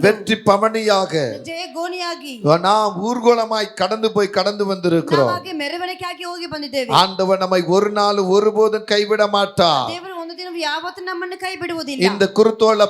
வெற்றி பவனியாக ಜಯ ಗೋಣಿಯಾಗಿ நாம் ஊர்வலமாய் கடந்து வந்திருக்கிறோம். ನಾವಾಗಿ ಮೆರವಣಿಗೆಯಾಗಿ ಹೋಗಿ ಬಂದಿದ್ದೇವೆ. ஆண்டவர் நம்மை ஒரு நாள் ஒருபோதும் கைவிட மாட்டார். ದೇವರು ಒಂದು ದಿನ ಯಾವತ್ತೂ ನಮ್ಮನ್ನು ಕೈ ಬಿಡುವುದಿಲ್ಲ. இந்த குருத்தோல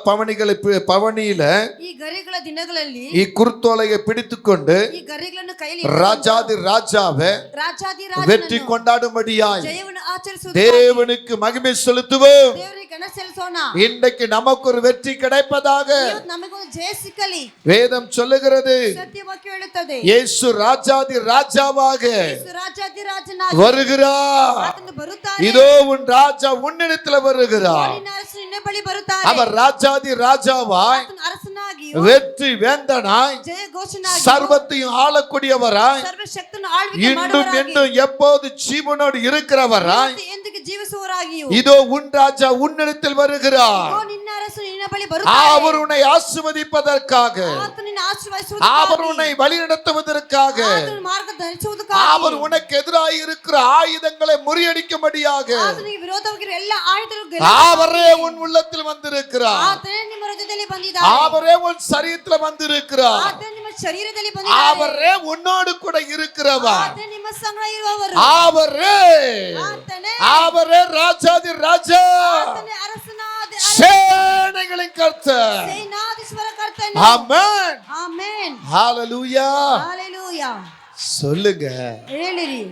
பவனியில ಈ ಗರಿಗಳ ದಿನಗಳಲ್ಲಿ ಈ குருத்தோலையை பிடித்துக்கொண்டு ಈ ಗರಿಗಳನ್ನು ಕೈಯಲ್ಲಿ ராஜாதி ராஜாவை ರಾಜಾದಿ வெற்றி கொண்டாடும்படியாய் ಜಯವನ್ನು ಆಚರಿಸುವುದು தேவனுக்கு மகிமை செலுத்துவோம். ದೇವರಿಗೆ ಗಣ ಸಲ್ಲಿಸೋಣ. இன்றைக்கு நமக்கு ஒரு வெற்றி கிடைப்பதாக ನಮಗೊಂದು ಜಯ ಸಿಕ್ಕಲಿ. வேதம் சொல்லுகிறது. ಸತ್ಯವಾಕ್ಯ ಹೇಳುತ್ತದೆ, இயேசு ராஜாதி ராஜாவாக ಯೇಸು ರಾಜಾದಿ ರಾಜನಾಗಿ வருகிறார். ಆತನು ಬರುತ್ತಾನೆ. இதோ உன் ராஜா உன்னிடத்தில் வருகிறார். ನಿನ್ನ ಅರಸನು ನಿನ್ನ ಬಳಿ ಬರುತ್ತಾನೆ. அவர் ராஜாதி ராஜாவாய் ಆತನು ಅರಸನಾಗಿ வெற்றி வேந்தனாய் ಜಯ ಘೋಷನಾಗಿ சர்வத்தையும் ஆளக்கூடியவராய் ಸರ್ವಶಕ್ತನು ಆಳ್ವಿಕೆ இன்றும் ಮಾಡುವವರಾಗಿ என்றும் எப்போது ஜீவனோடு இருக்கிறவராய் ಎಂದಿಗೂ ಜೀವಿಸುವವರಾಗಿಯೂ இதோ உன் ராஜா உன்னிடத்தில் வருகிறார். ನಿನ್ನ ಅರಸನು ನಿನ್ನ ಬಳಿ ಬರುತ್ತಾನೆ. அவர் உன்னை ஆசீர்வதிப்பதற்காக, ಆತನು ನಿನ್ನ ಆಶೀರ್ವದಿಸುವುದಕ್ಕಾಗಿ, அவர் உன்னை வழிநடத்துவதற்காக, ಆತನು ಮಾರ್ಗ ಧರಿಸುವುದಕ್ಕಾಗಿ, அவர் உனக்கு எதிராக இருக்கிற ஆயுதங்களை முறியடிக்கும்படியாக ಆತನಿಗೆ ವಿರೋಧವಾಗಿರುವ ಎಲ್ಲ ಆಯುಧಗಳು அவரே உன் உள்ளத்தில் வந்திருக்கிறார். ಆತನೇ ನಿಮ್ಮ ಹೃದಯದಲ್ಲಿ ಬಂದಿದ್ದಾನೆ. அவரே உன் சரீரத்தில் வந்திருக்கிறார். ಆತನೇ ನಿಮ್ಮ ಶರೀರದಲ್ಲಿ ಬಂದಿದ್ದಾನೆ. அவரே உன்னோடு கூட இருக்கிறவர். ಆತನೇ ನಿಮ್ಮ ಸಂಗಡ ಇರುವವರು. அவரே ராஜாதி ராஜா, ಆತನೇ ಅರಸನಾದ சேனைகளின் கர்த்தர். ಸೇನಾಧೀಶ್ವರ ಕರ್ತನು. ஆமென். ಆಮೆನ್. ஹalleluya. ஹalleluya. சொல்லுங்க. ಹೇಳಿರಿ.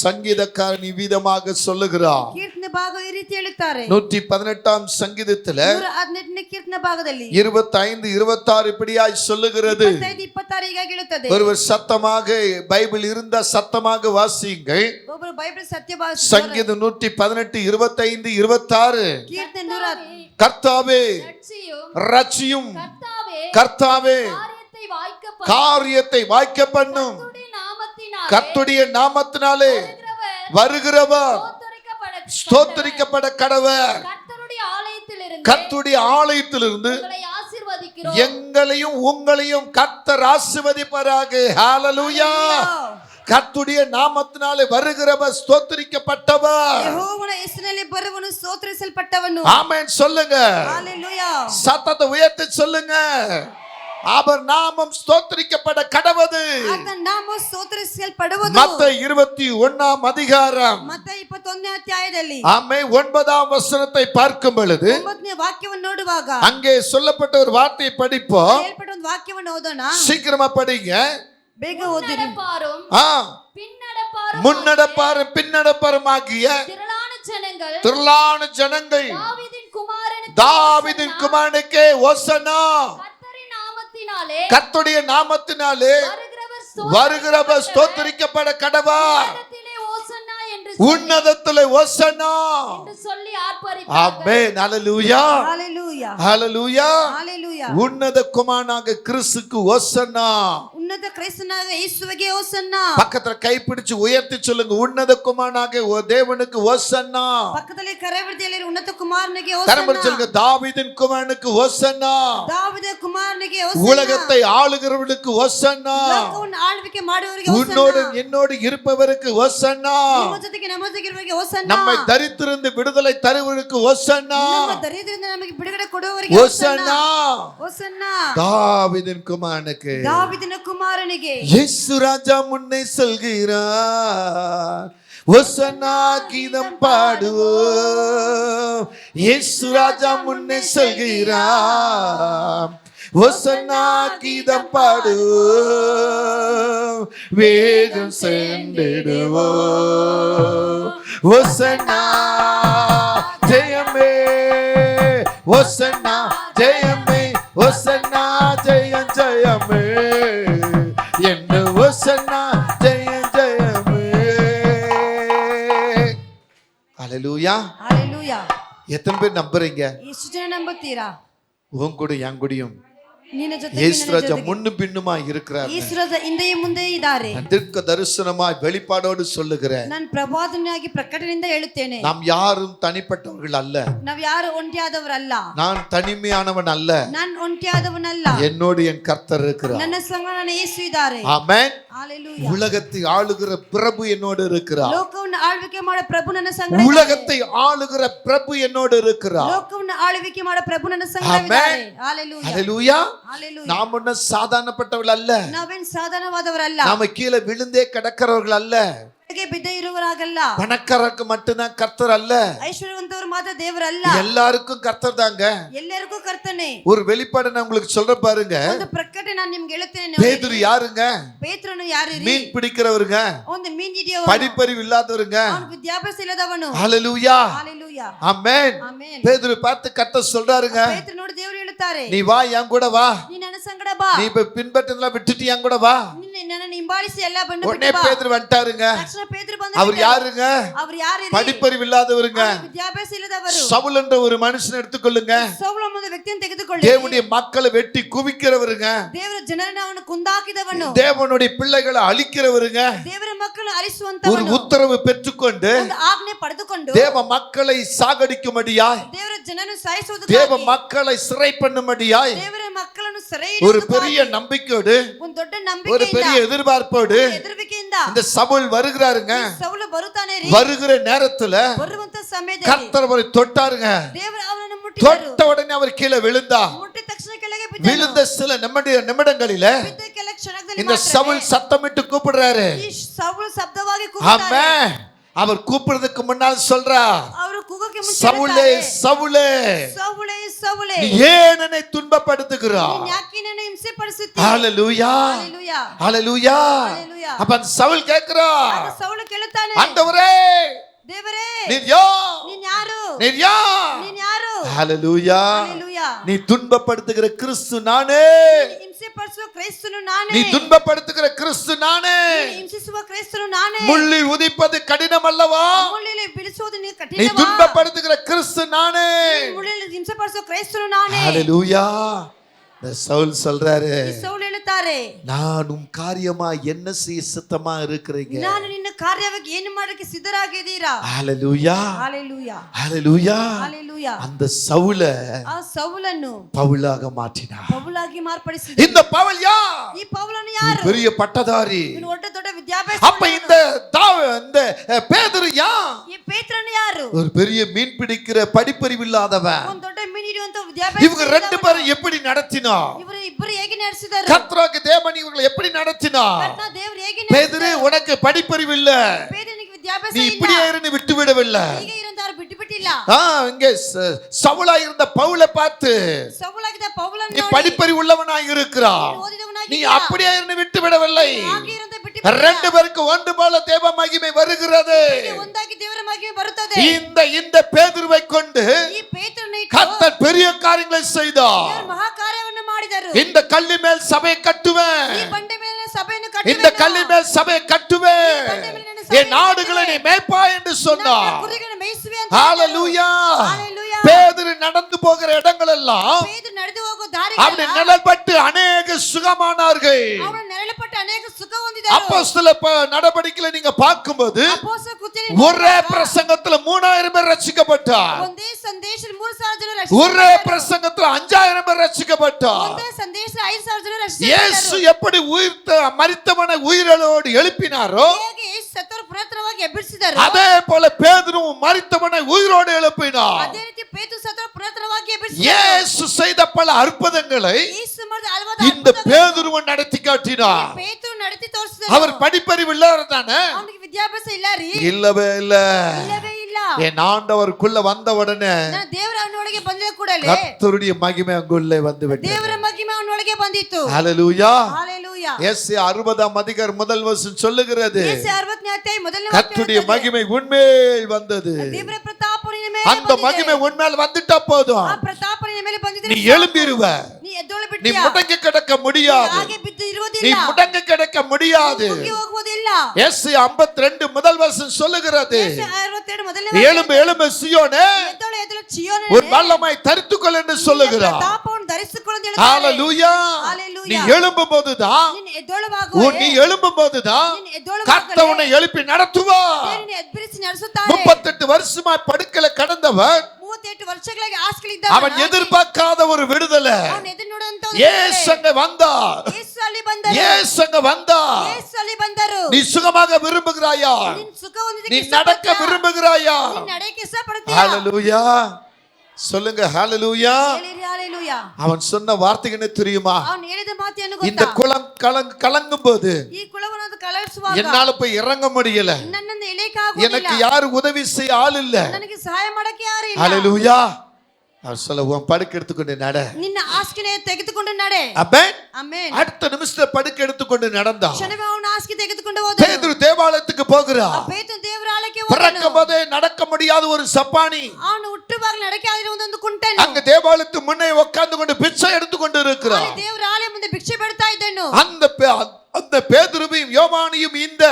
சங்கீதக்காரன் இவ்விதமாக சொல்லுகிறார். ಕೀರ್ತನೆ ಭಾಗ ಈ ರೀತಿ ಹೇಳುತ್ತಾರೆ. 118 சங்கீதத்துல 118ನೇ ಕೀರ್ತನೆ ಭಾಗದಲ್ಲಿ 25 26 இப்படியாய் சொல்லுகிறது. 25 26 ಹೀಗಾಗಿ ಹೇಳುತ್ತದೆ. ஒருவர் சத்தமாக பைபிள் இருந்தா சத்தமாக வாசியுங்கள். ಒಬ್ಬರು ಬೈಬಲ್ ಸತ್ಯ ಭಾಷೆ. சங்கீதம் 118 25 26. ಕೀರ್ತನೆ 100. கர்த்தாவே ரட்சியும், கர்த்தாவே காரியத்தை வாய்க்க பண்ணும், கர்த்தருடைய நாமத்தினாலே வருகிறவர் ஸ்தோத்திரிக்கப்பட கடவர். கர்த்தருடைய ஆலயத்திலிருந்து எங்களையும் உங்களையும் கர்த்தர் ஆசீர்வதிப்பாராக. ஹalleluya. கர்த்தருடைய நாமத்தினாலே வருகிறவர் ஸ்தோத்திரிக்கப்பட்டவர். ಯೆಹೋವನ ಹೆಸರಿನಲ್ಲಿ ಬರುವವನು ಸ್ತೋತ್ರಿಸಲ್ಪಟ್ಟವನು. ஆமென் சொல்லுங்க. ஹalleluya. சத்தத்தை உயர்த்தி சொல்லுங்க. அவர் நாமம் ஸ்தோத்திரிக்கப்பட கடவது. ಆತನ ನಾಮ ಸ್ತೋತ್ರಿಸಲ್ಪಡುವುದು. மத்தேயு 21 அதிகாரம் ಮತ್ತಾಯ 21ನೇ ಅಧ್ಯಾಯದಲ್ಲಿ ஆமென் 9ஆம் வசனத்தை பார்க்கும் பொழுது 9ನೇ ವಾಕ್ಯವನ್ನು ನೋಡುವಾಗ அங்கே சொல்லப்பட்ட ஒரு வார்த்தையை படிப்போம். ಹೇಳப்பட்ட ಒಂದು ವಾಕ್ಯವನ್ನು ಓದೋಣ. சீக்கிரமா படிங்க. ಬೇಗ ಓದಿರಿ. முன்னடப்பாரும் பின்னடப்பாரும் ஆகிய திரளான ஜனங்கள் தாவீதின் குமாரனுக்கே ஓசன்னா, கர்த்தருடைய நாமத்தினாலே வருகிறவர் ஸ்தோத்திரிக்கப்பட கடவர். உன்னதத்திலே ஓசன்னா என்று சொல்லி ஆர்ப்பரிப்பார்கள். ஆமென். ஹalleluya. ஹalleluya. ஹalleluya. ஹalleluya. உன்னத குமாரனாக கிறிஸ்துவுக்கு ஓசன்னா. ಉನ್ನತ ಕ್ರಿಸ್ತನಾದ ಯೇಸುವಿಗೆ ಓಸನ್ನ. பக்கத்துல கைப்பிடிச்சு உயர்த்தி சொல்லுங்க. உன்னத குமாரனாக தேவனுக்கு ஓசன்னா. பக்கத்துல கரவர்த்தியிலே உன்னத குமாரனுக்கு ஓசன்னா. கரவர்த்தி சொல்லுங்க. தாவீதின் குமாரனுக்கு ஓசன்னா. தாவீது குமாரனுக்கு ஓசன்னா. உலகத்தை ஆளுகிறவர்களுக்கு ஓசன்னா. லோகವನ್ನು ಆಳ್ವಿಕೆ ಮಾಡುವವರಿಗೆ ಓಸನ್ನ. உன்னோடு என்னோடு இருப்பவருக்கு ஓசன்னா. ನಮ್ಮ ಜೊತೆಗೆ ನಮ್ಮೊಂದಿಗಿರುವವರಿಗೆ ಓಸನ್ನ. நம்மை தரித்திருந்து விடுதலை தருவவருக்கு ஓசன்னா. ನಮ್ಮ ದರಿದ್ರದಿಂದ ನಮಗೆ ಬಿಡುಗಡೆ ಕೊಡುವವರಿಗೆ ஓசன்னா. ஓசன்னா. தாவீதின் குமாரனுக்கு. தாவீதிನ குமாரನಿಗೆ இயேசு ராஜா முன்னே செல்கிறார். ஓசன்னா கீதம் பாடுவோம். இயேசு ராஜா முன்னே செல்கிறார். ஓசன்னா கீதம் பாடுவோம். வேகம் சென்றிடுவோம். ஓசன்னா ஜெயமே, ஓசன்னா ஜெயமே, ஓசன்னா ஜெயம் ஜெயமே என்று ஓசன்னா ஜெயம் ஜெயமே. ஹalleluya. ஹalleluya. எத்தனை பேர் நம்புறீங்க? ಎಷ್ಟು ಜನ ನಂಬುತ್ತೀರಾ? உன் கூட என் கூடயும் ನಿನ್ನ ಜೊತೆಗೆ இயேசு ராஜா முன்னு பின்னுமா இருக்கிறார். ಯೇಸು ರಾಜ ಹಿಂದೆಯೇ ಮುಂದೆ ಇದ್ದಾರೆ. தீர்க்க தரிசனமாய் வெளிப்பாடோடு சொல்லுகிறேன். ನಾನು ಪ್ರವಾದನೆಯಾಗಿ ಪ್ರಕಟಣೆಯಿಂದ ಹೇಳುತ್ತೇನೆ. நாம் யாரும் தனிப்பட்டவர்கள் அல்ல. ನಾವು ಯಾರು ಒಂಟಿಯಾದವರಲ್ಲ. நான் தனிமையானவன் அல்ல. ನಾನು ಒಂಟಿಯಾದವನಲ್ಲ. என்னோடு என் கர்த்தர் இருக்கிறார். ನನ್ನ ಸಂಗ ನನ್ನ ಯೇಸು ಇದ್ದಾರೆ. ஆமென். ஹalleluya. உலகத்தை ஆளுகிற பிரபு என்னோடு இருக்கிறார். ಲೋಕವನ್ನು ಆಳ್ವಿಕೆ ಮಾಡೋ ಪ್ರಭು ನನ್ನ ಸಂಗ. உலகத்தை ஆளுகிற பிரபு என்னோடு இருக்கிறார். ಲೋಕವನ್ನು ನಮ್ಮನ್ನ ಆಳ್ವಿಕೆ ಮಾಡೋ ಪ್ರಭು ನನ್ನ ಸಂಗಡವಿದ್ದಾರೆ. ಹalleluya. ஹalleluya. ಹalleluya. நாம் ஒன்னும் சாதாரணப்பட்டவர்கள் அல்ல. ನಾವೇನ್ ಸಾಧಾರಣವಾದವರಲ್ಲ. நாம கீழே விழுந்தே கிடக்கிறவர்கள் அல்ல. ಬಿದ್ದ ಇರುವರಾಗಲ್ಲ. பணக்காரருக்கு மட்டும்தான் கர்த்தர் அல்ல. ಐಶ್ವರ್ಯವಂತವರು ಮಾತ್ರ ದೇವರಲ್ಲ. எல்லாருக்கும் கர்த்தர் தாங்க. ಎಲ್ಲರಿಗೂ ಕರ್ತನೇ. ஒரு வெளிப்பாடு நான் உங்களுக்கு சொல்றேன் பாருங்க. ಒಂದು ಪ್ರಕಟಣೆ ನಾನು ನಿಮಗೆ ಹೇಳುತ್ತೇನೆ. பேதுரு யாருங்க? ಪೇತ್ರನು ಯಾರು? மீன் பிடிக்கிறவருங்க. ಒಂದು ಮೀನು ಹಿಡಿಯುವವನು. படிப்பறிவு இல்லாதவருங்க. ಅವನು ವಿದ್ಯಾಭ್ಯಾಸ ಇಲ್ಲದವನು. ஹalleluya. ஹalleluya. ஆமென். ಆಮೆನ್. பேதுரு பார்த்து கர்த்தர் சொல்றாருங்க. ಪೇತ್ರ ನೋಡಿ ದೇವರು ಹೇಳುತ್ತಾರೆ. நீ வா என் கூட வா. ನೀ ನನ್ನ ಸಂಗಡ ಬಾ. நீ இப்ப பின்பற்றதெல்லாம் விட்டுட்டு என் கூட வா. ನನ್ನ ಹಿಂಬಾಲಿಸಿ ಎಲ್ಲ ಬಂದು உடனே பேதுரு வந்துட்டாருங்க. ತಕ್ಷಣ ಪೇತ್ರ ಬಂದ. அவர் யாருங்க? அவர் யாரு? படிப்பறிவு இல்லாதவருங்க. ವಿದ್ಯಾಭ್ಯಾಸ ಇಲ್ಲದವರು. சவுல் என்ற ஒரு மனுஷனை எடுத்துக்கொள்ளுங்க. ಸೌಲ ಎಂಬ ವ್ಯಕ್ತಿಯನ್ನು ತೆಗೆದುಕೊಳ್ಳಿ. தேவனுடைய மக்களை வெட்டி குவிக்கிறவருங்க. ದೇವರ ಜನರನ್ನು ಅವನು ಕುಂದಾಕಿದವನು. தேவனுடைய பிள்ளைகளை அழிக்கிறவருங்க. ದೇವರ ಮಕ್ಕಳನ್ನು ಅಳಿಸುವಂತವನು. ஒரு உத்தரவு பெற்றுக்கொண்டு ಒಂದು ಆಜ್ಞೆ ಪಡೆದುಕೊಂಡು தேவ மக்களை சாகடிக்கும்படியாய், ದೇವರ ಜನರನ್ನು ಸಾಯಿಸುವುದಕ್ಕಾಗಿ, தேவ மக்களை சிறை பண்ணும்படியாய், ದೇವರ ಮಕ್ಕಳನ್ನು ಸೆರೆ ஒரு ಹಿಡಿಯುವುದಕ್ಕಾಗಿ, பெரிய நம்பிக்கையோடு, ಒಂದು ದೊಡ್ಡ ஒரு ನಂಬಿಕೆಯಿಂದ, பெரிய எதிர்பார்ப்போடு ಎದುರುವಿಕೆಯಿಂದ இந்த சவுல் வருகிறாருங்க. ಸೌಲ ಬರುತ್ತಾನೆ ರೀ. வருகிற நேரத்துல ಬರುವಂತ ಸಮಯದಲ್ಲಿ கர்த்தர் அவரை தொட்டாருங்க. ದೇವರು ಅವನನ್ನು ಮುಟ್ಟಿದರು. தொட்ட உடனே அவர் கீழே விழுந்தா. ಮುಟ್ಟಿದ ತಕ್ಷಣ ಕೆಳಗೆ ಬಿದ್ದನು. விழுந்த சில நிமிடங்களில ಬಿದ್ದ ಕೆಲ ಕ್ಷಣದಲ್ಲಿ இந்த சவுல் சத்தமிட்டு கூப்பிடுறாரு. ಈ ಸೌಲ ಶಬ್ದವಾಗಿ ಕೂಗುತ್ತಾರೆ. ஆமென். அவர் கூப்பிடுறதுக்கு முன்னால் சொல்றா, ಅವರು ಕೂಗೋಕೆ ಮುಂಚೆ சவுலே சவுலே, ಸೌಲೇ ಸೌಲೇ, நீ ஏன் என்னை துன்பப்படுத்துகிறாய்? ನೀನು ಯಾಕೆ ನನ್ನನ್ನು ಹಿಂಸೆ ಪಡಿಸುತ್ತೀ? ஹalleluya. ஹalleluya. ஹalleluya. ஹalleluya. அப்ப அந்த சவுல் கேக்குறா, ಆಗ ಸೌಲ ಕೇಳುತ್ತಾನೆ, ஆண்டவரே ದೇವರೇ நீர் யார்? ನೀನು ಯಾರು? நீர் யார்? ನೀನು ಯಾರು? ஹalleluya. ஹalleluya. நீ துன்பப்படுத்துகிற கிறிஸ்து நானே. ಹಿಂಸೆ ಪಡಿಸುವ ಕ್ರೈಸ್ತನು ನಾನೇ. நீ துன்பப்படுத்துகிற கிறிஸ்து நானே. ನೀನು ಹಿಂಸಿಸುವ ಕ್ರೈಸ್ತನು ನಾನೇ. முள்ளி உதிப்பது கடினம் அல்லவா? ಮುಳ್ಳಿನಲ್ಲಿ ಬೀಳಿಸುವುದು ನೀನು நீ ಕಠಿಣವಾ? துன்பப்படுத்துகிற கிறிஸ்து நானே. ಮುಳ್ಳಿನಲ್ಲಿ ಹಿಂಸೆ ಪಡಿಸುವ ಕ್ರೈಸ್ತನು ನಾನೇ. ஹalleluya. இந்த சவுல் சொல்றாரு, ಈ ಸೌಲ ಹೇಳುತ್ತಾರೆ, நான் உம் காரியமா என்ன செய்ய சித்தமா இருக்கிறீங்க? ನಾನು ನಿನ್ನ ಕಾರ್ಯವಾಗಿ ಏನು ಮಾಡಕ್ಕೆ ಸಿದ್ಧರಾಗಿದ್ದೀರಾ? ஹalleluya. ஹalleluya. ஹalleluya. ஹalleluya. அந்த சவுல ಆ ಸೌಲನ್ನು பவுலாக மாற்றினார். ಪೌಲಾಗಿ ಮಾರ್ಪಡಿಸಿದ. இந்த பவுல் யார்? ಈ ಪೌಲನು ಯಾರು? பெரிய பட்டதாரி. ಇವನು ದೊಡ್ಡ ವಿದ್ಯಾಭ್ಯಾಸ. அப்ப இந்த இந்த பேதுரு யார்? ಈ ಪೇತ್ರನು ಯಾರು? ஒரு பெரிய மீன் பிடிக்கிற படிப்பறிவு இல்லாதவன். ಒಂದು ದೊಡ್ಡ ಮೀನು ಹಿಡಿಯುವಂತ ವಿದ್ಯಾಭ್ಯಾಸ. இவங்க ரெண்டு பேரும் எப்படி நடத்தினார்? ಇವರು ಇಬ್ಬರು ಹೇಗೆ ನಡೆಸಿದರು? கர்த்தராகிய தேவன் இவங்களை எப்படி நடத்தினார்? ಕರ್ತನ ದೇವರು ಹೇಗೆ பேதுரு, உனக்கு படிப்பறிவு இல்ல, ಪೇತ್ರನಿಗೆ ವಿದ್ಯಾಭ್ಯಾಸ நீ ಇಲ್ಲ. இப்படியே இருந்து விட்டு விடவில்லை. ಹೀಗೆ ಇರಂತಾರು ಬಿಟ್ಟು ಬಿಟ್ಟಿಲ್ಲ. இங்க சவுலா இருந்த பவுலை பார்த்து, ಸೌಲಾಗಿದ್ದ ಪೌಲನ್ನು நீ ನೋಡಿ, படிப்பறிவு உள்ளவனாய் இருக்கிறாய், ಓದಿದವನಾಗಿ நீ அப்படியே இருந்து விட்டு விடவில்லை. ಹಾಗೆ ಇರಂತ ಬಿಟ್ಟು ಬಿಟ್ಟಿಲ್ಲ. ரெண்டு பேருக்கு ஒன்று போல தேவ மகிமை வருகிறது. ಒಂದಾಗಿ ದೇವರ ಮಹಿಮೆ ಬರುತ್ತದೆ. இந்த பேதுருவை கொண்டு ಈ ಪೇತ್ರனை கர்த்தர் பெரிய காரியங்களை செய்தார். ದೇವರು ಮಹಾ ಕಾರ್ಯವನ್ನು ಮಾಡಿದರು. இந்த கல்லி மேல் சபையை கட்டுவேன், ಈ ಬಂಡೆ ಮೇಲೆ ಸಭೆಯನ್ನು இந்த ಕಟ್ಟುವೆನು. கல்லி மேல் சபையை கட்டுவேன், என் நாடுகளை நீ மேய்ப்பாய் என்று சொன்னார். ನನ್ನ ಕುರಿಗಳನ್ನು ಮೇಯಿಸುವೆ ಅಂತ ஹalleluya. ஹalleluya. பேதுரு நடந்து போகிற இடங்கள் எல்லாம் ಪೇತ್ರ ನಡೆದು ಹೋಗೋ ದಾರಿ அப்படி நிழல்பட்டு அநேக சுகமானார்கள். ಅವನು ನೆರಳಪಟ್ಟು ಅನೇಕ ಸುಖ ಹೊಂದಿದರು. அப்போஸ்தல நடவடிக்கைகளை நீங்க பார்க்கும்போது ಅಪೊಸ್ತಲ ಕೃತ್ಯದಲ್ಲಿ ஒரே பிரசங்கத்துல 3000 பேர் ரட்சிக்கப்பட்டார். ಒಂದೇ ಸಂದೇಶದಲ್ಲಿ 3000 ಜನ ஒரே ರಕ್ಷಿಸಲ್ಪಟ್ಟರು. பிரசங்கத்துல 5000 பேர் ரட்சிக்கப்பட்டார். ಒಂದೇ ಸಂದೇಶದಲ್ಲಿ 5000 ಜನ இயேசு ರಕ್ಷಿಸಲ್ಪಟ್ಟರು. எப்படி மரித்தவனை உயிரோடு எழுப்பினாரோ ಹೇಗೆ ಯೇಸು ಸತ್ತವರು ಪುನರುತ್ಥಾನವಾಗಿ ಎಬ್ಬಿಸಿದರು, அதே போல பேதுருவும் மரித்தவனை உயிரோடு எழுப்பினார். ಅದೇ ರೀತಿ ಪೇತ್ರ ಸತ್ತವರು ಪುನರುತ್ಥಾನವಾಗಿ ಎಬ್ಬಿಸಿದರು. இயேசு செய்த பல அற்புதங்களை ಯೇಸು ಮಾಡಿದ ಹಲವಾರು இந்த பேதுருவன் நடத்தி காட்டினார். ಪೇತ್ರ ನಡೆಸಿ ತೋರಿಸಿದರು. அவர் படிப்பறிவு இல்லாதவர் தானே? ಅವನಿಗೆ ವಿದ್ಯಾಭ್ಯಾಸ ಇಲ್ಲ ರೀ. இல்லவே இல்ல. ಇಲ್ಲವೇ ಇಲ್ಲ. என் ஆண்டவருக்குள்ள வந்த உடனே ನನ್ನ ದೇವರ ಅವನೊಳಗೆ ಬಂದ ಕೂಡಲೇ கர்த்தருடைய மகிமை அங்குள்ளே வந்து விட்டது. ದೇವರ ಮಹಿಮೆ ಅವನೊಳಗೆ ಬಂದಿತ್ತು. ஹalleluya. ஹalleluya. எஸ்ஏ 60ஆம் அதிகாரம் முதல் வசனம் சொல்லுகிறது, ಯೆಶಾಯ 60ನೇ ಅಧ್ಯಾಯ ಮೊದಲನೇ கர்த்தருடைய மகிமை உன்மேல் வந்தது. ದೇವರ ಪ್ರತಾಪ ನಿನ್ನ ಮೇಲೆ அந்த மகிமை உன்மேல் வந்துட்டா போதும், ಆ ಪ್ರತಾಪ ನಿನ್ನ ಮೇಲೆ ಬಂದಿದೆ. நீ எழும்பிடுவ. ನೀ ಎದ್ದೊಳು நீ ಬಿಟ್ಟಿಯಾ? முடங்கி கிடக்க முடியாது. ಹಾಗೆ ಬಿದ್ದು நீ ಇರುವುದಿಲ್ಲ. முடங்கி கிடக்க முடியாது. ಮುಗಿ ಹೋಗುವುದಿಲ್ಲ. எஸ்ஏ 52 முதல் வசனம் சொல்லுகிறது, ಯೆಶಾಯ 62 ಮೊದಲನೇ எழும்பு எழும்பு சீயோனே, ಎದ್ದೊಳು ಎದ್ದೊಳು ಚೀಯೋನೇ, ஒரு வல்லமை தரித்துக்கொள் என்று சொல்லுகிறார். ಪ್ರತಾಪವನ್ನು ಧರಿಸಿಕೊಳ್ಳು ಅಂತ ಹೇಳ್ತಾರೆ. ஹalleluya. ஹalleluya. நீ எழும்பும் போதுதான், ನೀನು ಎದ್ದೊಳುವಾಗುವೆ. நீ எழும்பும் போதுதான் ನೀನು ಎದ್ದೊಳುವಾಗಲೇ கர்த்தர் உன்னை எழுப்பி நடத்துவார். ದೇವರನ್ನು ಎಬ್ಬಿಸಿ ನಡೆಸುತ್ತಾರೆ. 38 வருஷமா படுக்கையில கடந்தவன், 38 ವರ್ಷಗಳಿಗೆ அவன் ಹಾಸ್ಟೆಲಿದ್ದವನು, எதிர்பார்க்காத ஒரு விடுதலை. ಅವನು ಎದುರು ನೋಡುವಂತ ಒಂದು இயேசு அங்க வந்தார். ಯೇಸು ಅಲ್ಲಿ ಬಂದರು. இயேசு அங்க வந்தார். ಯೇಸು ಅಲ್ಲಿ ಬಂದರು. நீ சுகமாக விரும்புகிறாயா? ನೀನು ಸುಖ ಹೊಂದಿದ್ದಕ್ಕೆ நீ ಇಷ್ಟಪಡ್ತೀಯಾ? நடக்க விரும்புகிறாயா? ನೀನು ನಡೆಯಕ್ಕೆ ಇಷ್ಟಪಡ್ತೀಯಾ? ஹalleluya. சொல்லுங்க ஹalleluya. ಹೇಳಿರಿ hallelujah. அவன் சொன்ன வார்த்தை என்ன தெரியுமா? ಅವನು ಹೇಳಿದ ಮಾತು ಏನು இந்த ಗೊತ್ತಾ? குளம் கலங்கும் போது ಈ ಕುಳವನ್ನು ಕಲರಿಸುವಾಗ என்னால போய் இறங்க முடியல, ನನ್ನನ್ನು ಇಳಿಯಕ್ಕೆ ಆಗುವುದಿಲ್ಲ, எனக்கு யாரு உதவி செய்ய ஆள் இல்ல. ನನಗೆ ಸಹಾಯ ಮಾಡಕ್ಕೆ ಯಾರು ಇಲ್ಲ. ஹalleluya. அவர் சொல்ல உன் படுக்க எடுத்துக்கொண்டு நட. ನಿನ್ನ ಹಾಸಿಗೆ ತೆಗೆದುಕೊಂಡು ನಡೆ. ஆமென். ಆಮೆನ್. அடுத்த நிமிஷத்துல படுக்க எடுத்துக்கொண்டு நடந்தா. ಕ್ಷಣವೇ ಅವನು ಹಾಸಿಗೆ ತೆಗೆದುಕೊಂಡು ಹೋದನು. பேதுரு தேவாலயத்துக்கு போகிறார். ಪೇತ್ರನು ದೇವಾಲಯಕ್ಕೆ ಹೋದನು. பிறக்கும்போதே நடக்க முடியாத ஒரு சப்பானி, ಅವನು ಹುಟ್ಟುವಾಗಲೇ நடக்க ಆಗಿರುವ ಒಂದು ಕುಂಟನು அங்க தேவாலயத்து முன்னே உட்கார்ந்து கொண்டு பிச்சை எடுத்துக்கொண்டு இருக்கிறார். ಅಲ್ಲಿ ದೇವರಾಲಯ ಮುಂದೆ ಭಿಕ್ಷೆ ಬೇಡ್ತಾ ಇದ್ದನು. அந்த பேதுருவையும் யோவானையும் இந்த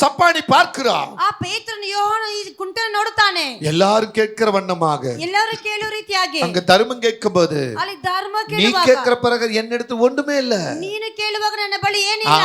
சப்பானி பார்க்கிறார். ಆ ಪೇತ್ರನು ಯೋಹಾನ ಈ ಕುಂಟನು ನೋಡುತ್ತಾನೆ. எல்லாரும் கேட்கிற வண்ணமாக, ಎಲ್ಲರೂ ಕೇಳುವ ರೀತಿಯಾಗಿ அங்க தர்மம் கேட்கும்போது, ಅಲ್ಲಿ ಧರ್ಮ நீ ಕೇಳುವಾಗ கேட்கிற பிறகு என்னிடத்தில் ஒன்றுமே இல்ல, ನೀನು ಕೇಳುವಾಗ ನನ್ನ ಬಳಿ ಏನಿಲ್ಲ,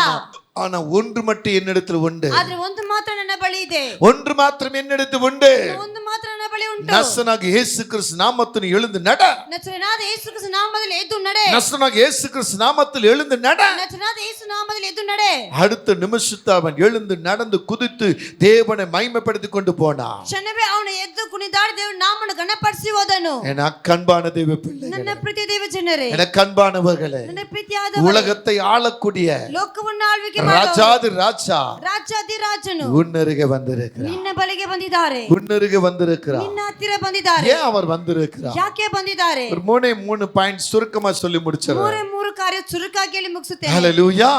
ஆனா ஒன்று மட்டும் என்னிடத்தில் உண்டு, ಆದ್ರೆ ಒಂದು ಮಾತ್ರ ನನ್ನ ಬಳಿ ಇದೆ, ஒன்று மாத்திரம் என்னிடத்தில் உண்டு, ಒಂದು ಮಾತ್ರ ನನ್ನ ಬಳಿ ಉಂಟು. நசனாகிய இயேசு கிறிஸ்து நாமத்தில் எழுந்து நட. ನಚನಾದ ಯೇಸು ಕ್ರಿಸ್ತ ನಾಮದಲ್ಲಿ ಎದ್ದು ನಡೆ. நசனாகிய இயேசு கிறிஸ்து நாமத்தில் எழுந்து நட. ನಚನಾದ ಯೇಸು ನಾಮದಲ್ಲಿ ಎದ್ದು ನಡೆ. அடுத்த நிமிஷத்தில் அவன் எழுந்து நடந்து குதித்து தேவனை மகிமைப்படுத்தி கொண்டு போனான். ಕ್ಷಣವೇ ಅವನು ಎದ್ದು ಕುಣಿದಾಡಿ ದೇವರ ನಾಮವನ್ನು ಗಣಪಡಿಸಿ ಹೋದನು. எனக்கு அன்பான தேவ பிள்ளைகளே, ನನ್ನ ಪ್ರೀತಿಯ ದೇವ ಜನರೇ, எனக்கு அன்பானவர்களே, ನನ್ನ ಪ್ರೀತಿಯಾದ உலகத்தை ஆளக்கூடிய ಲೋಕವನ್ನು ಆಳ್ವಿಕೆ ராஜாதி ராஜா ರಾಜಾದಿ ರಾಜನು உன்னருகே வந்திருக்கிறார். ನಿನ್ನ ಬಳಿಗೆ ಬಂದಿದ್ದಾರೆ, உன்னருகே வந்திருக்கிறார். ನಿನ್ನ ಹತ್ತಿರ ಬಂದಿದ್ದಾರೆ. ஏன் அவர் வந்திருக்கிறார்? ಯಾಕೆ ಬಂದಿದ್ದಾರೆ? ஒரு மூணு பாயிண்ட் சுருக்கமா சொல்லி முடிச்சிடுறேன். ಮೂರು ಕಾರ್ಯ ಚುರುಕಾಗಿ ಹೇಳಿ ಮುಗಿಸುತ್ತೇನೆ. ஹalleluya.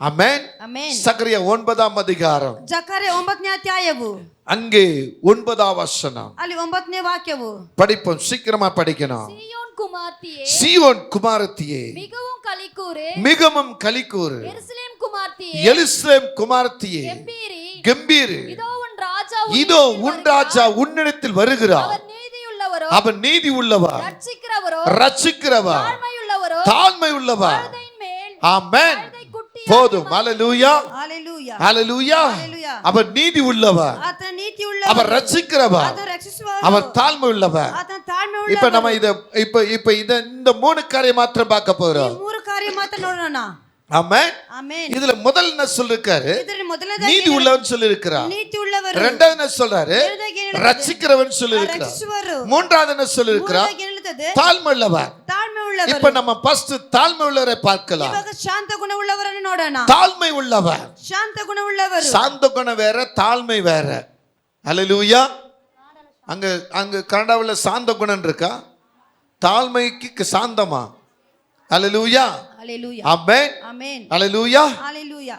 ஆமென். ಆಮೆನ್. சகரியா 9ஆம் அதிகாரம், ಜಕರ್ಯ 9ನೇ ಅಧ್ಯಾಯವು, அங்கே 9ஆம் வசனம் ಅಲ್ಲಿ 9ನೇ ವಾಕ್ಯವು. படிப்போம், சீக்கிரமா படிக்கணும். சீயோன் குமார்த்தியே, சீயோன் குமாரத்தியே, மிகவும் களிக்கூறு, மிகவும் களிக்கூறு, எருசலேம் குமார்த்தியே, எருசலேம் குமாரத்தியே, கம்பீரி, கம்பீரு, இதோ உன் ராஜா இதோ உன் ராஜா உன்னிடத்தில் வருகிறார். அவர் நீதியுள்ளவரோ, அவன் நீதி உள்ளவர், ரட்சிக்கிறவரோ, ரட்சிக்கிறவர், தாழ்மையுள்ளவரோ, தாழ்மை உள்ளவர். கழுதையின் மேல் ஆமென். கழுதை குட்டியாய் போதும். ஹalleluya. ஹalleluya. ஹalleluya. ஹalleluya. அவர் நீதி உள்ளவர், ಆತನ ನೀತಿ ಉಳ್ಳವರು, அவர் ரட்சிக்கிறவர், ಆತನ ರಕ್ಷಿಸುವವರು, அவர் தாழ்மை உள்ளவர். ಆತನ ತಾಳ್ಮೆ இப்ப ಉಳ್ಳವರು. நம்ம இந்த 3 காரியம் மாத்திரம் பார்க்க ಈ போறோம். ಮೂರು ಕಾರ್ಯ ಮಾತ್ರ ನೋಡೋಣ. ஆமென். ಆಮೆನ್. இதுல முதல் என்ன சொல்லிருக்காரு? ಇದರಲ್ಲಿ ಮೊದಲನೇದಾಗಿ நீதி உள்ளவன் சொல்லிருக்கிறார். ನೀತಿ ಉಳ್ಳವರು, இரண்டாவது என்ன சொல்றாரு? ಎರಡನೇದಾಗಿ ಏನು ಹೇಳುತ್ತದೆ? ரட்சிக்கிறவன் சொல்லிருக்கிறார். ರಕ್ಷಿಸುವರು, மூன்றாவது என்ன சொல்லிருக்கிறார்? ಮೂರನೇದಾಗಿ ಏನು ಹೇಳುತ್ತದೆ? தாழ்மை உள்ளவர். ತಾಳ್ಮೆ ಉಳ್ಳವರು. இப்ப நம்ம ஃபர்ஸ்ட் தாழ்மை உள்ளவரை பார்க்கலாம். ಇವಾಗ ಶಾಂತ ಗುಣ ಉಳ್ಳವರನ್ನು ನೋಡೋಣ. தாழ்மை உள்ளவர், ಶಾಂತ ಗುಣ ಉಳ್ಳವರು. சாந்த குணம் வேற, தாழ்மை வேற. ஹalleluya. அங்க கனடாவில் சாந்த குணம் இருக்கா? தாழ்மைக்கு சாந்தமா? ஹalleluya. ஹalleluya. ஆமென். ஆமென். ஹalleluya. ஹalleluya.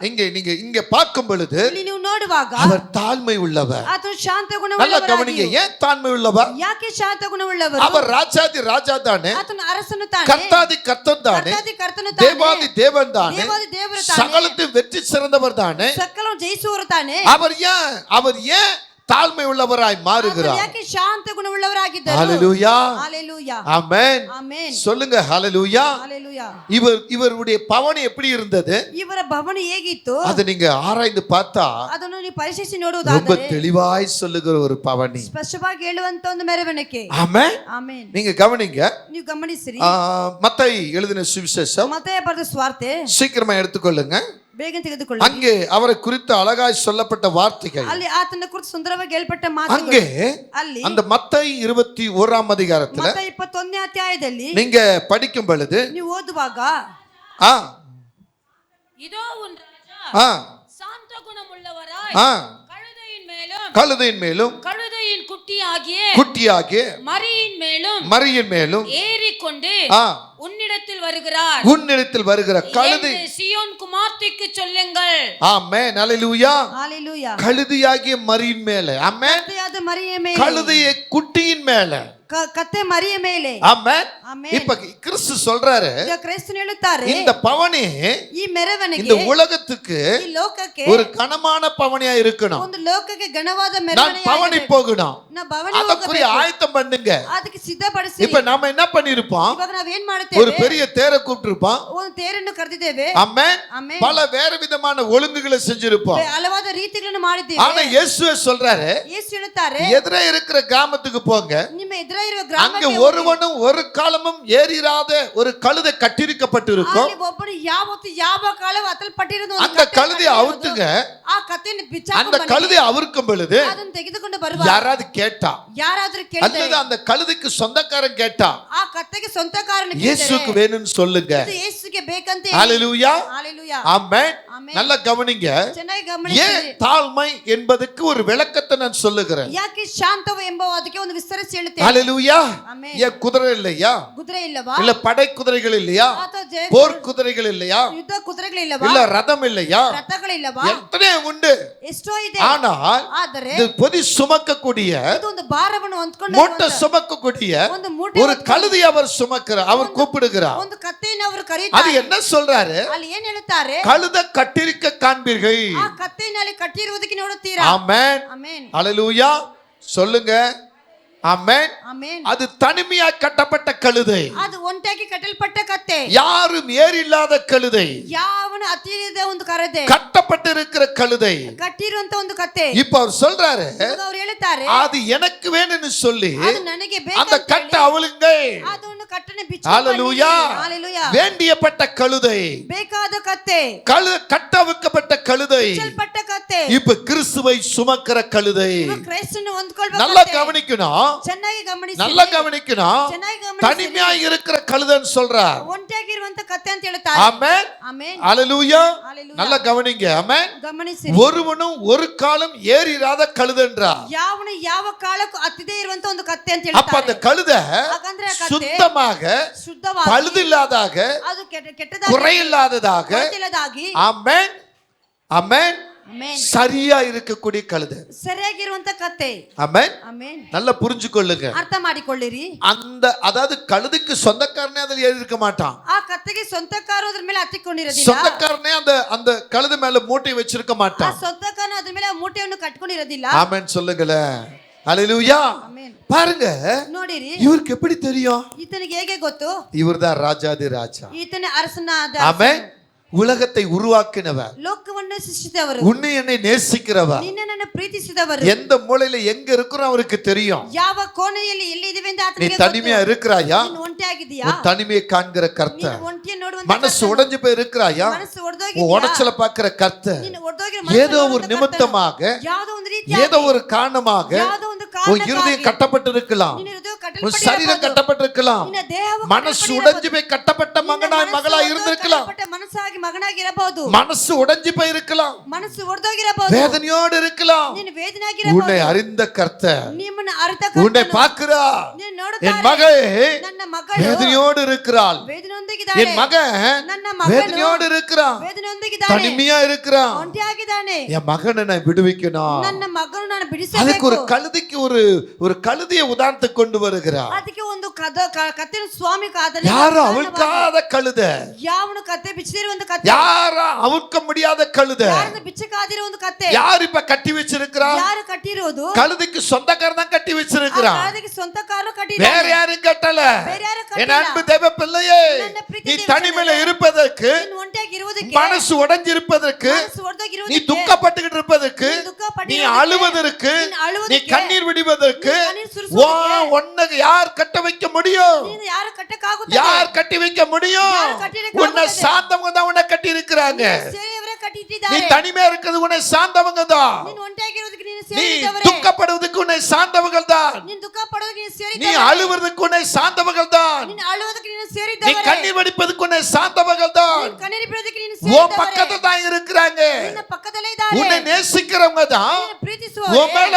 இங்க பார்க்கும் பொழுது ಇಲ್ಲಿ ನೀವು ನೋಡುವಾಗ அவர் தாழ்மை உள்ளவர். ಆತನು ಶಾಂತ ಗುಣ நல்லா ಉಳ್ಳವರಾಗಿಯೂ. கவனிங்க, ஏன் தாழ்மை உள்ளவர்? ಯಾಕೆ ಶಾಂತ ಗುಣ ಉಳ್ಳವರು? அவர் ராஜாதி ராஜா தானே, ಆತನು ಅರಸನು ತಾನೆ, கர்த்தாதி கர்த்தன் தானே, ಕರ್ತಾದಿ ಕರ್ತನು ತಾನೆ, தேவாதி தேவன் தானே, ದೇವಾದಿ ದೇವರು ತಾನೆ, சகலத்தையும் வெற்றி சிறந்தவர் தானே. ಸಕಲವನ್ನು ಜಯಿಸುವವರು ತಾನೆ. அவர் ஏன் தாழ்மை உள்ளவராய் ಆತನು மாறுகிறார்? ಯಾಕೆ ಶಾಂತ ಗುಣ ಉಳ್ಳವರಾಗಿದ್ದರು? ஹalleluya. ஹalleluya. ஆமென். ಆಮೆನ್. சொல்லுங்க ஹalleluya. ஹalleluya. இவருடைய பவனி எப்படி இருந்தது? ಇವರ ಭವನ ಹೇಗಿತ್ತು? அது நீங்க ஆராய்ந்து பார்த்தா ಅದನ್ನು ನೀವು ಪರಿಶೀಲಿಸಿ ரொம்ப ನೋಡುವುದಾದರೆ தெளிவாய் சொல்லுகிற ஒரு பவனி. ಸ್ಪಷ್ಟವಾಗಿ ಹೇಳುವಂತ ಒಂದು ಮೆರವಣಿಗೆ. ஆமென். ಆಮೆನ್. நீங்க கவனிங்க, ನೀವು ಗಮನಿಸಿರಿ. மத்தேயு எழுதின சுவிசேஷம் ಮತ್ತಾಯ ಬರೆದ ಸ್ವಾರ್ತೆ சீக்கிரமா எடுத்துக்கொள்ளுங்க. ಬೇಗ ತೆಗೆದುಕೊಳ್ಳಿ. அங்கே அவரை குறித்து அழகாய் சொல்லப்பட்ட வார்த்தைகள், ಅಲ್ಲಿ ಆತನ ಕುರಿತು ಸುಂದರವಾಗಿ ಹೇಳப்பட்ட அங்கே ಮಾತುಗಳು, ಅಲ್ಲಿ அந்த மத்தேயு 21ஆம் அதிகாரத்துல ಮತ್ತಾಯ 21ನೇ ಅಧ್ಯಾಯದಲ್ಲಿ நீங்க படிக்கும் பொழுது ನೀವು ಓದುವಾಗ ஆ இதோ உன் ராஜா ஆ சாந்த குணமுள்ளவராய், ஆ கழுதையின் மேலும் கழுதையின் குட்டியாகிய மரியின் மேலும் ஏறிக்கொண்டு ஆ உன்னிடத்தில் வருகிறார். உன்னிடத்தில் வருகிற கழுதை சீயோன் குமார்த்திக்கு சொல்லுங்கள். ஆமென். ஹalleluya. ஹalleluya. கழுதையாகிய மரியின் மேலே, ஆமென். ಕತ್ತೆಯಾದ ಮರಿಯ ಮೇಲೆ, கழுதையை குட்டியின் மேலே, ಕತ್ತೆ ಮರಿಯ ಮೇಲೆ, ஆமென். இப்ப கிறிஸ்து சொல்றாரு, ಈಗ ಕ್ರೈಸ್ತನು ಹೇಳುತ್ತಾರೆ, இந்த பவனி ಈ ಮೆರವಣಿಗೆ இந்த உலகத்துக்கு ಈ ಲೋಕಕ್ಕೆ ஒரு கனமான பவனியா இருக்கணும். ಒಂದು ಲೋಕಕ್ಕೆ ಘನವಾದ நான் ಮೆರವಣಿಗೆ பவனி போகணும், ನಾ ಭವನಿ அதற்குரிய ಹೋಗಬೇಕು, ஆயத்தம் பண்ணுங்க. ಅದಕ್ಕೆ ಸಿದ್ಧಪಡಿಸಿ. இப்ப நாம என்ன பண்ணிருப்போம்? ಇವಾಗ ನಾವ್ ಏನ್ ஒரு ಮಾಡುತ್ತೇವೆ? பெரிய தேரை கூப்பிட்டிருப்போம், ಒಂದು ತೇರನ್ನು ಕರೆದಿದ್ದೇವೆ, ஆமென். ಆಮೆನ್. பல வேற விதமான ஒழுங்குகளை செஞ்சிருப்போம். ಹಲವಾದ ರೀತಿಗಳನ್ನು ಮಾಡಿದ್ದೇವೆ. ஆனா இயேசுவே சொல்றாரு, ಯೇಸು ಹೇಳುತ್ತಾರೆ, எதிரே இருக்கிற கிராமத்துக்கு போங்க, ನಿಮ್ಮ ಎದುರಿರುವ அங்க ಗ್ರಾಮಕ್ಕೆ ஒருவனும் ஒரு காலமும் ஏறிராத ஒரு கழுதை கட்டியிருக்கப்பட்டிருக்கும். ಅಲ್ಲಿ ಒಬ್ಬನು ಯಾವತ್ತು ಯಾವ ಕಾಲವೂ ಅತ್ತಲ್ಪಟ್ಟಿರೋದು ಒಂದು அந்த ಕತ್ತೆ கழுதையை ಕಟ್ಟಿರೋದು. அவுத்துங்க. ಆ ಕತ್ತೆಯನ್ನು அந்த ಬಿಚ್ಚಾಕೊಂಡು ಬನ್ನಿ. கழுதையை அவிர்க்கும் பொழுது ಅದನ್ನು ತೆಗೆದುಕೊಂಡು ಬರುವ யாராவது கேட்டா ಯಾರಾದ್ರೂ ಕೇಳಿದರೆ அல்லது அந்த கழுதைக்கு சொந்தக்காரன் கேட்டா ಆ ಕತ್ತೆಗೆ ಸ್ವಂತ ಕಾರಣ இயேசுக்கு வேணும்னு சொல்லுங்க. ಇದು ಯೇಸುಗೆ ಬೇಕಂತ ஹalleluya. ஹalleluya ஆமென். ஆமென். நல்லா கவனிங்க. ಚೆನ್ನಾಗಿ ஏன் ಗಮನಿಸಿ. தாழ்மை என்பதற்கு ஒரு விளக்கத்தை நான் சொல்லுகிறேன். ಯಾಕೆ ಶಾಂತವ ಎಂಬ ಅದಕ್ಕೆ ಒಂದು ವಿಸ್ತರಿಸಿ ಹೇಳುತ್ತೇನೆ. ஹalleluya. ஆமென். ஏன் குதிரை இல்லையா? ಕುದುರೆ ಇಲ್ಲವಾ? இல்ல படை குதிரைகள் இல்லையா? ಅಥವಾ ಜಯ போர் குதிரைகள் இல்லையா? ಯುದ್ಧ ಕುದುರೆಗಳಿಲ್ಲವಾ? இல்ல ரதம் இல்லையா? ರಥಗಳಿಲ್ಲವಾ? எத்தனை உண்டு. ಎಷ್ಟೋ ಇದೆ. ஆனால் ಆದರೆ இது பொதி சுமக்கக்கூடிய ಇದು ಒಂದು ಭಾರವನ್ನು ಹೊಂದ್ಕೊಂಡು மூட்டை சுமக்கக்கூடிய ಒಂದು ಮೂಟೆ ஒரு கழுதை அவர் சுமக்கிறார், அவர் கூப்பிடுகிறார். ಒಂದು ಕತ್ತೆಯನ್ನು ಅವರು அது ಕರೆಯುತ್ತಾರೆ. என்ன சொல்றாரு? ಅಲ್ಲಿ ಏನ್ ಹೇಳುತ್ತಾರೆ? கழுதை கட்டிருக்க காண்பீர்கள். ಆ ಕತ್ತೆಯಲ್ಲಿ ಕಟ್ಟಿರುವುದಕ್ಕೆ ನೋಡುತ್ತೀರಾ? ஆமென். ಆಮೆನ್ ஹalleluya. சொல்லுங்க. ஆமென். ಆಮೆನ್. அது தனிமையா கட்டப்பட்ட கழுதை, ಅದು ಒಂಟಿಯಾಗಿ ಕಟ್ಟಲ್ಪಟ್ಟ ಕತ್ತೆ, யாரும் ஏறில்லாத கழுதை, ಯಾವನು ಅತಿಯಿಲ್ಲದ ಒಂದು ಕರದೆ, கட்டப்பட்டிருக்கிற கழுதை. ಕಟ್ಟಿರುವಂತ ಒಂದು ಕತ್ತೆ. இப்ப அவர் சொல்றாரு, ಇವಾಗ ಅವ್ರು ಹೇಳುತ್ತಾರೆ அது எனக்கு வேணும்னு சொல்லி ಅದು ನನಗೆ அந்த ಬೇಕಂತ கட்டை ಹೇಳಿ அவளுங்க. ಅದನ್ನು ಕಟ್ಟನೆ ஹalleluya. ಹಾಲೆಲೂಯಾ. வேண்டியப்பட்ட கழுதை, ಬೇಕಾದ ಕತ್ತೆ, கட்டவிக்கப்பட்ட கழுதை, ಕಟ್ಟಲ್ಪಟ್ಟ ಕತ್ತೆ. இப்ப கிறிஸ்துவை சுமக்கிற கழுதை. ಇವಾಗ ಕ್ರೈಸ್ತನನ್ನು ಹೊಂದ್ಕೊಳ್ಬೇಕು. நல்லா கவனிக்கணும். ಚೆನ್ನಾಗಿ ಗಮನಿಸಿ. நல்லா கவனிக்கணும். ಚೆನ್ನಾಗಿ ಗಮನಿಸಿ. தனிமையா இருக்கிற கழுதைன்னு சொல்றார். ಒಂಟಿಯಾಗಿರುವಂತ ಕತ್ತೆ ಅಂತ ಹೇಳ್ತಾರೆ. ஆமென். ಆಮೆನ್. ஹalleluya. ஹalleluya. நல்லா கவனிங்க. ஆமென். ಗಮನಿಸಿ. ஒருவனும் ஒரு காலம் ஏறிராத கழுதைன்றார். ಯಾವನು ಯಾವ ಕಾಲಕ್ಕೂ ಹತ್ತಿದೇ ಇರುವಂತ ಒಂದು ಕತ್ತೆ ಅಂತ அப்ப அந்த ಹೇಳ್ತಾರೆ. கழுதை ಹಾಗಂದ್ರೆ ಆ ಕತ್ತೆ சுத்தமாக, ಶುದ್ಧವಾಗಿ, பழுதில்லாதாக, ಅದು ಕೆಟ್ಟದಾಗಿ, குறையில்லாததாக, ಕೊರತೆಯಿಲ್ಲದಾಗಿ, ஆமென், ஆமென், ಆಮೆನ್, சரியா இருக்கக்கூடிய கழுதை. ಸರಿಯಾಗಿರುವಂತ ಕತ್ತೆ. ஆமென். ಆಮೆನ್. நல்லா புரிஞ்சுக்கொள்ளுங்க. ಅರ್ಥ ಮಾಡಿಕೊಳ್ಳಿರಿ. அந்த அதாவது கழுதைக்கு சொந்தக்காரனே அதில் ஏறி இருக்க மாட்டான். ಆ ಕತ್ತೆಗೆ ಸ್ವಂತಕಾರು ಅದ್ರ ಮೇಲೆ ಹತ್ತಿಕೊಂಡಿರೋದಿಲ್ಲ. சொந்தக்காரனே அந்த அந்த கழுதை மேல மூட்டை வச்சிருக்க ಆ மாட்டான். ಸ್ವಂತಕಾರನು ಅದ್ರ ಮೇಲೆ ಮೂಟೆಯನ್ನು ಕಟ್ಕೊಂಡಿರೋದಿಲ್ಲ. ஆமென் சொல்லுங்களேன். ஹalleluya. ಆಮೆನ್. பாருங்க, ನೋಡಿರಿ, இவருக்கு எப்படி தெரியும்? ಈತನಿಗೆ ಹೇಗೆ ಗೊತ್ತು? இவர்தான் ராஜாதி ராஜா. ಈತನ ಅರಸನಾದ, ஆமென். உலகத்தை உருவாக்கினவர், ಲೋಕವನ್ನು ಸೃಷ್ಟಿಸಿದವರು, உன்னை என்னை நேசிக்கிறவர், ನಿನ್ನನ್ನು ಪ್ರೀತಿಸಿದವರು, எந்த மூலையில எங்க இருக்கிறோம் அவருக்கு தெரியும். ಯಾವ ಕೋಣೆಯಲ್ಲಿ ಎಲ್ಲಿ ಇದಿವೆ ಅಂತ நீ ಆತನಿಗೆ தனிமையா ಗೊತ್ತು. இருக்கிறாயா? ನೀನು ಒಂಟಿಯಾಗಿದ್ದೀಯಾ? உன் தனிமையை காண்கிற கர்த்தர். ನೀನು ಒಂಟಿಯನ್ನು ನೋಡುವಂತ மனசு ಕರ್ತನು. உடைஞ்சு போய் இருக்கிறாயா? ಮನಸ್ಸು உன் ಒಡೆದೋಗಿದೆಯಾ? உடைச்சல பாக்குற கர்த்தர். ನೀನು ಒಡೆದೋಗಿರೋ ஏதோ ಮನಸ್ಸನ್ನು ஒரு ನೋಡುವಂತ நிமித்தமாக, ಕರ್ತನು. ಯಾವುದೋ ಒಂದು ರೀತಿಯಾಗಿ, ஏதோ ஒரு காரணமாக ಯಾವುದೋ ಒಂದು உன் இருதயம் ಕಾರಣಕ್ಕಾಗಿ கட்டப்பட்டிருக்கலாம், ನಿನ್ನ ಹೃದಯ உன் சரீரம் ಕಟ್ಟಲ್ಪಟ್ಟಿರಬಹುದು. கட்டப்பட்டிருக்கலாம், ನಿನ್ನ ದೇಹವು மனசு ಕಟ್ಟಲ್ಪಟ್ಟಿರಬಹುದು. உடைஞ்சு போய் கட்டப்பட்ட ನಿನ್ನ மகனாய் ಮನಸ್ಸು மகளா ಒಡೆದು இருந்திருக்கலாம், ಕಟ್ಟಲ್ಪಟ್ಟ ಮನಸ್ಸಾಗಿ ಮಗನಾಗಿರಬಹುದು. மனசு உடைஞ்சு போய் இருக்கலாம், ಮನಸ್ಸು ಒಡೆದೋಗಿರಬಹುದು. வேதனையோடு இருக்கலாம். ನೀನು உன்னை ವೇದನಾಗಿರಬಹುದು. அறிந்த கர்த்தர் ನಿಮ್ಮನ್ನು ಅರಿತ உன்னை ಕರ್ತನು பார்க்கிறா. ನೀನು என் ನೋಡುತ್ತಾರೆ. மகள் ನನ್ನ ಮಗಳು வேதனையோடு இருக்கிறாள், ವೇದನೆಯೊಂದಿಗಿದ್ದಾಳೆ. என் மகன் ನನ್ನ ಮಗನು வேதனையோடு இருக்கிறான், ವೇದನೆಯೊಂದಿಗಿದ್ದಾನೆ. தனிமையா இருக்கிறான். ಒಂಟಿಯಾಗಿದ್ದಾನೆ. என் மகனை நான் விடுவிக்கணும். ನನ್ನ ಮಗನು ನಾನು அதுக்கு ಬಿಡಿಸಬೇಕು. ஒரு கழுதைக்கு ஒரு கழுதையை உதாரணத்துக்கு கொண்டு வருகிறார். ಅದಕ್ಕೆ ಒಂದು ಕತ್ತೆನ ಸ್ವಾಮಿ ಕಾದಲ್ಲಿ யாரும் அவிழ்க்காத கழுதை, ಯಾವನು ಕತ್ತೆ ಬಿಚ್ಚದಿರುವಂತ ಕತ್ತೆ, யாரும் அவிழ்க்க முடியாத கழுதை. ಯಾರನ್ನು ಬಿಚ್ಚಕಾದಿರೋ ಒಂದು ಕತ್ತೆ. யார் இப்ப கட்டி வச்சிருக்கிறா? ಯಾರು ಕಟ್ಟಿರೋದು? கழுதைக்கு சொந்தக்காரன் தான் கட்டி வச்சிருக்கிறான், ಅದಕ್ಕೆ ಸ್ವಂತ ಕಾರು வேற ಕಟ್ಟಿದ್ದಾರೆ. யாரும் கட்டல. ಬೇರೆ ಯಾರು என் ಕಟ್ಟಿಲ್ಲ. அன்பு தேவ பிள்ளையே, ನನ್ನ ಪ್ರೀತಿ நீ ದೇವ தனிமையில ಜನರೇ, இருப்பதற்கு, ನೀನು ಒಂಟಿಯಾಗಿ ಇರುವುದಕ್ಕೆ, மனசு உடைஞ்சிருப்பதற்கு, ಮನಸ್ಸು நீ ಒಡೆದೋಗಿರುವುದಕ್ಕೆ, துக்கப்பட்டுக்கிட்டு இருப்பதற்கு, நீ துக்கப்பட்டு நீ இருப்பதற்கு, அழுவதற்கு, நீ அழுவதற்கு, நீ கண்ணீர் விடுவதற்கு, நீ கண்ணீர் சுருசுவதற்கு, உன்னை யார் கட்ட வைக்க முடியும்? ನೀನು ಯಾರು ಕಟ್ಟಕ್ಕಾಗುತ್ತದೆ? யார் கட்டி வைக்க முடியும்? யார் கட்டியிருக்க உன்னை ஆகுது? சார்ந்தவங்க தான் உன்னை கட்டி இருக்கிறாங்க. ಸೇರಿಯವರೇ நீ ಕಟ್ಟಿಟ್ಟಿದ್ದಾರೆ. தனிமையா இருக்கிறது உன்னை சார்ந்தவங்க தான். ನೀನು ಒಂಟಿಯಾಗಿರೋದಕ್ಕೆ ನೀನು நீ ಸೇರಿದವರೇ. துக்கப்படுவதற்கு உன்னை சார்ந்தவர்கள் தான். ನೀನು ದುಃಖ ಪಡೋದಕ್ಕೆ ನೀನು நீ ಸೇರಿದವರೇ. அழுவதற்கு உன்னை சார்ந்தவர்கள் தான். ನೀನು ಅಳುವುದಕ್ಕೆ ನೀನು நீ ಸೇರಿದವರೇ. கண்ணீர் வடிப்பதற்கு உன்னை சார்ந்தவர்கள் தான். ನೀನು ಕಣ್ಣೀರು ಬಿಡೋದಕ್ಕೆ ನೀನು உன் ಸೇರಿದವರೇ. பக்கத்துல தான் இருக்கிறாங்க. ನಿನ್ನ ಪಕ್ಕದಲ್ಲೇ ಇದ್ದಾರೆ. உன்னை நேசிக்கிறவங்க தான். ನಿನ್ನ ಪ್ರೀತಿಸುವವರೇ. உன் மேல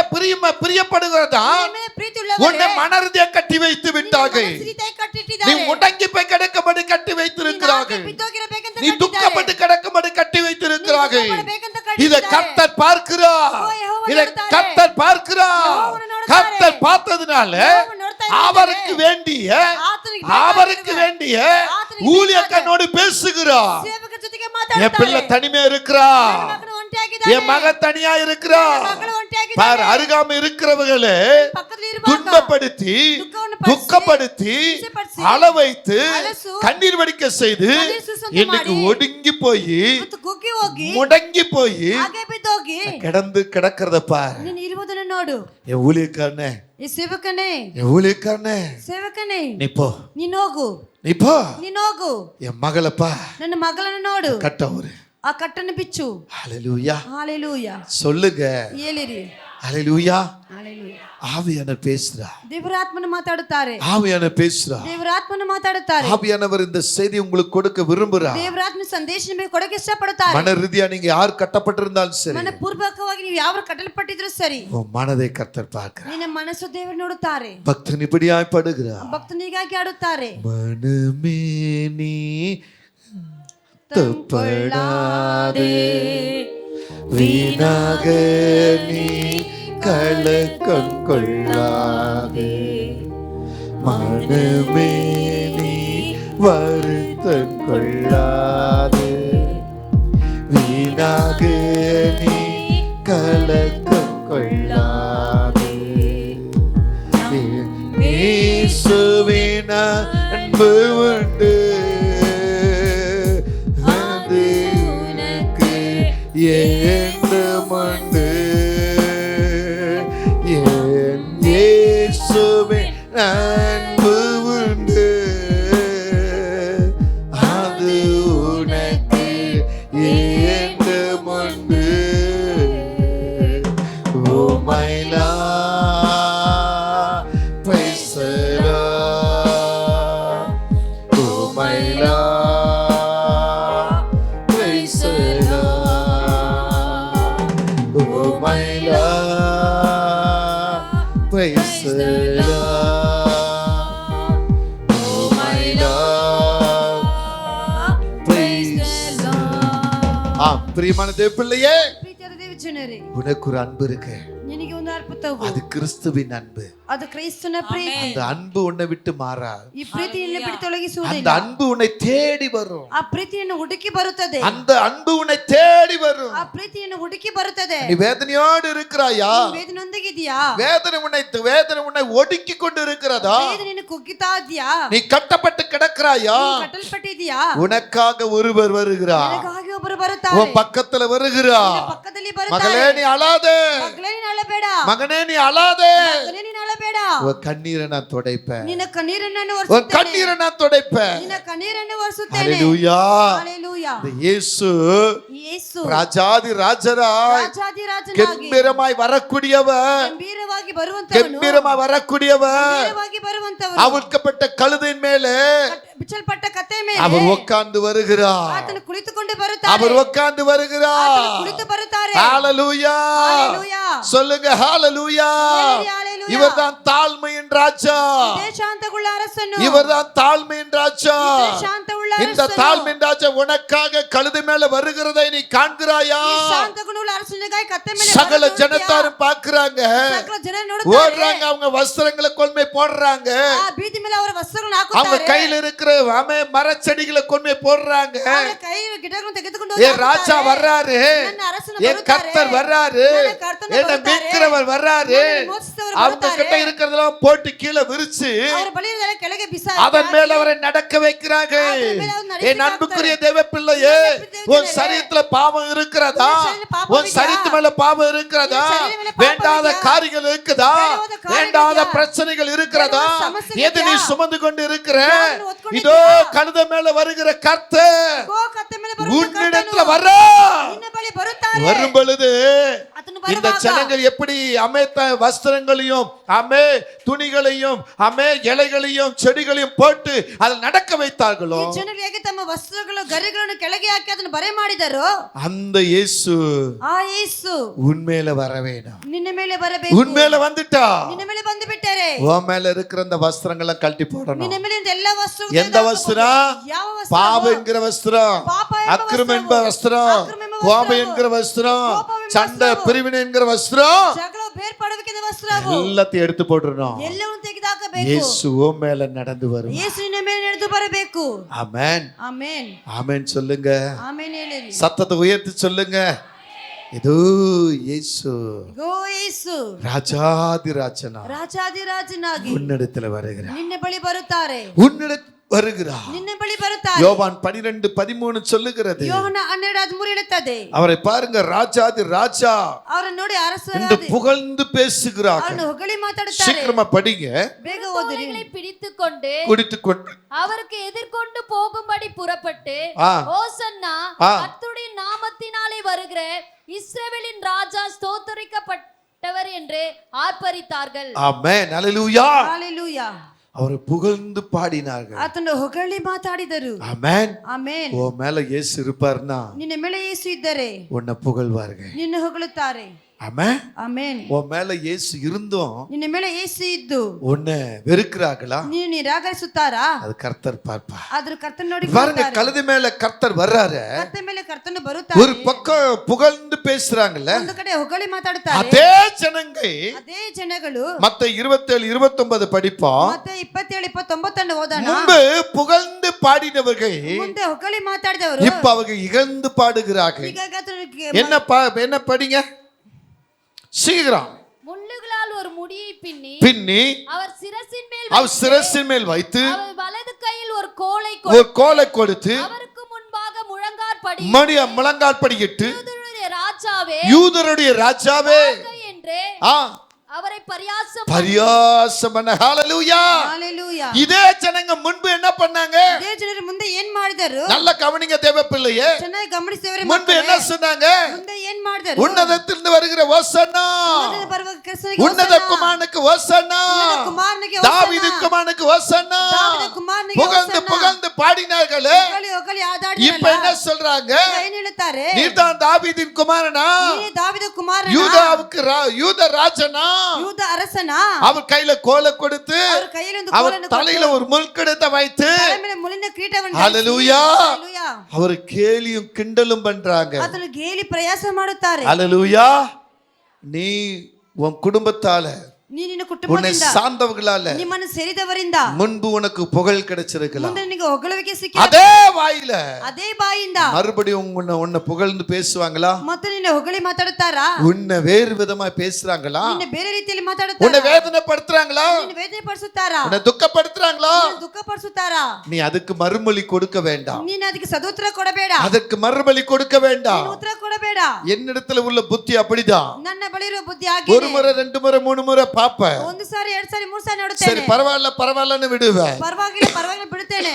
பிரியப்படுகிறதா ನಿನ್ನ ಮೇಲೆ ಪ್ರೀತಿ ಉಳ್ಳವರೇ. உன்னை மனருதியா கட்டி வைத்து விட்டார்கள். ನಿನ್ನ ಮನಸ್ಸಿನಿಂದ நீ ಕಟ್ಟಿಟ್ಟಿದ್ದಾರೆ. முடங்கி போய் கிடக்கும்படி கட்டி வைத்திருக்கிறார்கள். ನೀನು ಬಿದ್ದೋಗಿರಬೇಕಂತ நீ ಕಟ್ಟಿದ್ದಾರೆ. துக்கப்பட்டு கிடக்கும்படி கட்டி வைத்திருக்கிறார்கள். ನೀನು ದುಃಖಪಡಬೇಕಂತ இதை ಕಟ್ಟಿದ್ದಾರೆ. கர்த்தர் பார்க்கிறார். ஓ, யெகோவா இதை ನೋಡ್ತಾರೆ. கர்த்தர் பார்க்கிறார். யெகோவா ನೋಡ್ತಾರೆ. கர்த்தர் பார்த்ததுனால யெகோவா ನೋಡ್ತಾ ಇದ್ದಾರೆ. அவருக்கு வேண்டிய ಆತನಿಗೆ அவருக்கு ಬೇಕಾಗಿರುವ- வேண்டிய ಆತನಿಗೆ ஊழியக்காரனோடு பேசுகிறார். ಸೇವಕರ ಜೊತೆಗೆ என் ಮಾತಾಡ್ತಾರೆ. பிள்ளை தனிமையா இருக்கிறா, ನನ್ನ ಮಗನು ಒಂಟಿಯಾಗಿದ್ದಾನೆ. என் மகன் தனியா இருக்கிறா. ನನ್ನ ಮಗಳು ಒಂಟಿಯಾಗಿದ್ದಾಳೆ. பார், அருகாமை இருக்கிறவர்களே ಪಕ್ಕದಲ್ಲಿ ಇರುವಾಗ துன்பப்படுத்தி ದುಃಖವನ್ನು துக்கப்படுத்தி ಹಿಂಸೆಪಡಿಸಿ, அளவைத்து ಅಲಸು, கண்ணீர் வடிக்க செய்து ಕಣ್ಣೀರ್ ಸುರಿಸುವಂತೆ இன்னைக்கு ಮಾಡಿ, ஒடுங்கி போய் ಇವತ್ತು ಕುಗ್ಗಿ ಹೋಗಿ முடங்கி போய் ಹಾಗೆ ಬಿದ್ದೋಗಿ கிடந்து கிடக்கிறத பாரு. ನೀನು ಇರುವುದನ್ನು ನೋಡು. என் ஊழியக்காரனே, ಈ ಸೇವಕನೇ, என் ஊழியக்காரனே, ಸೇವಕನೇ, நீ போ, ನೀನು ಹೋಗು, நீ போ. ನೀನು ಹೋಗು. என் மகளப்பா ನನ್ನ ಮಗಳನ್ನು ನೋಡು, கட்டவரு. ಆ ಕಟ್ಟನ್ನು ಬಿಚ್ಚು. ஹalleluya ಹಾಲೆಲೂಯಾ சொல்லுங்க. ಹೇಳಿರಿ. ஹalleluya. ಹಾಲೆಲೂಯಾ. ஆவியானவர் பேசுறா, ದೇವರಾತ್ಮನು ಮಾತಾಡುತ್ತಾರೆ, ஆவியானவர் பேசுறா. ದೇವರಾತ್ಮನು ಮಾತಾಡುತ್ತಾರೆ. ஆவியானவர் இந்த செய்தி உங்களுக்கு கொடுக்க விரும்புறா. ದೇವರಾತ್ಮ ಸಂದೇಶ ನಿಮಗೆ ಕೊಡಕ್ಕೆ ಇಷ್ಟಪಡುತ್ತಾರೆ. மன ரீதியா நீங்க யார் கட்டப்பட்டிருந்தாலும் சரி, ಮನ ಪೂರ್ವಕವಾಗಿ ನೀವು ಯಾವ ಕಟ್ಟಲ್ಪಟ್ಟಿದ್ರು ಸರಿ, உன் மனதை கர்த்தர் பார்க்கிறார். ನಿನ್ನ ಮನಸ್ಸು ದೇವರು ನೋಡುತ್ತಾರೆ. பக்தன் இப்படியாய் படுகிறார். ಭಕ್ತನಿಗಾಗಿ ಆಡುತ್ತಾರೆ. மனமே நீ தப்படாதே, வீணாக நீ கலக்கம் கொள்ளாதே. மனமே நீ வருத்தம் கொள்ளாதே, வீணாக நீ கலக்கம் கொள்ளாதே. இயேசுவின் அன்பு உண்டு, அது உனக்கு என்றுமுண்டு. என் இயேசுவின் அன்பு உண்டு, அது உனக்கு என்றுமுண்டு. Oh my Lord, praise the Lord. Oh my Lord, praise the Lord. Oh my Lord, praise the Lord. Oh my Lord, praise the Lord. பிரியமான தேவ பிள்ளையே, ಪ್ರೀತಿಯಾದ ದೇವ ಜನರೇ, உனக்கு ஒரு அன்பு இருக்கு. ನಿನಗೆ ಒಂದು ಅರ್ಪಣವು, அது கிறிஸ்துவின் அன்பு. ಅದು ಕ್ರೈಸ್ತನ ಪ್ರೀತಿ. அந்த அன்பு உன்னை விட்டு மாறாது. ಈ ಪ್ರೀತಿಯನ್ನು ಬಿಟ್ಟು ತೊಲಗಿಸುವುದಿಲ್ಲ. அந்த அன்பு உன்னை தேடி வரும். ಆ ಪ್ರೀತಿಯನ್ನು ಹುಡುಕಿ ಬರುತ್ತದೆ. அந்த அன்பு உன்னை தேடி வரும். ಆ ಪ್ರೀತಿಯನ್ನು ಹುಡುಕಿ ಬರುತ್ತದೆ. நீ வேதனையோடு இருக்கிறாயா? ವೇದನೊಂದಿಗಿದೆಯಾ? வேதனை உன்னை ஒடுக்கி கொண்டு இருக்கிறதா? ವೇದನೆಯನ್ನು ಕುಗ್ಗಿತಾ ಇದೆಯಾ? நீ கட்டப்பட்டு கிடக்கிறாயா? ಕಟ್ಟಲ್ಪಟ್ಟಿದೆಯಾ? உனக்காக ஒருவர் வருகிறார். ನಿನಗಾಗಿ ಒಬ್ಬರು ಬರುತ್ತಾರೆ. உன் பக்கத்துல வருகிறார். ನಿನ್ನ ಪಕ್ಕದಲ್ಲಿ மகளே ಬರುತ್ತಾರೆ. நீ அழாதே, ಮಗಳೇ ನೀನು ಅಳಬೇಡ, மகனே நீ அழாதே. ಮಗನೇ ನೀನು ಅಳಬೇಡ. உன் கண்ணீரை நான் துடைப்பேன். ನಿನ್ನ ಕಣ್ಣೀರನ್ನು உன் ಒರೆಸುತ್ತೇನೆ. கண்ணீரை நான் துடைப்பேன். ನಿನ್ನ ಕಣ್ಣೀರನ್ನು ಒರೆಸುತ್ತೇನೆ. ஹalleluya. ಹalleluya. இந்த இயேசு ಯೇಸು ராஜாதி ராஜராய் ರಾಜಾಧಿರಾಜನಾಗಿ கம்பீரமாய் வரக்கூடியவர், ಗಂಭೀರವಾಗಿ ಬರುವಂತವನು, கம்பீரமாய் வரக்கூடியவர். ಗಂಭೀರವಾಗಿ ಬರುವಂತವನು, அவிழ்க்கப்பட்ட கழுதையின் மேலே ಬಿಚ್ಚಲ್ಪಟ್ಟ ಕತ್ತೆ ಮೇಲೆ அவர் உட்கார்ந்து வருகிறார். ಆತನು ಕುಳಿತುಕೊಂಡು ಬರುತ್ತಾರೆ. அவர் உட்கார்ந்து வருகிறார். ಆತನು ಕುಳಿತು ಬರುತ್ತಾರೆ. ஹalleluya. ಹalleluya. சொல்லுங்க ஹalleluya. ಹalleluya. இவர்தான் தாழ்மையின் ராஜா. ಶಾಂತವುಳ್ಳ ಅರಸನು, இவர்தான் தாழ்மையின் ராஜா. ಶಾಂತವುಳ್ಳ இந்த ಅರಸನು. தாழ்மையின் ராஜா உனக்காக கழுதை மேல வருகிறதை நீ காண்கிறாயா? ಈ ಶಾಂತಗುಣವುಳ್ಳ ಅರಸನಿಗಾಗಿ ಕತ್ತೆ ಮೇಲೆ சகல ಬರುವುದನ್ನು ஜனத்தாரும் பார்க்கறாங்க, ಸಕಲ ಜನರು ನೋಡುತ್ತಾರೆ. ஓடுறாங்க, அவங்க வஸ்திரங்களை கொண்டு போடுறாங்க, ಆ ಬೀದಿ ಮೇಲೆ ಅವರ ವಸ್ತ್ರಗಳನ್ನು அவங்க ಹಾಕುತ್ತಾರೆ. கையில இருக்கிற மரச்செடிகளை கொண்டு போடுறாங்க. ಅವರ ಕೈ ಗಿಡಗಳನ್ನು ತೆಗೆದುಕೊಂಡು ஏ ராஜா வர்றாரு, ನನ್ನ ಅರಸನು ஏ ಬರುತ್ತಾರೆ. கர்த்தர் வர்றாரு, ನನ್ನ ಕರ್ತನು என்ன ಬರುತ್ತಾರೆ. மீட்கிறவர் வர்றாரு. ನನ್ನನ್ನು ಮೋಚಿಸುವವರು அவங்க ಬರುತ್ತಾರೆ. கிட்ட இருக்கிறதெல்லாம் போட்டு கீழே விரிச்சு ಅವರ ಬಲಿಯನ್ನೆಲ್ಲ ಕೆಳಗೆ ಬಿಸಾಕಿ அதன் மேல அவரை நடக்க வைக்கிறாங்க. அதன் மேல அவர் நடக்க என் அன்புக்குரிய தேவ பிள்ளையே, உன் சரீரத்துல பாவம் இருக்கிறதா? உன் சரீரத்து மேல பாவம் இருக்கிறதா? வேண்டாத காரியங்கள் இருக்குதா? வேண்டாத பிரச்சனைகள் இருக்கிறதா? எது நீ சுமந்து கொண்டு இருக்கிற? இதோ கழுதை மேல வருகிற கர்த்தர் ಗೋ ಕತ್ತೆ ಮೇಲೆ ಬರುವ உன்னிடத்துல ಕರ್ತನು வர்றா. ನಿನ್ನ ಬಳಿ ಬರುತ್ತಾರೆ. வரும் பொழுது ಆತನು இந்த ಬರುವಾಗ ஜனங்கள் எப்படி அமைத்த வஸ்திரங்களையும் துணிகளையும் இலைகளையும் செடிகளையும் போட்டு அதை நடக்க வைத்தார்களோ, ಈ ಜನರು ಹೇಗೆ ತಮ್ಮ ವಸ್ತ್ರಗಳು ಗರಿಗಳನ್ನು ಕೆಳಗೆ ಹಾಕಿ ಅದನ್ನು ಬರೆ ಮಾಡಿದರು, அந்த இயேசு ಆ ಯೇಸು உன்மேல வர வேணும். ನಿನ್ನ ಮೇಲೆ ಬರಬೇಕು. உன்மேல வந்துட்டா, ನಿನ್ನ ಮೇಲೆ ಬಂದು ಬಿಟ್ಟರೆ உன் மேல இருக்கிற அந்த வஸ்திரங்களை கழட்டி போடணும். ನಿನ್ನ ಮೇಲೆ ಎಲ್ಲ ವಸ್ತ್ರಗಳು எந்த வஸ்திரம்? ಯಾವ ವಸ್ತ್ರ? பாவம் என்கிற வஸ்திரம், பாப ಎಂಬ அக்கிரமம் என்கிற ವಸ್ತ್ರವು, வஸ்திரம், ಅಕ್ರಮ ಎಂಬ கோபம் ವಸ್ತ್ರವು, என்கிற வஸ்திரம், கோபம் ಎಂಬ சண்டை ವಸ್ತ್ರವು, பிரிவினை என்கிற வஸ்திரம், ಜಗಳ ಬೇರ್ಪಡುವಿಕೆಯ ವಸ್ತ್ರವು எல்லாத்தையும் எடுத்து போட்டுறணும். ಎಲ್ಲವನ್ನೂ ತೆಗೆದುಹಾಕಬೇಕು. இயேசு உன் மேல நடந்து வரும். ಯೇಸು ನಿನ್ನ ಮೇಲೆ ನಡೆದು ಬರಬೇಕು. ஆமென். ಆಮೆನ್. ஆமென் சொல்லுங்க. ಆಮೆನ್ ಹೇಳಿರಿ. சத்தத்தை உயர்த்தி சொல்லுங்க. இதோ இயேசு ಗೋ ಯೇಸು ராஜாதிராஜனா ರಾಜಾದಿರಾಜನಾಗಿ உன்னிடத்தில் வருகிறார். ನಿನ್ನ ಬಳಿ ಬರುತ್ತಾರೆ. உன்னிடத்தில் வருகிறார். ನಿನ್ನ ಬಳಿ ಬರುತ್ತಾರೆ. யோவான் 12:13 சொல்லுகிறது. ಯೋಹನ 12:13 ಹೇಳುತ್ತದೆ. அவரை பாருங்க, ராஜாதி ராஜா ಅವರನ್ನು ನೋಡಿ என்று ಅರಸರಾಗಿ புகழ்ந்து பேசுகிறார்கள். ಅವರನ್ನು ಹೊಗಳಿ ಮಾತಾಡುತ್ತಾರೆ. சீக்கிரமா படிங்க. ಬೇಗ ಓದಿರಿ. பிடித்துக்கொண்டு குடித்துக்கொண்டு அவருக்கு எதிர்கொண்டு போகும்படி புறப்பட்டு ஓசன்னா கர்த்தருடைய நாமத்தினாலே வருகிற இஸ்ரவேலின் ராஜா ஸ்தோத்திரிக்கப்பட்டவர் என்று ஆர்ப்பரித்தார்கள். ஆமென். அல்லேலூயா. ஹalleluya. அவரை புகழ்ந்து பாடினார்கள். ಆತನು ಹೊಗಳಿ ಮಾತಾಡಿದರು. ஆமென். ಆಮೆನ್. ஓ மேல இயேசு இருப்பார்னா ನಿನ್ನ ಮೇಲೆ ಯೇಸು ಇದ್ದರೆ உன்னை புகழ்வார்கள். ನಿನ್ನ ಹೊಗಳುತ್ತಾರೆ. ஆமென். ಆಮೆನ್. ஓ மேல இயேசு இருந்தும் ನಿನ್ನ ಮೇಲೆ ಯೇಸು ಇದ್ದು உன்னை வெறுக்கிறாங்களா? ನೀನು ನಿರಾಕರಿಸುತ್ತಾರಾ? அது கர்த்தர் பார்ப்பார். ಆದರೂ ಕರ್ತನು ನೋಡಿ பாருங்க, கழுதை மேல கர்த்தர் வர்றாரு. ಕರ್ತನ ಮೇಲೆ ಕರ್ತನು ಬರುತ್ತಾರೆ. ஒரு பக்கம் புகழ்ந்து பேசுறாங்கல்ல, ಒಂದು ಕಡೆ ಹೊಗಳಿ ಮಾತಾಡುತ್ತಾರೆ. அதே ஜனங்கள் ಅದೇ ಜನಗಳು மத்த 27:29 படிப்போம். ಮತ್ತೆ 27:29 ಓದೋಣ. முன்பு புகழ்ந்து பாடினவர்கள் ಮುಂದೆ ಹೊಗಳಿ ಮಾತಾಡಿದವರು இப்ப அவங்க இகழ்ந்து பாடுகிறார்கள். ಈಗ ಆತನಿಗೆ என்ன படிங்க சீக்கிரம். முள்ளுகளால் ஒரு முடியை பின்னி பின்னி அவர் சிரசின் மேல் வைத்து அவர் வலது கையில் ஒரு கோலை ஒரு கோலை கொடுத்து அவருக்கு முன்பாக முழங்காற்படி முழங்கால் படியிட்டு ராஜாவே யூதருடைய ராஜாவே என்று அவரை பரியாசம் பண்ண. ஹalleluya. ஹalleluya. இதே ஜனங்க முன்பு என்ன பண்ணாங்க? இதே ಜನರು ಮುಂದೆ ಏನ್ ಮಾಡಿದರು? நல்ல கவனிங்க தேவ பிள்ளையே. ಚೆನ್ನಾಗಿ ಗಮನಿಸಿದವರೇ. முன்பு என்ன சொன்னாங்க? ಮುಂದೆ ಏನ್ ಮಾಡಿದರು? உன்னதத்திலிருந்து வருகிற ஓசன்னா, உன்னத குமாரனுக்கு ஓசன்னா, தாவீது குமாரனுக்கு ஓசன்னா, புகழ்ந்து புகழ்ந்து பாடினார்களே. இப்ப என்ன சொல்றாங்க? ಏನ್ ಹೇಳುತ್ತಾರೆ? நீதான் தாவீதின் குமாரனா, ನೀನೇ ದಾವೀದ ಕುಮಾರನ, யூத ராஜனா, யூத அரசனா. அவர் கையில கோலை கொடுத்து அவர் கையில ಒಂದು அவர் ಕೋಲನ್ನು தலையில ஒரு முள்கிடத்தை வைத்து ತಲೆ ಮೇಲೆ ಮುಳ್ಳಿನ ಕಿರೀಟವನ್ನು ஹalleluya ಹalleluya அவர் கேலியும் கிண்டலும் பண்றாங்க. ಅದನ್ನು ಗೇಲಿ ಪ್ರಯಾಸ ಮಾಡುತ್ತಾರೆ. ஹalleluya. நீ உன் குடும்பத்தால, ನೀ ನಿನ್ನ உன்னை ಕುಟುಂಬದಿಂದ, சார்ந்தவர்களால ನಿಮ್ಮನ್ನು ಸೇರಿದವರಿಂದ முன்பு உனக்கு புகழ் கிடைச்சிருக்கலாம். ಮುಂದೆ ನಿನಗೆ ಹೊಗಳಿಕೆ ಸಿಕ್ಕಿದೆ. அதே வாயில ಅದೇ ಬಾಯಿಂದ மறுபடியும் உன்னை புகழ்ந்து பேசுவாங்களா? ಮತ್ತೆ ನಿನ್ನ ಹೊಗಳಿ ಮಾತಾಡುತ್ತಾರಾ? உன்னை வேறு விதமா பேசுறாங்களா? ನಿನ್ನ ಬೇರೆ ರೀತಿಯಲ್ಲಿ உன்னை ಮಾತಾಡುತ್ತಾರಾ? வேதனைப்படுத்துறாங்களா? ನಿನ್ನ ವೇದನೆ ಪಡಿಸುತ್ತಾರಾ? உன்னை துக்கப்படுத்துறாங்களா? ನಿನ್ನ ದುಃಖ ಪಡಿಸುತ್ತಾರಾ? நீ அதுக்கு மறுமொழி கொடுக்க வேண்டாம். ನೀನು ಅದಕ್ಕೆ ಸದುತ್ತರ ಕೊಡಬೇಡ. அதற்கு மறுபலி கொடுக்க வேண்டாம். ನೀನು ಉತ್ತರ ಕೊಡಬೇಡ. என்னிடத்துல உள்ள புத்தி அப்படிதான். ನನ್ನ ಬಳಿ ಇರುವ ಬುದ್ಧಿ ஒரு ಆಗಿದೆ. முறை 2 முறை 3 முறை பாப்பேன். ಒಂದು ಸಾರಿ 2 ಸಾರಿ 3 ಸಾರಿ சரி ನೋಡುತ್ತೇನೆ. பரவாயில்லன்னு விடுவேன். ಪರವಾಗಿಲ್ಲ ಬಿಡುತ್ತೇನೆ.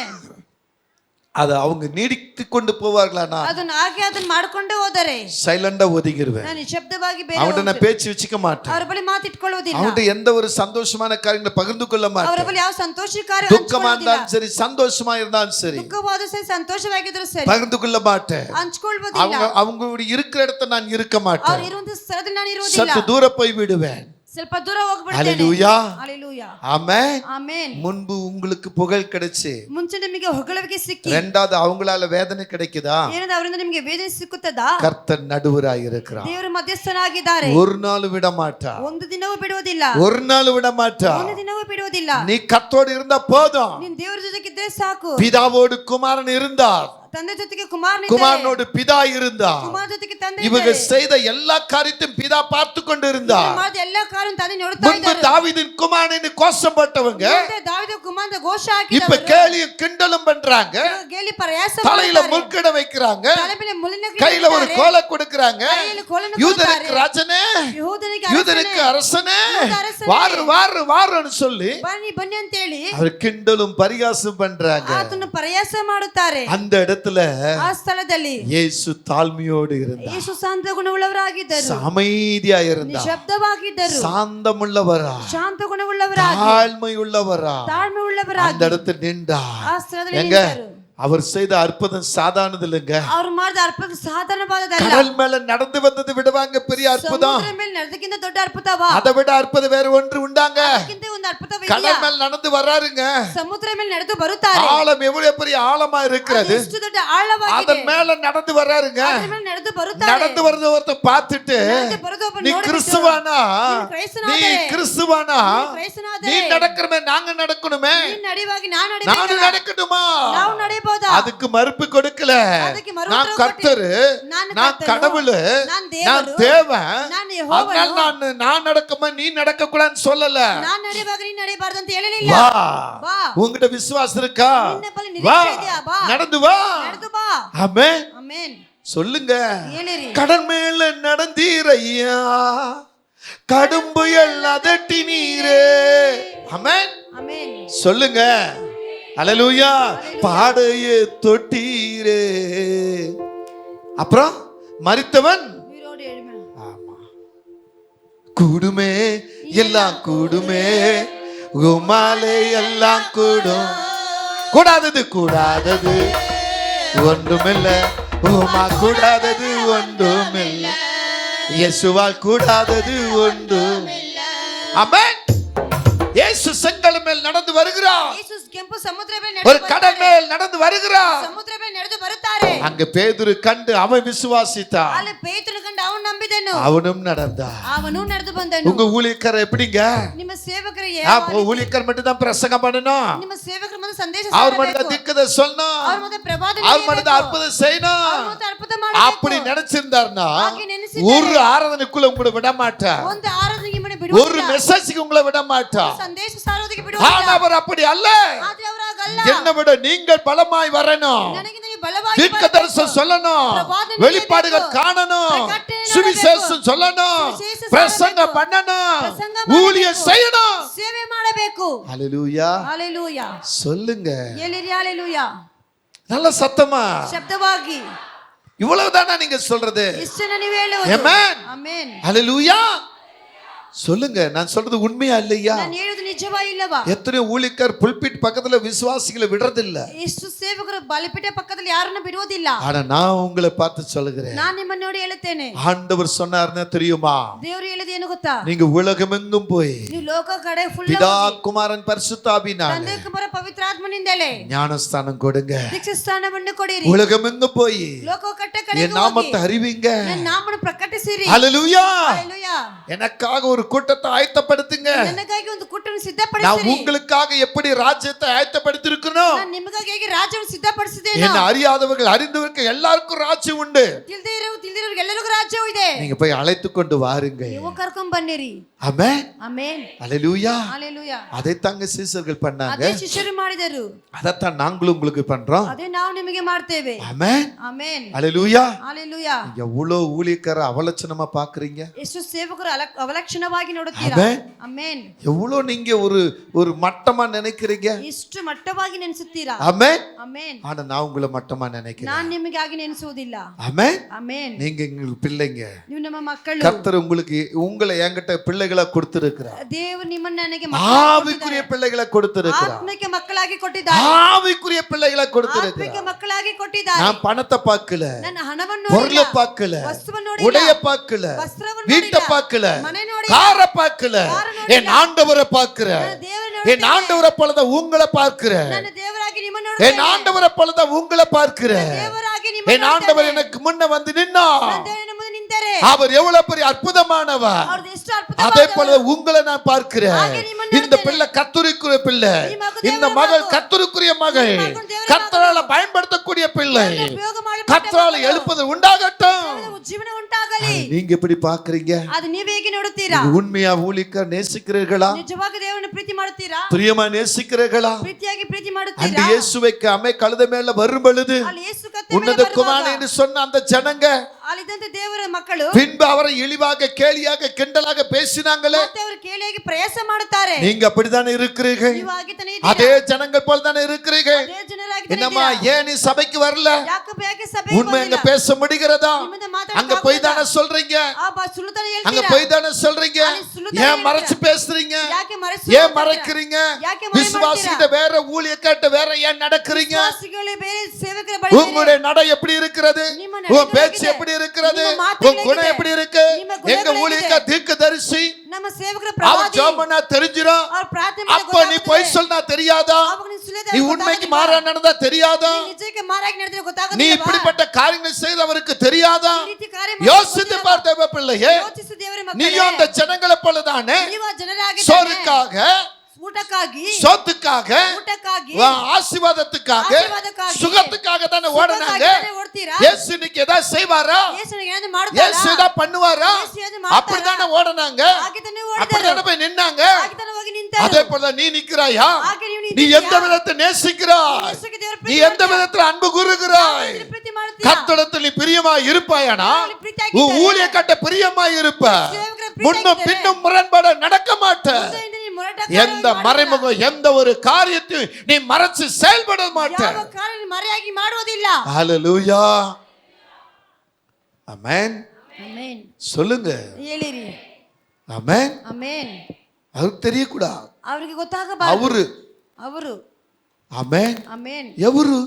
அது அவங்க நீடித்து கொண்டு போவார்களானா? ಅದನ್ನ ಮಾಡ್ಕೊಂಡೇ ಹೋದರೆ சைலண்டா ஒதுங்கிடுவேன். ನಾನು ನಿಶ್ಶಬ್ದವಾಗಿ ಬೇರೆ அவன்கிட்ட நான் பேச்சு வச்சுக்க மாட்டேன். ಅವರ ಬಳಿ ಮಾತಿಟ್ಕೊಳ್ಳೋದಿಲ್ಲ. அவன்கிட்ட எந்த ஒரு சந்தோஷமான காரியங்களை பகிர்ந்து கொள்ள ಅವರ மாட்டேன். ಬಳಿ ಯಾವ ಸಂತೋಷ ಕಾರ್ಯ துக்கமா இருந்தாலும் சரி, சந்தோஷமா இருந்தாலும் சரி, ದುಃಖವಾದರೂ ಸರಿ ಸಂತೋಷವಾಗಿದ್ದರೂ ಸರಿ பகிர்ந்து கொள்ள மாட்டேன். ಹಂಚಿಕೊಳ್ಳೋದಿಲ್ಲ. அவங்க இருக்கிற இடத்துல நான் இருக்க மாட்டேன். ಅವರು ಇರುವಂತ ಸ್ಥಳದಲ್ಲಿ ನಾನು ಇರುವುದಿಲ್ಲ. சற்று தூர போய் விடுவேன். ಸ್ವಲ್ಪ ದೂರ ಹೋಗ್ಬಿಡ್ತೇನೆ. ஹalleluya. ஹalleluya. ஆமென். ஆமென். முன்பு உங்களுக்கு புகழ் கிடைச்சு, ಮುಂಚೆ ನಿಮಗೆ ಹೊಗಳಿಕೆ ಸಿಕ್ಕಿ, இரண்டாவது அவங்களால வேதனை கிடைக்குதா? ಏನಂದ್ರೆ ಅವರಿಂದ ನಿಮಗೆ ವೇದನೆ ಸಿಕ್ಕುತ್ತದಾ? கர்த்தர் நடுவராய் இருக்கிறார். ದೇವರು ಮಧ್ಯಸ್ಥನಾಗಿದ್ದಾರೆ. ஒரு நாள் விட மாட்டார். ಒಂದು ದಿನವೂ ಬಿಡುವುದಿಲ್ಲ. ஒரு நாள் விட மாட்டார். ಒಂದು ದಿನವೂ ಬಿಡುವುದಿಲ್ಲ. நீ கர்த்தரோடு இருந்தா போதும். ನೀನು ದೇವರ ಜೊತೆಗಿದ್ದರೆ ಸಾಕು. பிதாவோடு குமாரன் இருந்தார், ತಂದೆ ಜೊತೆಗೆ ಕುಮಾರನಿದ್ದರೆ, குமாரனோடு பிதா இருந்தார். ಕುಮಾರ ಜೊತೆಗೆ ತಂದೆ இவங்க ಇದ್ದಾರೆ. செய்த எல்லா காரியத்தையும் பிதா பார்த்து கொண்டு இருந்தார். ಮಾಡಿದ ಎಲ್ಲ ಕಾರ್ಯವನ್ನು ತಂದೆ ನೋಡ್ತಾ முன்பு ಇದ್ದಾರೆ. தாவீதின் குமாரனை கோஷப்பட்டவங்க ಮುಂದೆ ದಾವೀದ ಕುಮಾರನ ಘೋಷ இப்ப ಹಾಕಿದವರು கேலியும் கிண்டலும் பண்றாங்க. ಗೇಲಿ ಪ್ರಯಾಸ தலையில ಮಾಡುತ್ತಾರೆ. முள்கிட வைக்கிறாங்க, ತಲೆ ಮೇಲೆ ಮುಳ್ಳಿನ கையில ஒரு ಕಿರೀಟ கோலை கொடுக்கறாங்க. ಕೈಯಲ್ಲಿ ಕೋಲನ್ನು யூதருக்கு ಕೊಡುತ್ತಾರೆ. ராஜனே, ಯೆಹೂದನಿಗೆ யூதருக்கு அரசனே, யூத அரசனே, வாருன்னு சொல்லி ಬನ್ನಿ ಬನ್ನಿ ಅಂತ ಹೇಳಿ அவர் கிண்டலும் பரிகாசம் பண்றாங்க. ಆತನ ಪ್ರಯಾಸ ಮಾಡುತ್ತಾರೆ. அந்த இடத்துல ಆ ಸ್ಥಳದಲ್ಲಿ இயேசு தாழ்மையோடு இருந்தார். ಯೇಸು ಶಾಂತ ಗುಣವುಳ್ಳವರಾಗಿದ್ದರು. அமைதியா இருந்தார். ನಿಶ್ಶಬ್ದವಾಗಿದ್ದರು. சாந்தமுள்ளவரா, ಶಾಂತ ಗುಣವುಳ್ಳವರಾಗಿ, தாழ்மையுள்ளவரா ತಾಳ್ಮೆ ಉಳ್ಳವರಾಗಿ அந்த இடத்துல நின்றார். ಆ ಸ್ಥಳದಲ್ಲಿ எங்க ನಿಂತರು. அவர் செய்த அற்புதம் சாதாரணது இல்லைங்க. ಅವರು ಮಾಡಿದ ಅற்பುತ ಸಾಧಾರಣವಾದದಲ್ಲ. கடல் மேல நடந்து வந்தது விடவாங்க பெரிய அற்புதம். ಸಮುದ್ರ ಮೇಲೆ ನಡೆದಕ್ಕಿಂತ ದೊಡ್ಡ ಅற்பುತವಾ? அதை விட அற்புதம் வேற ஒன்று உண்டாங்க. ಅದಕ್ಕಿಂತ ಒಂದು ಅற்பುತವಿಲ್ಲ. கடல் மேல நடந்து வராருங்க. ಸಮುದ್ರ ಮೇಲೆ ನಡೆದು ಬರುತ್ತಾರೆ. ஆழம் எவ்வளவு பெரிய ஆழமா இருக்கிறது. ಎಷ್ಟು ದೊಡ್ಡ ಆಳವಾಗಿದೆ. அதன் மேல நடந்து வராருங்க. ಅದರ ಮೇಲೆ ನಡೆದು ಬರುತ್ತಾರೆ. நடந்து வரத ஒருத்தன் பார்த்துட்டு, நடந்து ಬರೋದು ಒಬ್ಬ நீ ನೋಡಿಬಿಟ್ಟು, கிறிஸ்துவானா, ನೀನು ಕ್ರೈಸ್ತನಾದರೆ, நீ கிறிஸ்து கிறிஸ்துவானா ಕ್ರೈಸ್ತನಾದರೆ நீ நடக்கிறமே நாங்க நடக்கணுமே, ನೀನು ನಡೆಯುವಾಗಿ ನಾನು நான் ನಡೆಯಬೇಕಲ್ಲ, நடக்கட்டுமா? ನಾವು ನಡೆಯಬಹುದಾ? அதுக்கு மறுப்பு கொடுக்கல. ಅದಕ್ಕೆ ಮರು நான் ಉತ್ತರ கர்த்தரு, ನಾನು நான் ಕರ್ತನು, கடவுளு, நான் நான் ದೇವರು, தேவன், ನಾನು ಯೆಹೋವನು, அதனால நான் நடக்கமா நீ நடக்க கூடாதுன்னு சொல்லல. ನಾನು ನಡೆಯುವಾಗ ನೀನು ನಡೆಯಬಾರದು ಅಂತ ಹೇಳಲಿಲ್ಲ. வா, வா, உன்கிட்ட விசுவாசம் இருக்கா? ನಿನ್ನ ಬಳಿ வா, ನಿರೀಕ್ಷೆ ಇದೆಯಾ? ಬಾ, நடந்து வா. ನಡೆದು ಬಾ. ஆமென். ಆಮೆನ್. சொல்லுங்க. ಹೇಳಿರಿ. கடல் மேல நடந்தீரையா, கடும் புயல் அதட்டி நீரே. ஆமென். ಆಮೆನ್. சொல்லுங்க. அல்லேலூயா. பாடையே தொட்டீரே. அப்புறம் மரித்தவன் உயிரோடு எழுமே. ஆமா, கூடுமே எல்லாம் கூடுமே, உமாலே எல்லாம் கூடும், கூடாதது கூடாதது ஒன்றுமில்ல, உமா கூடாதது ஒன்றுமில்ல, இயேசுவால் கூடாதது ஒன்றும். ஆமென். இயேசு செங்கல் மேல் நடந்து வருகிறார். ಯೇಸು ಕೆಂಪು ಸಮುದ್ರ ಮೇಲೆ ஒரு ನಡೆದು கடல் மேல் நடந்து வருகிறார். ಸಮುದ್ರ ಮೇಲೆ ನಡೆದು ಬರುತ್ತಾರೆ. அங்க பேதுரு கண்டு அவன் விசுவாசித்தான், ಅಲ್ಲಿ ಪೇತ್ರನು ಕಂಡು ಅವನು ನಂಬಿದನು, அவனும் நடந்தான். ಅವನು ನಡೆದು ಬಂದನು. உங்க ஊழியக்காரர் எப்படிங்க? ನಿಮ್ಮ ಸೇವಕರು ஊழியக்காரர் மட்டும் தான் பிரசங்கம் பண்ணணும், ನಿಮ್ಮ ಸೇವಕರು ಮತ್ತೆ ಸಂದೇಶ அவர் மட்டும் தான் திக்கதை சொல்லணும், ಅವ್ರ ಮತ್ತೆ ಪ್ರವಾದನೆ அவர் மட்டும் தான் அற்புதம் செய்யணும். ಅವ್ರ ಮತ್ತೆ ಅದ್ಭುತ ಮಾಡಬೇಕು. அப்படி நினைச்சிருந்தாருன்னா ಹಾಗೆ ನೆನೆಸಿದ್ದಾರೆ. ஒரு ஆராதனைக்குள்ள உங்களை விட மாட்டார், ಒಂದು ಆರಾಧನೆಗೆ ಮನೆ ஒரு ಬಿಡುವುದಿಲ್ಲ, மெசேஜ்க்கு உங்களை விட மாட்டார். ಸಂದೇಶ ಸಾರೋದಕ್ಕೆ ஆனா ಬಿಡುವುದಿಲ್ಲ. அவர் அப்படி அல்ல. ಆದ್ರೆ ಅವರಾಗಲ್ಲ. என்னை விட நீங்கள் பலமாய் வரணும், ನನಗಿಂತ ನೀವು ಬಲವಾಗಿ தீர்க்க தரிசனம் சொல்லணும், ಪ್ರವಾದನೆ வெளிப்பாடுகள் ಹೇಳಬೇಕು, காணணும், ಪ್ರಕಟಣೆ சுவிசேஷம் சொல்லணும், ಸುವಿಶೇಷ பிரசங்கம் ಸಾರಬೇಕು, பண்ணணும், ಪ್ರಸಂಗ ಮಾಡಬೇಕು, ஊழியம் செய்யணும். ಸೇವೆ ಮಾಡಬೇಕು. ஹalleluya. ஹalleluya. சொல்லுங்க ಹೇಳಿರಿ ஹalleluya. நல்ல சத்தமா. ಶಬ್ದವಾಗಿ இவ்வளவுதானா நீங்க சொல்றது? ಇಷ್ಟನ್ನ ನೀವು ಹೇಳುವುದು. Amen. ಆಮೆನ್. ஹalleluya. சொல்லுங்க. நான் சொல்றது உண்மையா இல்லையா? ನಾನು ಹೇಳುವುದು ನಿಜವಾ ಇಲ್ಲವಾ? எத்தனை ஊழியக்கார் புல்பிட் பக்கத்துல விசுவாசிகளை விடுறதில்ல, ಎಷ್ಟು ಸೇವಕರು ಬಲಿಪೀಠ ಪಕ್ಕದಲ್ಲಿ ಯಾರನ್ನು ಬಿಡುವುದಿಲ್ಲ. ஆனா நான் உங்களை பார்த்து சொல்லுகிறேன், ನಾನು ನಿಮ್ಮನ್ನು ನೋಡಿ ಹೇಳುತ್ತೇನೆ. ஆண்டவர் சொன்னார்னா தெரியுமா? ದೇವರು ಹೇಳಿದ ಏನು ಗೊತ್ತಾ? நீங்க உலகமெங்கும் போய் ನೀವು ಲೋಕ ಕಡೆ ಫುಲ್ பிதா குமாரன் பரிசுத்தாவினால ತಂದೆ ಕುಮಾರ ಪವಿತ್ರ ಆತ್ಮನಿಂದಲೇ ஞானஸ்தானம் கொடுங்க. ದೀಕ್ಷಾ ಸ್ಥಾನವನ್ನು ಕೊಡಿರಿ. உலகமெங்கும் போய் ಲೋಕ ಕಟ್ಟ ಕಡೆ என் நாமத்தை அறிவிங்க. ನನ್ನ ನಾಮವನ್ನು ಪ್ರಕಟಿಸಿರಿ. ஹalleluya. ஹalleluya. எனக்காக ஒரு கூட்டத்தை ஆயத்தப்படுத்துங்க. ನನಗಾಗಿ ಒಂದು ಕೂಟವನ್ನು நான் ಸಿದ್ಧಪಡಿಸಿರಿ. உங்களுக்காக எப்படி ராஜ்யத்தை ஆயத்தப்படுத்தி இருக்கணும், ನಾನು ನಿಮಗಾಗಿ ಹೇಗೆ ರಾಜ್ಯವನ್ನು ಸಿದ್ಧಪಡಿಸಿದ್ದೇನೆ. என்ன அறியாதவர்கள் அறிந்தவர்கள் எல்லாருக்கும் ராஜ்யம் உண்டு. ತಿಳಿದಿರೋರಿಗೆ ಎಲ್ಲರಿಗೂ ರಾಜ್ಯವು ಇದೆ. நீங்க போய் அழைத்து கொண்டு வாருங்க. ನೀವು ಕರ್ಕೊಂಡು ಬನ್ನಿರಿ. ஆமென். ಆಮೆನ್. ஹalleluya. ஹalleluya. அதை தாங்க சீசர்கள் பண்ணாங்க, ಅದೇ ಶಿಷ್ಯರು ಮಾಡಿದರು. அதைத்தான் நாங்களும் உங்களுக்கு பண்றோம். ಅದೇ ನಾವು ನಿಮಗೆ ಮಾಡ್ತೇವೆ. ஆமென். ಆಮೆನ್. ஹalleluya. ஹalleluya. எவ்வளவு ஊழியக்கார அவலட்சணமா பாக்குறீங்க, ಎಷ್ಟು ಸೇವಕರು ಅವಲಕ್ಷಣವಾಗಿ ನೋಡುತ್ತೀರಾ. ಆಮೆನ್. ಆಮೆನ್. எவ்வளவு நீங்க ஒரு மட்டமா நினைக்கிறீங்க. ಎಷ್ಟು ಮಟ್ಟವಾಗಿ ನೆನೆಸುತ್ತೀರಾ. ஆமென். ಆಮೆನ್. ஆனா நான் உங்களை மட்டமா நினைக்கிறேன். ನಾನು ನಿಮಗಾಗಿ ನೆನೆಸುವುದಿಲ್ಲ. ஆமென். ಆಮೆನ್. நீங்க எங்களுக்கு பிள்ளைங்க. ನೀವು ನಮ್ಮ ಮಕ್ಕಳು. கர்த்தர் உங்களுக்கு உங்களை என்கிட்ட பிள்ளைகளா கொடுத்திருக்கிறார். ದೇವರು ನಿಮ್ಮನ್ನು ನನಗೆ ஆவிக்குரிய பிள்ளைகளை கொடுத்திருக்கிறார். ಆತ್ಮಿಕ ಮಕ್ಕಳಾಗಿ ಕೊಟ್ಟಿದ್ದಾರೆ. ஆவிக்குரிய பிள்ளைகளை கொடுத்திருக்கிறார். ಆತ್ಮಿಕ ಮಕ್ಕಳಾಗಿ ಕೊಟ್ಟಿದ್ದಾರೆ. நான் பணத்தை பார்க்கல, ನನ್ನ ಹಣವನ್ನು பொருளை ನೋಡಿಲ್ಲ, பார்க்கல, ವಸ್ತುವನ್ನು ನೋಡಿಲ್ಲ, உடைய பார்க்கல, ವಸ್ತ್ರವನ್ನು வீட்டை ನೋಡಿಲ್ಲ, பார்க்கல, ಮನೆ ನೋಡಿಲ್ಲ, காரை பார்க்கல, காரை ನೋಡಿಲ್ಲ, என் ஆண்டவரை பார்க்கிறேன். ನನ್ನ ದೇವರನ್ನು என் ನೋಡಿದ್ದೇನೆ. ஆண்டவரை போலதான் உங்களை பார்க்கிறேன். ನನ್ನ ದೇವರಾಗಿ ನಿಮ್ಮನ್ನು என் ನೋಡುತ್ತೇನೆ. ஆண்டவரை போலதான் உங்களை பார்க்கிறேன். ದೇವರಾಗಿ என் ನಿಮ್ಮನ್ನು ஆண்டவர் ನೋಡುತ್ತೇನೆ. எனக்கு முன்ன வந்து நின்னா, ನನ್ನ ದೇವರು ನಮ್ಮ ಮುಂದೆ ನಿಂತರೆ அவர் எவ்வளவு பெரிய அற்புதமானவர், ಅವ್ರದ್ದು ಎಷ್ಟು அதே ಅದ್ಭುತವಾದವರು. போல உங்களை நான் பார்க்கிறேன். ಹಾಗೆ ನಿಮ್ಮನ್ನು இந்த ನೋಡುತ್ತೇನೆ. பிள்ளை கர்த்தருக்குரிய பிள்ளை, ಈ ಮಗು இந்த ದೇವರ மகள் ಮಗು. கர்த்தருக்குரிய மகள், ಈ ಮಗು ದೇವರ கர்த்தரால பயன்படுத்தக்கூடிய பிள்ளை, ದೇವರ ಉಪಯೋಗ ಮಾಡಲ್ಪಟ್ಟ கர்த்தரால ಮಗಳು. எழுப்பது உண்டாகட்டும். ದೇವರ ಜೀವನ ಉಂಟಾಗಲಿ. நீங்க எப்படி பாக்குறீங்க? ಅದು ನೀವು ಹೇಗೆ ನೋಡುತ್ತೀರಾ? நீங்க உண்மையா ஊழிக்க நேசிக்கிறீர்களா? ನಿಜವಾಗಿ ದೇವರನ್ನು ಪ್ರೀತಿ ಮಾಡುತ್ತೀರಾ? பிரியமா நேசிக்கிறீர்களா? ಪ್ರೀತಿಯಾಗಿ ಪ್ರೀತಿ அந்த ಮಾಡುತ್ತೀರಾ? இயேசுவைக்கு அம்மை கழுதை மேல வரும் பொழுது ಅಲ್ಲಿ ಯೇಸು ಕತ್ತೆ ಮೇಲೆ உன்னத ಬರುವಾಗ, குமாரன் என்று சொன்ன அந்த ஜனங்க ಅಲ್ಲಿದ್ದಂತ ದೇವರ ಮಕ್ಕಳು பின்பு அவரை இழிவாக கேலியாக கிண்டலாக பேசினாங்களே, ಮತ್ತೆ ಅವರು ಕೇಳಿಯಾಗಿ ಪ್ರಯಾಸ ಮಾಡುತ್ತಾರೆ. நீங்க அப்படித்தானே இருக்கிறீர்கள். ನೀವು ಹಾಗೆ ತಾನೇ அதே ಇದ್ದೀರಾ? ஜனங்கள் போல தானே இருக்கிறீர்கள். ಅದೇ ಜನರಾಗಿ ತಾನೇ என்னம்மா ಇದ್ದೀರಾ? ஏன் நீ சபைக்கு வரல? ಯಾಕಪ್ಪ ಯಾಕೆ ಸಭೆಗೆ உண்மையில ಬಂದಿಲ್ಲ? பேச முடிகிறதா? ನಿಮ್ಮಿಂದ ಮಾತಾಡಕ್ಕೆ அங்க போய் தானே ಆಗುತ್ತಾ? சொல்றீங்க, ಆ ಸುಳ್ಳು ತಾನೇ அங்க ಹೇಳ್ತೀರಾ? போய் தானே சொல்றீங்க. ಅಲ್ಲಿ ಸುಳ್ಳು ತಾನೇ ஏன் மறைச்சு ಹೇಳ್ತೀರಾ? பேசுறீங்க? ಯಾಕೆ ஏன் மறைக்கிறீங்க? விசுவாசிகிட்ட வேற, ஊழியக்காரட்ட வேற ஏன் நடக்கிறீங்க? உங்களுடைய நடை எப்படி இருக்கிறது? உங்க பேச்சு எப்படி இருக்கிறது? உங்க குணம் எப்படி இருக்கு? எங்க ஊழியக்கார தீர்க்கதரிசி அவர் ஜெபம் பண்ணா தெரிஞ்சிரும். அப்ப நீ பொய் சொன்னா தெரியாதா? நீ உண்மைக்கு மாறா நடந்தா தெரியாதா? நீ இப்படிப்பட்ட காரியங்களை செய்தவருக்கு தெரியாதா? யோசித்து பார்த்த பிள்ளையே, நீயும் அந்த ஜனங்களை போலதானே சோறுக்காக, சொத்துக்காக, ஆசீர்வாதத்துக்காக, சுகத்துக்காக தானே ஓடுனாங்க. இயேசு இன்னைக்கு ஏதாவது செய்வாரா? இயேசு ஏதாவது பண்ணுவாரா? அப்படித்தானே ஓடுனாங்க, அப்படித்தானே போய் நின்னாங்க. அதே போல நீ நிக்கிறாயா? நீ எந்த விதத்தை நேசிக்கிறாய்? நீ எந்த விதத்தில் அன்பு கூறுகிறாய்? கர்த்தரிடத்தில் நீ பிரியமா இருப்பாயானா உன் ஊழியக்காரட்ட பிரியமா இருப்ப. முன்னும் பின்னும் முரண்பட நடக்க மாட்ட. எந்த மறைமுகம், எந்த ஒரு காரியத்தையும் நீ மறைச்சு செயல்பட மாட்ட. ஹல்லேலூயா, ஆமென். சொல்லுங்க ஆமென். அவருக்கு தெரியக்கூடாது. அவருக்கு ಗೊತ್ತಾಗ அவரு ஆமென். எவரு?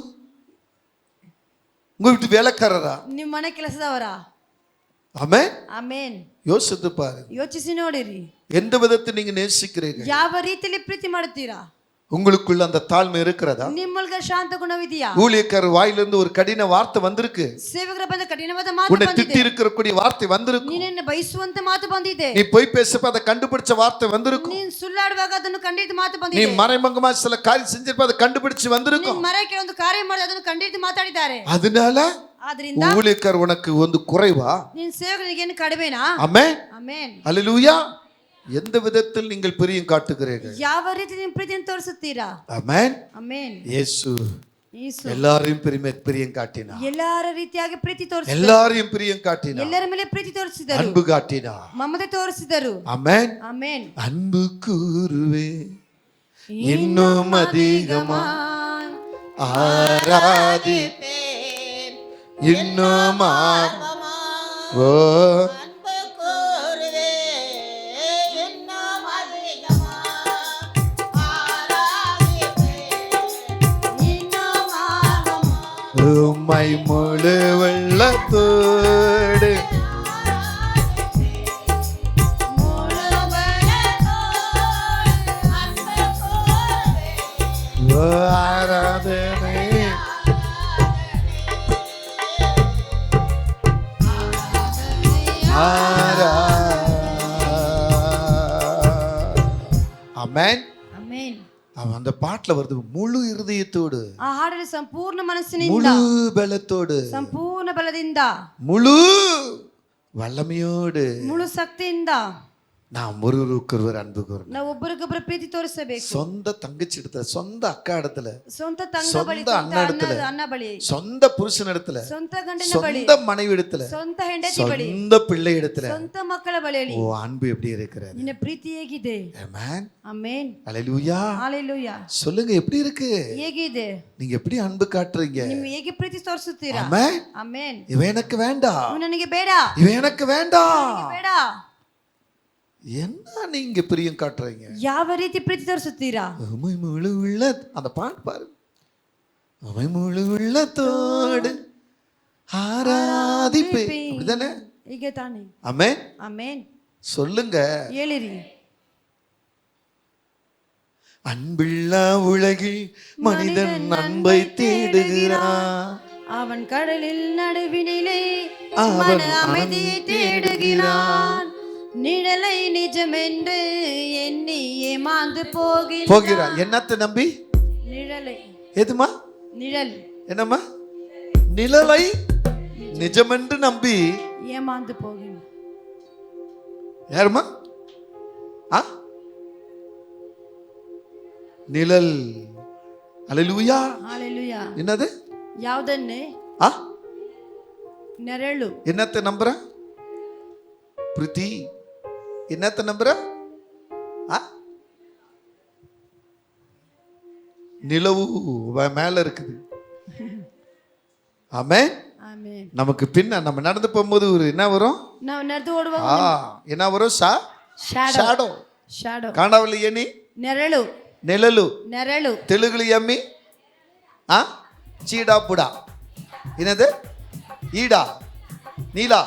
உங்க வீட்டு வேலைக்காரரா? ನಿಮ್ಮ ಮನೆ ಕೆಲಸದವರಾ? ஆமென். யோசித்து பாரு, ಯೋಚಿಸಿ ನೋಡಿರಿ. எந்த விதத்தை நீங்க நேசிக்கிறீங்க? ಯಾವ ರೀತಿಯಲ್ಲಿ ಪ್ರೀತಿ ಮಾಡುತ್ತೀರಾ? உங்களுக்குள்ள அந்த தாழ்மை இருக்கிறதா? ನಿಮ್ಮೊಳಗೆ ಶಾಂತ ಗುಣವಿದೆಯಾ? ஊழியக்காரர் வாயிலிருந்து ஒரு கடின வார்த்தை வந்திருக்கு. ಸೇವಕರ ಬಂದ ಕಠಿಣವಾದ ಮಾತು உன்னை ಬಂದಿದೆ. திட்டி இருக்கக்கூடிய வார்த்தை வந்திருக்கு. ನಿನ್ನನ್ನು ಬೈಸುವಂತ ಮಾತು ಬಂದಿದೆ. நீ போய் பேசப்ப அதை கண்டுபிடிச்ச வார்த்தை வந்திருக்கு. ನೀನು ಸುಳ್ಳಾಡುವಾಗ ಅದನ್ನು ಕಂಡಿದ್ದ ಮಾತು ಬಂದಿದೆ. நீ மறைமுகமா சில காரியம் செஞ்சிருப்ப அதை கண்டுபிடிச்சு வந்திருக்கும். ನೀನು ಮರೆಗೆ ಒಂದು ಕಾರ್ಯ ಮಾಡಿ ಅದನ್ನು ಕಂಡಿದ್ದು ಮಾತಾಡಿದ್ದಾರೆ. அதனால ಆದ್ರಿಂದ ஊழியக்காரர் உனக்கு ಒಂದು குறைவா? ನೀನು ಸೇವಕರಿಗೆ ಏನು ಕಡಿಮೆನಾ? ஆமென். ಆಮೆನ್. ஹல்லேலூயா. எந்த விதத்தில் நீங்கள் பிரியம் காட்டுகிறீர்கள்? ಯಾವ ರೀತಿ ನೀವು ಪ್ರೀತಿಯನ್ನು ತೋರಿಸುತ್ತೀರಾ? ஆமென். ಆಮೆನ್. இயேசு எல்லாரையும் பிரியம் காட்டினார். ಎಲ್ಲರ ರೀತಿಯಾಗಿ ಪ್ರೀತಿ ತೋರಿಸಿದರು. எல்லாரையும் பிரியம் காட்டினார். ಎಲ್ಲರ ಮೇಲೆ ಪ್ರೀತಿ ತೋರಿಸಿದರು. அன்பு காட்டினார். ಮಮತೆ ತೋರಿಸಿದರು. ஆமென். ಆಮೆನ್. அன்பு கூறுவே இன்னும் அதிகமா ஆராதிப்பேன் இன்னும் ஓ உம்மை முழு வெள்ளத்தோடு ஆராதனை ஆமென். அந்த பாட்டுல வருது முழு இருதயத்தோடு, ಆ ಹಾಡಲ್ಲಿ ಸಂಪೂರ್ಣ ಮನಸ್ಸಿನಿಂದ, முழு ಬಲத்தோடு, ಸಂಪೂರ್ಣ ಬಲದಿಂದ, முழு வல்லமையோடு, ಮುಳು ಶಕ್ತಿಯಿಂದ நாம் ஒருவருக்கொருவர் அன்பு கூறணும். ನಾವು ಒಬ್ಬರಿಗೊಬ್ಬರು ಪ್ರೀತಿ ತೋರಿಸಬೇಕು. சொந்த தங்கச்சி இடத்துல, சொந்த அக்கா இடத்துல, ಸ್ವಂತ ತಂಗ ಬಳಿ, சொந்த அண்ணா இடத்துல, ಅಣ್ಣ ಬಳಿ, சொந்த புருஷன் இடத்துல, ಸ್ವಂತ ಗಂಡನ ಬಳಿ, சொந்த மனைவி இடத்துல, ಸ್ವಂತ ಹೆಂಡತಿ ಬಳಿ, சொந்த பிள்ளை இடத்துல ಸ್ವಂತ ಮಕ್ಕಳ ಬಳಿಯಲ್ಲಿ ஓ அன்பு எப்படி இருக்கிறது? ನಿನ್ನ ಪ್ರೀತಿ ಹೇಗಿದೆ? ஆமென். ಆಮೆನ್. ஹல்லேலூயா. ஹalleluya. சொல்லுங்க, எப்படி இருக்கு? ಹೇಗಿದೆ? நீங்க எப்படி அன்பு காட்டுறீங்க? ನೀವು ಹೇಗೆ ಪ್ರೀತಿ ತೋರಿಸುತ್ತೀರಾ? ஆமென். ಆಮೆನ್. இவன் எனக்கு வேண்டாம், ನನಗೆ ಬೇಡ, இவன் எனக்கு வேண்டாம். ಬೇಡ. என்ன நீங்க பிரியம் காட்டுறீங்க? ಯಾವ ರೀತಿ ಪ್ರೀತಿ ತೋರಿಸುತ್ತೀರಾ? உம்மை முழு உள்ள அந்த பாட்டு பாரு. உம்மை முழு உள்ளத்தோடு ஆராதிப்பேன். அப்படிதானே? ಹೀಗೆ ತಾನೆ. ஆமென். ಆಮೆನ್. சொல்லுங்க, ಹೇಳಿರಿ. அன்புள்ள உலகில் மனிதன் அன்பை தேடுகிறான். அவன் கடலில் நடுவினிலே அவன் மன அமைதியை தேடுகிறான். நிழலை நிஜமென்று எண்ணி ஏமாந்து போகிறான். என்னத்தை நம்பி? நிழலை. எதுமா? நிழல். என்னம்மா? நிழலை நிஜமென்று நம்பி ஏமாந்து போகிறான். யாருமா? நிழல். ஹல்லேலூயா. ஹalleluya. என்னது? ಯಾವುದನ್ನೇ? ನೆರಳು. என்னத்தை நம்புற? ಪ್ರೀತಿ. என்னத்தை நம்புற? நிலவு மேல இருக்குது. ஆமென். ஆமென். நமக்கு பின்ன நம்ம நடந்து போகும்போது ஒரு என்ன வரும்? ನಾವು ನಡೆದು ಓಡುವಾಗ என்ன வரும்? ஷாடோ. shadow ಕಾಣವಲ್ಲಿ ಏನಿ ನೆರಳು ನೆಳಲು ನೆರಳು తెలుగులో ఎమ్మి చీడా పుడా என்னது ஈடா நீலா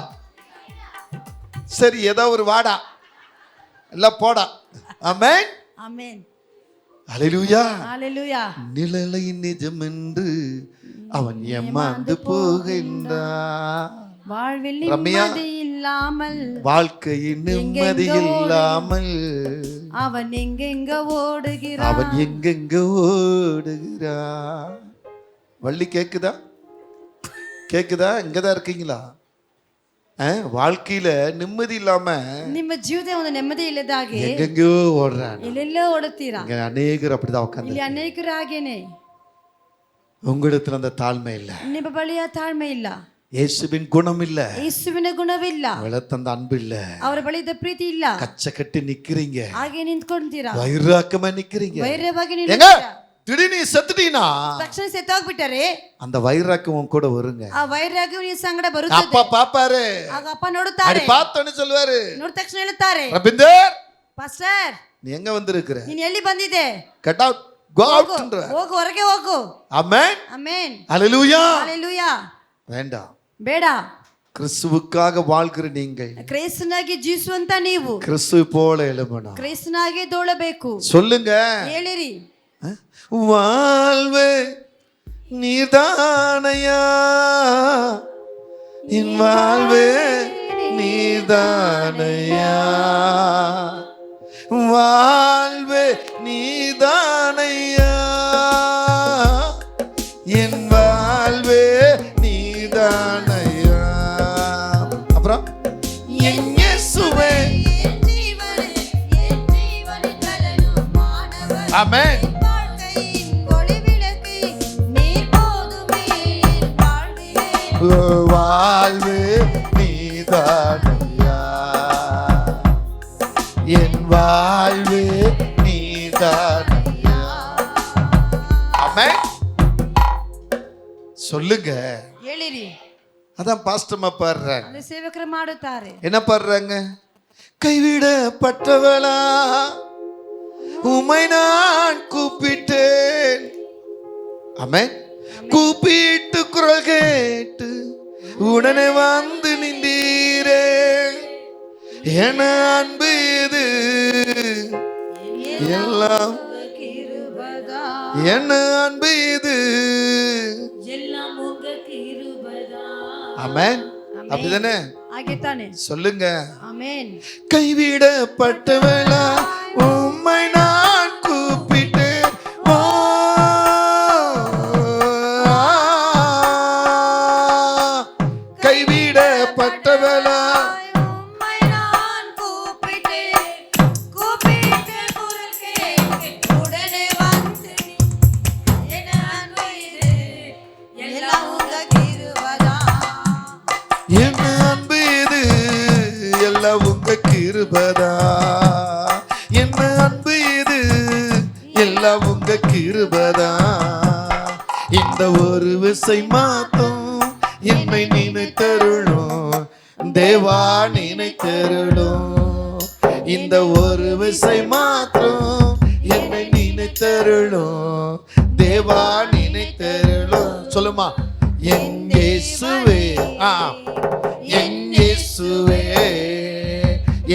சரி ஏதோ ஒரு வாடா எல்லாம் போடா ஆமென் ஆமென் ஹalleluya ஹalleluya நிழலை நிஜம் என்று அவன் ஏமாந்து போகின்றான் வாழ்வில் ரம்யா, நிம்மதி இல்லாமல் வாழ்க்கையின் நிம்மதி இல்லாமல் அவன் எங்கெங்க ஓடுகிறான் அவன் எங்கெங்க ஓடுகிறான் வள்ளி கேக்குதா கேக்குதா இங்கதான் இருக்கீங்களா வாழ்க்கையில நிம்மதி இல்லாம ನಿಮ್ಮ ಜೀವಿತ ಒಂದು ನೆಮ್ಮದಿ ಇಲ್ಲದಾಗಿ எங்கெங்கோ ஓடுறான் ಎಲ್ಲೆಲ್ಲೋ ಓಡುತ್ತೀರಾ இங்க அநேகர் அப்படிதான் உட்கார்ந்து ಇಲ್ಲಿ ಅನೇಕರು ಹಾಗೇನೆ உங்களிடத்துல அந்த தாழ்மை இல்ல ನಿಮ್ಮ ಬಳಿ ಆ ತಾಳ್ಮೆ ಇಲ್ಲ இயேசுவின் குணம் இல்ல ಯೇಸುವಿನ ಗುಣವಿಲ್ಲ உங்களிடத்துல அந்த அன்பு இல்ல ಅವರ ಬಳಿ ಇದ್ದ ಪ್ರೀತಿ ಇಲ್ಲ கச்ச கட்டி நிக்கிறீங்க ಹಾಗೆ ನಿಂತ್ಕೊಂತೀರಾ வைராக்கமா நிக்கிறீங்க ವೈರವಾಗಿ எங்க ನಿಂತ್ಕೊಂತೀರಾ திடீர்னு செத்துட்டீனா ತಕ್ಷಣ ಸೆತ್ತೋಗ್ಬಿಟ್ಟರೆ அந்த வைராக்கம் உன் கூட வருங்க ಆ ವೈರಾಗ್ಯ ಈ ಸಂಗಡ ಬರುತ್ತದೆ அப்பா பாப்பாரு ಆಗ ಅಪ್ಪ ನೋಡುತ್ತಾರೆ அப்படி பார்த்தோன்னு சொல்லுவாரு ನೋಡಿದ ತಕ್ಷಣ ಹೇಳುತ್ತಾರೆ ரபிந்தர் ಪಾಸ್ಟರ್ நீ எங்க வந்திருக்கிற ನೀನು ಎಲ್ಲಿ ಬಂದಿದೆ கட் அவுட் கோ அவுட்ன்ற ಹೋಗು ಹೊರಗೆ ಹೋಗು ஆமென் ಆಮೆನ್ ஹalleluya ಹalleluya வேண்டாம் ಬೇಡ கிறிஸ்துவுக்காக வாழ்கிற நீங்கள் ಕ್ರೈಸ್ತನಾಗಿ ಜೀವಿಸುವಂತ ನೀವು கிறிஸ்து போல எழும்பணும் ಕ್ರೈಸ್ತನಾಗಿ ದೋಳಬೇಕು சொல்லுங்க ಹೇಳಿರಿ வாழ்வே நீதானையா என் வாழ்வே நீதானையா வாழ்வே நீதானையா என் வாழ்வே நீதானையா அப்புறம் என் இயேசுவே ஆமென் வாழ்வு நீதானையா என் வாழ்வு நீதானையா ஆமென் சொல்லுங்க ಹೇಳಿರಿ அதான் பாஸ்டர்மா பாடுறாங்க ಅಲ್ಲಿ ಸೇವಕರು ಮಾಡುತ್ತಾರೆ என்ன பாடுறாங்க கைவிடப்பட்டவளா உம்மை நான் கூப்பிட்டேன் ஆமென் கூப்பிட்டு குரல் கேட்டு உடனே வந்து நின்றீரே என அன்பு இது எல்லாம் என்ன அன்பு இது ஆமென் அப்படிதானே ಹಾಗೆ ತಾನೆ சொல்லுங்க ಆಮೆನ್ கைவிடப்பட்டவளா உம்மை நான் கூப்பிட்டேன் கைவிடப்பட்டவளா என்ன அன்பு இது எல்லாம் உங்க கிருபதா என்ன அன்பு இது எல்லாம் உங்க கிருபதா இந்த ஒரு விசை மாத்தும் என்னை நினைத்தருளும் தேவா நினைத்தருளும் இந்த ஒரு விசை மாத்திரம் என்னை நினைத்தருளும் தேவா நினைத்தருளும் சொல்லுமா என் இயேசுவே என் இயேசுவே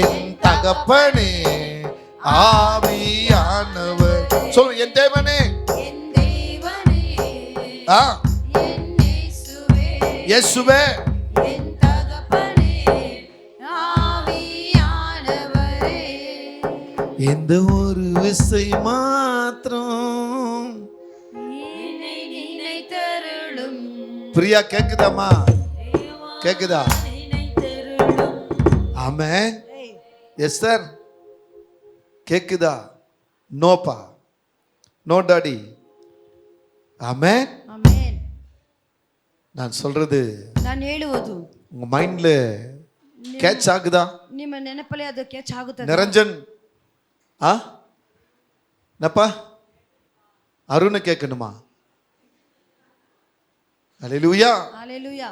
என் தகப்பனே ஆவியானவர் சொல்லு என் தேவனே இயேசுவே இந்த ஒரு விசை மாத்திரம் பிரியா கேக்குதாமா கேக்குதா ஆமென் எஸ் சார் கேக்குதா நோப்பா நோ டாடி ஆமென் ಆಮೆನ್ நான் சொல்றது ನಾನು ಹೇಳುವುದು உங்க மைண்ட்ல கேட்ச் ஆகுதா ನಿಮ್ಮ ನೆನಪಲ್ಲಿ ಅದು ಕ್ಯಾಚ್ ಆಗುತ್ತದೆ நிரஞ்சன் என்னப்பா அருணை கேட்கணுமா ஹalleluya ஹalleluya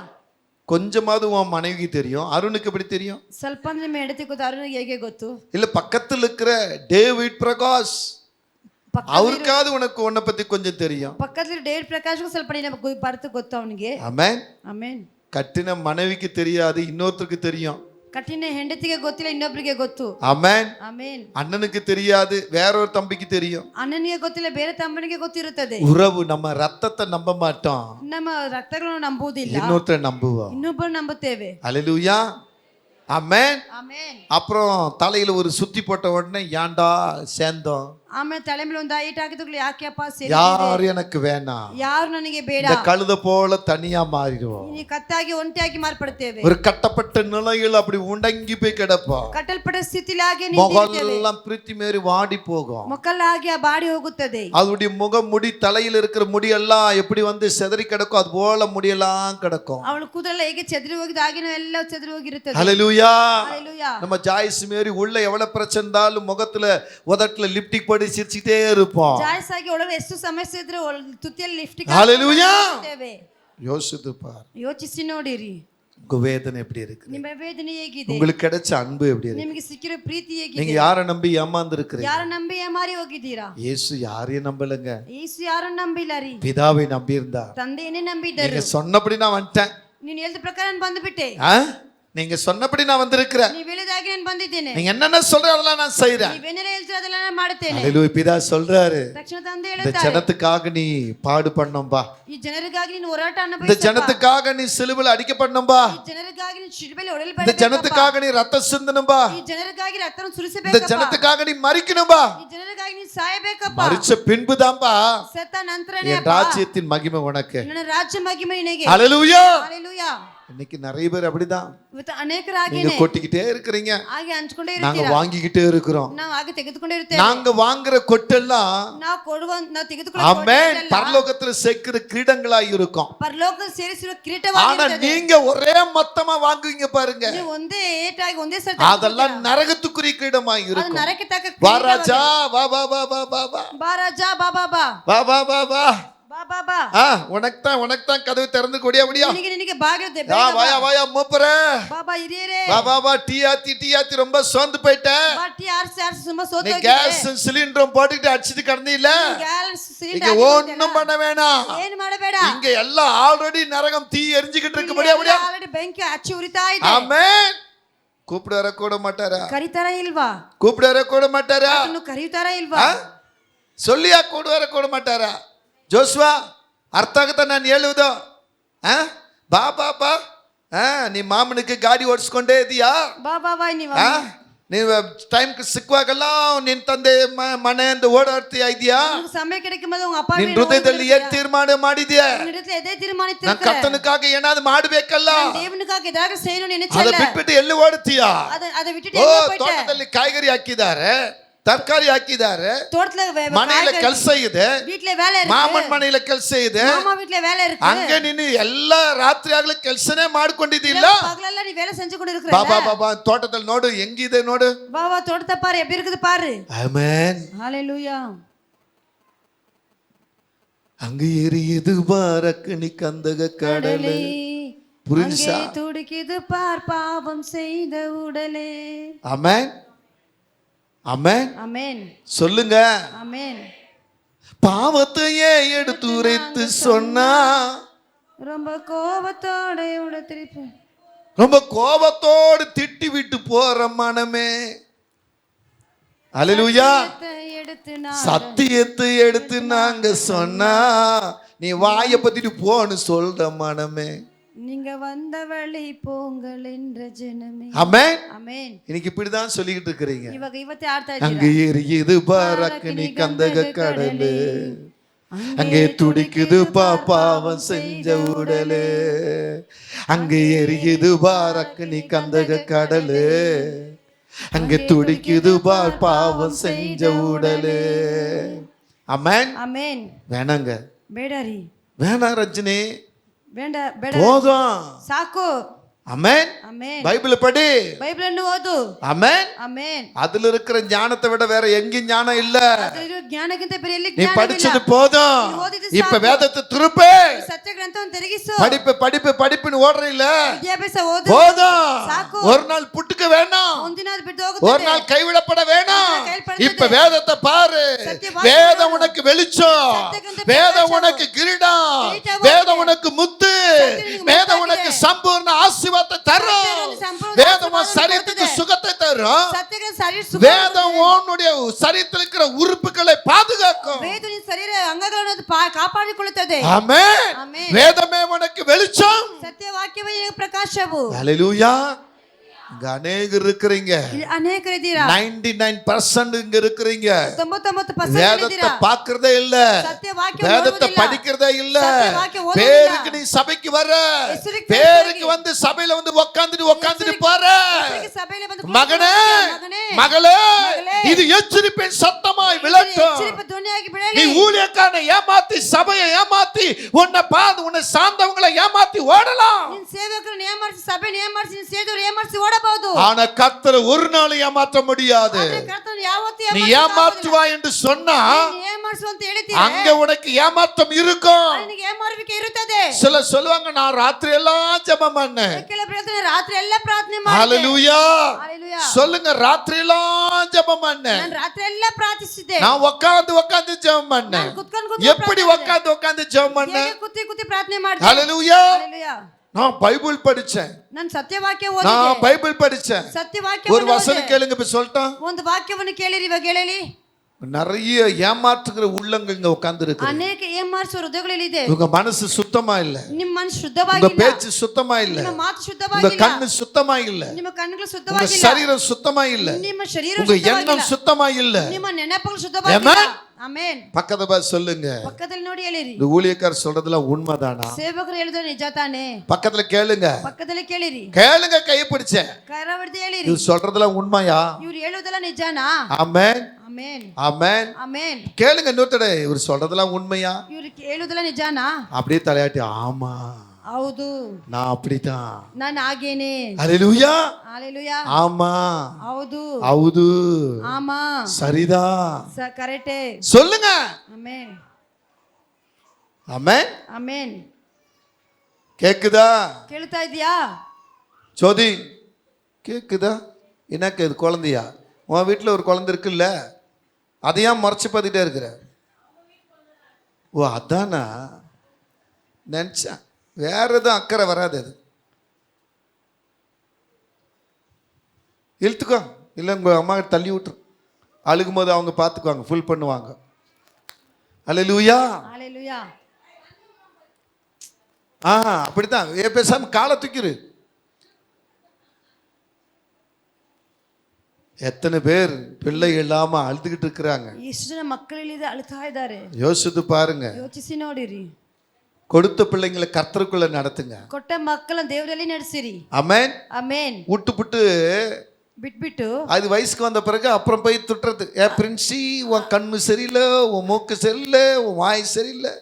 கொஞ்சமாவது உன் மனைவிக்கு தெரியும். அருணுக்கு எப்படி தெரியும்? ಸ್ವಲ್ಪ ಅಂದ್ರೆ ನಿಮ್ಮ ಹೆಂಡತಿ ಗೊತ್ತು, ಅರುಣಿಗೆ ಹೇಗೆ ಗೊತ್ತು? இல்ல பக்கத்துல இருக்கிற டேவிட் பிரகாஷ் அவருக்காவது உன்னை பத்தி கொஞ்சம் தெரியும். ಪಕ್ಕದಲ್ಲಿ ಡೇವಿಡ್ ಪ್ರಕಾಶ್ಗೂ ಸ್ವಲ್ಪ ನಿನ್ನ ಬರ್ತು ಗೊತ್ತು ಅವನಿಗೆ. ஆமென். ಆಮೆನ್. கட்டின மனைவிக்கு தெரியாது, இன்னொருத்தருக்கு தெரியும். ಕಟ್ಟಿನ ಹೆಂಡತಿಗೆ ಗೊತ್ತಿಲ್ಲ, ಇನ್ನೊಬ್ಬರಿಗೆ ಗೊತ್ತು. ஆமென். ಆಮೆನ್. அண்ணனுக்கு தெரியாது, வேற ஒரு தம்பிக்கு தெரியும். ಅಣ್ಣನಿಗೆ ಗೊತ್ತಿಲ್ಲ, ಬೇರೆ ತಮ್ಮನಿಗೆ ಗೊತ್ತಿರುತ್ತದೆ. உறவு நம்ம ரத்தத்தை நம்ப மாட்டோம், ನಮ್ಮ ರಕ್ತಗಳನ್ನು ನಂಬುವುದಿಲ್ಲ, இன்னொருத்தரை நம்புவோம். ಇನ್ನೊಬ್ಬರು ನಂಬುತ್ತೇವೆ. அல்லேலூயா. ஆமென். ಆಮೆನ್. அப்புறம் தலையில ஒரு சுத்தி போட்ட உடனே ஏன்டா சேர்ந்தோம், ಆಮೇಲೆ ತಲೆ ಮೇಲೆ ಒಂದು ಐಟ್ ಹಾಕಿದ್ರು, ಯಾಕೆಪ್ಪ யாரும் எனக்கு வேணாம், ಯಾರು ನನಗೆ ಬೇಡ, இந்த கழுத போல தனியா மாறிடுவோம். ಈ ಕತ್ತಾಗಿ ಒಂಟಿಯಾಗಿ ಮಾರ್ಪಡುತ್ತೇವೆ. ஒரு கட்டப்பட்ட நிலையில் அப்படி உண்டங்கி போய் கிடப்போம். ಕಟ್ಟಲ್ಪಟ್ಟ ಸ್ಥಿತಿಯಲ್ಲಿ ಹಾಗೆ ನಿಂತಿರುತ್ತೇವೆ. முகெல்லாம் பிரித்தி மேரி வாடி போகும், ಮೊಕ್ಕಲಾಗಿ ಆ ಬಾಡಿ ಹೋಗುತ್ತದೆ. அதோடைய முக முடி தலையில் இருக்கிற முடியெல்லாம் எப்படி வந்து செதறி கிடக்கும், அது போல முடியெல்லாம் கிடக்கும். ಅವಳು ಕೂದಲೆಲ್ಲ ಹೇಗೆ ಚೆದರಿ ಹೋಗಿದೆ ಹಾಗೆ ಎಲ್ಲ ಚೆದರಿ ಹೋಗಿರುತ್ತದೆ. ஹல்லேலூயா. ஹalleluya. நம்ம ஜாய்ஸ் மேரி உள்ள எவ்வளவு பிரச்சனை இருந்தாலும் முகத்துல உதட்டுல லிப்டிக் படி சிரிச்சிட்டே இருப்போம். ಜಾಯ್ಸ್ ಆಗಿ ಒಳಗೆ ಎಷ್ಟು ಸಮಸ್ಯೆ ಇದ್ರೂ ತುತ್ತಿಯಲ್ಲಿ ಲಿಫ್ಟಿಕ್ ஹல்லேலூயா. ಹಾಕುತ್ತೇವೆ. யோசித்து பார், ಯೋಚಿಸಿ ನೋಡಿರಿ, உங்க வேதனை எப்படி இருக்கு, ನಿಮ್ಮ ವೇದನೆ ಹೇಗಿದೆ, உங்களுக்கு கிடைச்ச அன்பு எப்படி இருக்கு, ನಿಮಗೆ ಸಿಕ್ಕಿರೋ ಪ್ರೀತಿ ಹೇಗಿದೆ, நீங்க யாரை நம்பி ஏமாந்து இருக்கிறீங்க? ಯಾರ ನಂಬಿ ಏಮಾರಿ ಹೋಗಿದ್ದೀರಾ? இயேசு யாரையும் நம்பலங்க, ಯೇಸು ಯಾರನ್ನ ನಂಬಿಲ್ಲ ರೀ, பிதாவை நம்பி இருந்தா. ತಂದೆಯನ್ನೇ ನಂಬಿದ್ದರು. நீங்க சொன்னபடி நான் வந்துட்டேன், ನೀನು ಹೇಳಿದ ಪ್ರಕಾರ ನಾನು ಬಂದುಬಿಟ್ಟೆ, நீங்க சொன்னபடி நான் வந்திருக்கிறேன், ನೀವು ಹೇಳಿದಾಗೆ ನಾನು ಬಂದಿದ್ದೇನೆ, நீங்க என்னென்ன சொல்ற அதெல்லாம் நான் செய்றேன். ನೀವೇನೆಲ್ಲ ಹೇಳ್ತೀರ ಅದೆಲ್ಲ ನಾನು ಮಾಡುತ್ತೇನೆ. ஹல்லேலூயா. பிதா சொல்றாரு, ತಕ್ಷಣ ತಂದೆ இந்த ಹೇಳುತ್ತಾರೆ, ஜனத்துக்காக நீ பாடு பண்ணோம்பா, ಈ ಜನರಿಗಾಗಿ ನೀನು ಹೋರಾಟ இந்த ಅನುಭವಿಸಪ್ಪ, ஜனத்துக்காக நீ சிலுவையில் அடிக்கப்படணும்பா, ಈ ಜನರಿಗಾಗಿ ನೀನು ಶಿಲುಬೆಯಲ್ಲಿ ಹೊಡೆಯಲ್ಪಡಬೇಕು, இந்த ஜனத்துக்காக நீ ரத்தம் சிந்தணும்பா, ಈ ಜನರಿಗಾಗಿ ರಕ್ತವನ್ನು இந்த ಸುರಿಸಬೇಕಪ್ಪ, ஜனத்துக்காக நீ மரிக்கணும்பா. ಈ ಜನರಿಗಾಗಿ ನೀನು ಸಾಯಬೇಕಪ್ಪ, மரிச்ச பின்புதான்பா ಸತ್ತ ನಂತರನೇ என் ராஜ்யத்தின் மகிமை உனக்கு. ನನ್ನ ರಾಜ್ಯ ಮಹಿಮೆ ನಿನಗೆ. ஹல்லேலூயா. ஹalleluya. இன்னைக்கு நிறைய பேர் அப்படிதான், ಇವತ್ತು ಅನೇಕರು நீங்க ಹಾಗೇನೆ கொட்டிக்கிட்டே இருக்கிறீங்க, ಹಾಗೆ ಹಂಚ್ಕೊಂಡೇ நாங்க ಇರ್ತೀರಾ, வாங்கிக்கிட்டே இருக்கிறோம். ನಾವು ಹಾಗೆ ತೆಗೆದುಕೊಂಡೇ ಇರ್ತೇವೆ. நாங்க வாங்குற கொட்டெல்லாம் ನಾವು ಕೊಡುವ ನಾವು ತೆಗೆದುಕೊಳ್ಳುವ ஆமென் பரலோகத்துல சேர்க்கிற கிரீடங்களாய் இருக்கும். ಪರಲೋಕದಲ್ಲಿ ಸೇರಿಸಿರುವ ஆனா ಕಿರೀಟವಾಗಿರುತ್ತದೆ. நீங்க ஒரே மொத்தமா வாங்குவீங்க பாருங்க, ನೀವು ಒಂದೇ ಏಟಾಗಿ ಒಂದೇ ಸಲ அதெல்லாம் நரகத்துக்குரிய கிரீடமாய் ಅದು இருக்கும். ನರಕ್ಕೆ ತಕ್ಕ வா ராஜா, வா வா வா வா வா வா ಬಾ ರಾಜ, ಬಾ ಬಾ ಬಾ வா வா வா வா ಬಾ ಬಾ ಬಾ, உனக்கு தான் கதவு திறந்து கொடியா முடியா, ನಿನಗೆ ಬಾಗಿಲು வா வாயா வாயா மூப்பரே, ಬಾ ಬಾ ಹಿರಿಯರೇ, வா வா வா டீ ஆத்தி ரொம்ப சோர்ந்து போயிட்ட, ಬಾ ಟೀ ಆರ್ಸಿ ಆರ್ಸಿ ತುಂಬಾ நீ ಸೋತೋಗಿದೆ, கேஸ் சிலிண்டரும் போட்டுக்கிட்டு அடிச்சிட்டு கிடந்தீல்ல, ಗ್ಯಾಸ್ இங்க ಸಿಲಿಂಡರ್ ஒண்ணும் பண்ண வேணாம், ಏನು ಮಾಡಬೇಡ, இங்க எல்லாம் ஆல்ரெடி நரகம் தீ எரிஞ்சுக்கிட்டு இருக்கு முடியா முடியா. ಆಲ್ರೆಡಿ ಬೆಂಕಿ ಹಚ್ಚಿ ಉರಿತಾ ಇದೆ. ஆமென். கூப்பிட வர கூட மாட்டாரா, ಕರೀತಾರ ಇಲ್ವಾ? கூப்பிட வர கூட மாட்டாரா, ಅದನ್ನು ಕರೀತಾರ ಇಲ್ವಾ? சொல்லியா கூட வர கூட மாட்டாரா. ஜோஸ்வா ಅರ್ಥ ಆಗುತ್ತಾ ನಾನು ಹೇಳುವುದು? ಬಾ ಬಾ ಬಾ, ನೀ ಮಾಮನಿಗೆ ಗಾಡಿ ಓಡಿಸ್ಕೊಂಡೇ ಇದೀಯಾ, ಬಾ ಬಾ ಬಾ, ನೀವು ಟೈಮ್ ಸಿಕ್ಕುವಾಗೆಲ್ಲ ನಿನ್ ತಂದೆ ಮನೆಯಿಂದ ಓಡಾಡ್ತೀಯಾ ಇದೆಯಾ, ಸಮಯ கிடைக்கும்போது உங்க அப்பா ನಿನ್ ಹೃದಯದಲ್ಲಿ ಏನ್ ತೀರ್ಮಾನ ಮಾಡಿದ್ಯಾ, இடத்துல ಎದೆ ತೀರ್ಮಾನಿಸಿರ್ತೀರ, ನಾನು ಕರ್ತನಿಗಾಗಿ ಏನಾದ್ರು ಮಾಡಬೇಕಲ್ಲ, ದೇವನಿಗಾಗಿ ಎದಾಗ ಸೇನು ಅದ ನೆನಚಲ್ಲ, ಬಿಟ್ಬಿಟ್ಟು ಎಲ್ಲಿ ಓಡ್ತೀಯಾ? ಅದ ಬಿಟ್ಟಿட்டு ಎங்க போயிட்ட? ತೋಟದಲ್ಲಿ ಕಾಯಿಗರಿ ಹಾಕಿದ್ದಾರೆ, ತರಕಾರಿ ಹಾಕಿದ್ದಾರೆ, தோட்டத்துல ಮನೆಯಲ್ಲ ಕೆಲಸ ಇದೆ, வீட்ல வேலை இருக்கு, ಮಾಮನ ಮನೆಯಲ್ಲ ಕೆಲಸ ಇದೆ, மாமா வீட்ல வேலை இருக்கு, ಹಂಗೆ ನೀನು ಎಲ್ಲ ರಾತ್ರಿ ಆಗ್ಲಿ ಕೆಲಸನೇ ಮಾಡ್ಕೊಂಡಿದ್ದಿಲ್ಲ. பகலெல்ல நீ வேலை செஞ்சு கொண்டு ಬಾ இருக்கற, ಬಾ ಬಾ ಬಾ ತೋಟದಲ್ಲಿ ನೋಡು ಹೆಂಗಿದೆ ನೋಡು. வா வா தோட்டத்தை பாரு எப்படி இருக்குது பாரு. ஆமென். ஹalleluya. அங்க எரியுது பாரக்கனி கந்தக கடலே, புரிஞ்சா? அங்கே துடிக்குது பார் பாவம் செய்த உடலே. ஆமென் ஆமென் ஆமென் சொல்லுங்க. ஆமென். பாவத்தையே எடுத்து உரைத்து சொன்னா, ரொம்ப கோபத்தோட உட திருப்பி, ரொம்ப கோபத்தோடு திட்டி விட்டு போற மனமே, அல்லேலூயா, சத்தியத்தை எடுத்து நாங்க சொன்னா நீ வாயை பத்திட்டு போன்னு சொல்ற மனமே, நீங்க வந்த வழி போங்கள் என்ற ஜனமே. ஆமென் ஆமென். இன்னைக்கு இப்படிதான் சொல்லிக்கிட்டு இருக்கிறீங்க. இவங்க ಇವತ್ತೇ ಆಡ್ತಾ அங்கே எரியுது பாரக்கனி கந்தக கடலே, அங்கே துடிக்குது பாவம் செஞ்ச உடலே, அங்கே எரியுது பாரக்கனி கந்தக கடலே, அங்கே துடிக்குது பாவம் செஞ்ச உடலே. ஆமென் ஆமென். வேணாங்க, ಬೇಡರಿ, வேணாம் ரஜினி, ಬೇಡ ಬೇಡ, போதும், ಸಾಕು, ஆமென். ಆಮೆನ್. பைபிள் படி. ಬೈಬಲ್ ಅನ್ನು ಓದು. ஆமென். ಆಮೆನ್. அதுல இருக்கிற ஞானத்தை விட வேற எங்கேயும் ஞானம் இல்ல. ಅದರ ಜ್ಞಾನಕ್ಕಿಂತ ಬೇರೆ ಎಲ್ಲಿ நீ ಜ್ಞಾನವಿಲ್ಲ. படிச்சது போதும். நீ ஓதியது இப்ப ಸಾಕು. வேதத்தை திருப்பு. ಸತ್ಯ ಗ್ರಂಥವನ್ನು ತಿರುಗಿಸು. படிப்புன்னு ஓடுறீல்ல, ವಿದ್ಯಾಭ್ಯಾಸ ಓದು. போதும். ಸಾಕು. ஒரு நாள் புட்டுக்க வேணாம், ಒಂದಿನ ಬಿಟ್ಟು ஒரு ಹೋಗುತ್ತದೆ. நாள் கைவிடப்பட வேணாம். கைவிடப்படுகிறது. இப்ப வேதத்தை பாரு. சத்திய வாக்கியம் வேதம் பாரு. உனக்கு வெளிச்சம், சத்தியகிரந்த வேதம் பிரகாசம். உனக்கு கிரீடம், கிரீடம் வேதம் உனக்கு. உனக்கு முத்து, சத்தியகிரந்த வேதம் முத்தாಗಿದೆ. உனக்கு சம்பூர்ண ஆசீர்வாதத்தை தரும். சத்தியகிரந்த சம்பூர்ண வேதம் உன் ஆசீர்வாதம் சரீரத்துக்கு கொடுக்குது. சுகத்தை தரும். ಸತ್ಯಗಳ ಶರೀರ ಸುಖ வேதம் உன்னுடைய சரீரத்தில் இருக்கிற உறுப்புகளை பாதுகாக்கும். ವೇದ ನಿನ್ನ ಶರೀರ ಅಂಗಗಳನ್ನು ಕಾಪಾಡಿಕೊಳ್ಳುತ್ತದೆ. ஆமென். ಆಮೆನ್. வேதமே உனக்கு வெளிச்சம். ಸತ್ಯ ವಾಕ್ಯವೇ ನಿನಗೆ ಪ್ರಕಾಶವು. ஹல்லேலூயா. இங்க அநேகர் இருக்கிறீங்க, ಇಲ್ಲಿ ಅನೇಕರಿದ್ದೀರಾ. 99% இங்க இருக்கிறீங்க. 99% வேதத்தை ಇದ್ದೀರಾ. பார்க்கறதே இல்ல, ಸತ್ಯ ವಾಕ್ಯ வேதத்தை ಓದುವುದಿಲ್ಲ. படிக்கிறதே இல்ல. சத்திய வாக்கியம் ஓதுவதில்ல. பேருக்கு நீ சபைக்கு வர, ಹೆಸರಿಗೆ பேருக்கு வந்து சபையில வந்து உட்கார்ந்துட்டு போற. ಹೆಸರಿಗೆ ಸಭೆಯಲ್ಲಿ ಬಂದು மகனே, ಮಗನೇ, மகளே, மகளே, இது எச்சரிப்பின் சத்தமாய் விளட்டும். ಎಚ್ಚರಿಪ ಧ್ವನಿಯಾಗಿ நீ ಬೆಳಲಿ. ஊழியக்காரனை ஏமாத்தி, சபையை ஏமாத்தி, உன்னை சார்ந்தவங்களை ஏமாத்தி ஓடலாம். ನಿನ್ನ ಸೇವಕರನ್ನು ಏಮಾರಿಸಿ, ಸಭೆ ಏಮಾರಿಸಿ, ನಿನ್ನ ಸೇವಕರನ್ನು ಏಮಾರಿಸಿ ಓಡಬಹುದು. ஆனா கர்த்தரை ஒரு நாள் ஏமாற்ற முடியாது. ಆದ್ರೆ ಕರ್ತನು ಯಾವತ್ತೂ நீ ಏಮಾರಿಸಲು ஏமாற்றுவா என்று சொன்னா ನೀನು ಏಮಾರಿಸು ಅಂತ ಹೇಳ್ತೀರಾ, அங்க உனக்கு ஏமாற்றம் இருக்கும். ನಿನಗೆ ಏಮಾರುವಿಕೆ ಇರುತ್ತದೆ. சில சொல்லுவாங்க, நான் ராத்திரி எல்லாம் ஜெபம் பண்ணேன். ಕೆಲವರು ಹೇಳ್ತಾರೆ, ರಾತ್ರಿ ಎಲ್ಲ ಪ್ರಾರ್ಥನೆ ಮಾಡಿದೆ. ஹalleluya. ஹalleluya. சொல்லுங்க, ராத்திரி எல்லாம் ஜெபம் பண்ணேன். ನಾನು ರಾತ್ರಿ ಎಲ್ಲ ಪ್ರಾರ್ಥಿಸಿದೆ. நான் உட்கார்ந்து ஜெபம் பண்ணேன். ನಾನು ಕುತ್ಕೊಂಡು எப்படி உட்கார்ந்து ஜெபம் பண்ணேன்? ಹೇಗೆ ಕುತ್ತಿ ಪ್ರಾರ್ಥನೆ ಮಾಡಿದೆ. ஹalleluya. ஹalleluya. நான் பைபிள் படிச்சேன், ನಾನು ಸತ್ಯವಾಕ್ಯ நான் ಓದಿದೆ. பைபிள் படிச்சேன். ஒரு ಸತ್ಯವಾಕ್ಯವನ್ನು வசனம் ಓದಿದೆ. கேளுங்க, இப்ப சொல்லிட்டேன். ಒಂದು ವಾಕ್ಯವನ್ನು ಕೇಳಿರಿ, ಇವಾಗ ಹೇಳಲಿ. நிறைய ஏமாற்றுகிற உள்ளங்க இங்க உட்கார்ந்து இருக்கு. ಅನೇಕ ಏಮಾರಿಸುವ ಹೃದಯಗಳಿದೆ. உங்க மனசு சுத்தமா இல்ல, ನಿಮ್ಮ ಮನಸ್ಸು உங்க ಶುದ್ಧವಾಗಿಲ್ಲ, பேச்சு சுத்தமா இல்ல, ನಿಮ್ಮ ಮಾತು உங்க ಶುದ್ಧವಾಗಿಲ್ಲ, கண்ணு சுத்தமா இல்ல, ನಿಮ್ಮ ಕಣ್ಣುಗಳು உங்க ಶುದ್ಧವಾಗಿಲ್ಲ, சரீரம் சுத்தமா இல்ல, ನಿಮ್ಮ ಶರೀರ உங்க எண்ணம் ಶುದ್ಧವಾಗಿಲ್ಲ, சுத்தமா இல்ல. ನಿಮ್ಮ ನೆನಪುಗಳು ಶುದ್ಧವಾಗಿಲ್ಲ. ಆಮೆನ್. பக்கத்துல பார்த்து சொல்லுங்க, ಪಕ್ಕದಲ್ಲಿ ನೋಡಿ ಹೇಳಿರಿ. இந்த ஊழியக்காரர் சொல்றதெல்லாம் உண்மைதானா? ಸೇವಕರು ಹೇಳಿದ್ರೆ ನಿಜ ತಾನೇ? பக்கத்துல கேளுங்க, ಪಕ್ಕದಲ್ಲಿ ಕೇಳಿರಿ. கேளுங்க, கையை பிடிச்சேன். ಕರವರ್ದಿ ಹೇಳಿರಿ. இது சொல்றதெல்லாம் உண்மையா? ಇವ್ರು ಹೇಳೋದೆಲ್ಲ ನಿಜಾನಾ? ஆமென், ಆಮೆನ್. ஆமென். ಆಮೆನ್. கேளுங்க இன்னொருத்தட, இவர் சொல்றதெல்லாம் உண்மையா? ಇವ್ರು ಹೇಳೋದೆಲ್ಲ ನಿಜಾನಾ? அப்படியே தலையாட்டி, ஆமா ಹೌದು, நான் அப்படித்தான். ನಾನು ಹಾಗೇನೆ. ஹalleluya. ಹಾಲೆಲೂಯಾ. ஆமா, ಹೌದು, ಹೌದು, ಆಮಾ, சரிதா. ಕರೆಕ್ಟೇ. சொல்லுங்க. ಆಮೆನ್. ஆமென். ಆಮೆನ್. கேக்குதா? ಕೇಳ್ತಾ ಇದೀಯಾ? ஜோதி கேக்குதா? எனக்கு இது குழந்தையா? உன் வீட்டில் ஒரு குழந்தை இருக்குல்ல, அதையா மறைச்சு பார்த்துட்டே இருக்கிற? ஓ அதானா நினச்சேன், வேற எதுவும் அக்கறை வராது. அது இழுத்துக்கோ, இல்லை உங்கள் அம்மா தள்ளி விட்டுரு. அழுகும் போது அவங்க பார்த்துக்குவாங்க, ஃபுல் பண்ணுவாங்க. அல்லேலூயா. ஹalleluya. அப்படித்தான். பேசாம காலை தூக்கிரு. எத்தனை பேர் பிள்ளை இல்லாம அழுதுகிட்டு இருக்கிறாங்க. ಎಷ್ಟು ಜನ ಮಕ್ಕಳಿಲ್ಲದೆ ಅಳ್ತಾ ಇದ್ದಾರೆ. யோசித்து பாருங்க. ಯೋಚಿಸಿ ನೋಡಿರಿ. கொடுத்த பிள்ளைங்களை கர்த்தருக்குள்ள நடத்துங்க. ಕೊಟ್ಟ ಮಕ್ಕಳನ್ನ ದೇವರಲ್ಲಿ ನಡೆಸಿರಿ. ஆமென். ಆಮೆನ್. விட்டு ಬಿಟ್ಬಿಟ್ಟು அது வயசுக்கு வந்த பிறகு அப்புறம் போய் துட்டுறது. பிரின்சி, உன் கண்ணு சரியில்லை, உன் மூக்கு சரியில்லை, உன் வாய் சரியில்லை,